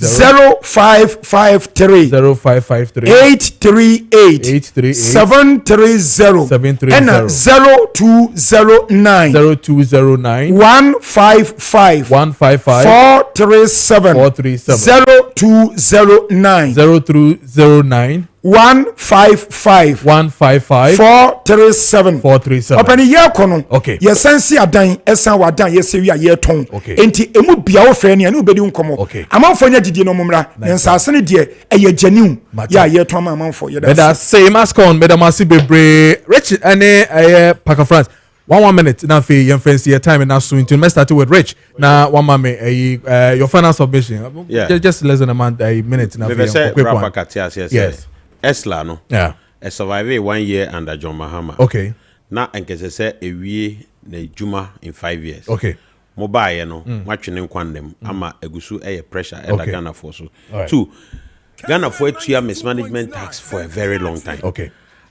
0553 838 730 and 0209 155 437 0209 155 437 opani ye kono ye sensi adan esan wadan ye sewi aye ton enti emu bia wo fe ne anu bedi nkomo amanfo nya didie no mumra nsase ne de eye genuine ya ye ton amanfo ye
da say mascon medamasi bebre Rich ene Parker France 1 minute na fe yen fancy your time and now soon to let's start with Rich na one mame your final submission just less than a minute na fe quick one yes Esla no a survive 1 year under John Mahama na enkese se ewie na juma in 5 years mobile no matwene kwandem ama egusu pressure e da Ghana for so 2 Ghana for etua mismanagement tax for a very long time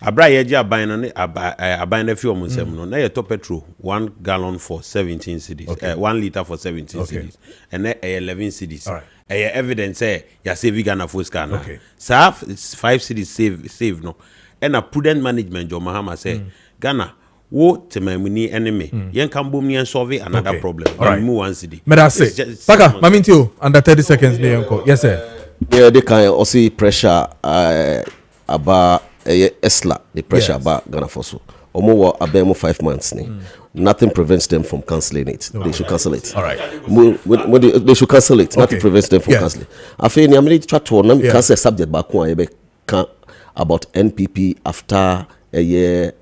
abra yeji aban no aban na fi omunsem no na ye to petrol 1 gallon for 17 cedis 1 liter for 17 cedis and 11 cedis evidence ya save Ghana for scan sa 5 cedis save no and a prudent management John Mahama say Ghana wo temamuni enemy yen kan bom yen solve another problem remove 1 cedi me that say Paka mamintio under 30 seconds ne yenko yes sir
yeah, they can also pressure about Esla, the pressure about Ghana for so. Omo abemo 5 months ni. Nothing prevents them from cancelling it. They should cancel it.
All right.
They should cancel it. Nothing prevents them from cancelling. I feel I'm ready to try to cancel subject back one about NPP after a year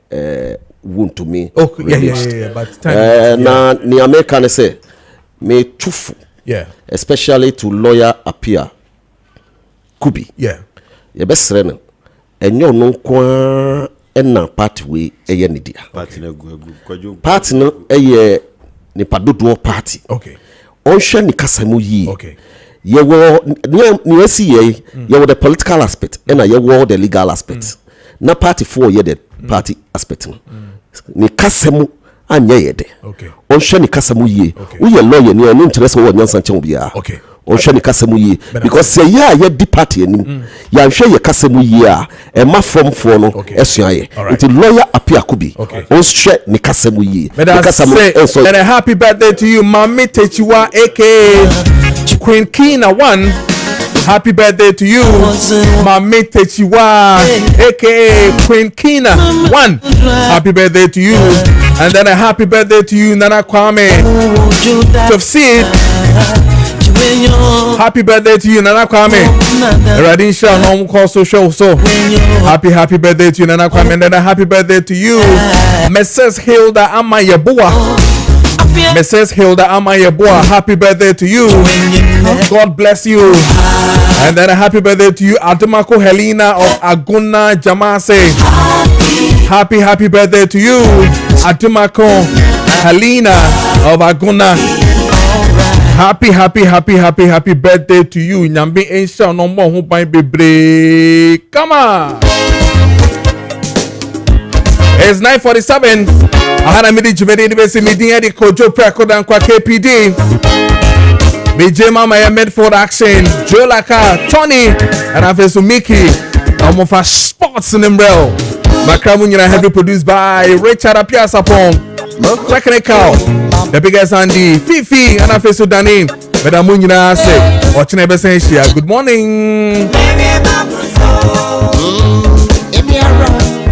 wound to me.
Oh, yeah. But
na ni American say me chufu.
Yeah.
Especially to lawyer appear. Kubi.
Yeah.
Ye best reno. Enyo no kwa enna party we eye nidia. Party no eye ni padodo party.
Okay.
Onsha ni kasamu yi.
Okay.
Ye wo ni esi ye wo the political aspect and ye wo the legal aspect. Na party for ye the party aspect. Ni kasamu anye ye de.
Okay.
Onsha ni kasamu yi. Uye lawyer ni anu interest wo nyansa nchen obia.
Okay.
Onsha ni kasamu yi because say ye di party enim. Ya nhwe ye kasamu yi a e ma from for no esua ye. Until lawyer appear kubi. Onsha ni kasamu yi.
And a happy birthday to you, Mami Techiwa, aka Queen Kina 1. Happy birthday to you, Mami Techiwa, aka Queen Kina 1. Happy birthday to you. And then a happy birthday to you, Nana Kwame Tofsid. Happy birthday to you, Nana Kwame. Radin Shah, no call so show. So happy birthday to you, Nana Kwame. And then a happy birthday to you, Mrs. Hilda Amayeboa. Mrs. Hilda Amayeboa, happy birthday to you. God bless you. And then a happy birthday to you, Adumako Helena of Aguna Jamase. Happy birthday to you, Adumako Helena of Aguna. Happy birthday to you. Nyambi Aisha no more who buy baby. Come on. It's 9:47. I had a meeting to University meeting at the Kojo Preko Dankwah KPD. BJ Mama Medford Action, Joe Laka, Tony, and Afesu Mickey. I'm of a sports in Umbrella. Makramunya heavy produced by Richard Apia Sapon. Technical, the biggest Andy, Fifi, and Afesu Dani. But I'm say, watching every good morning.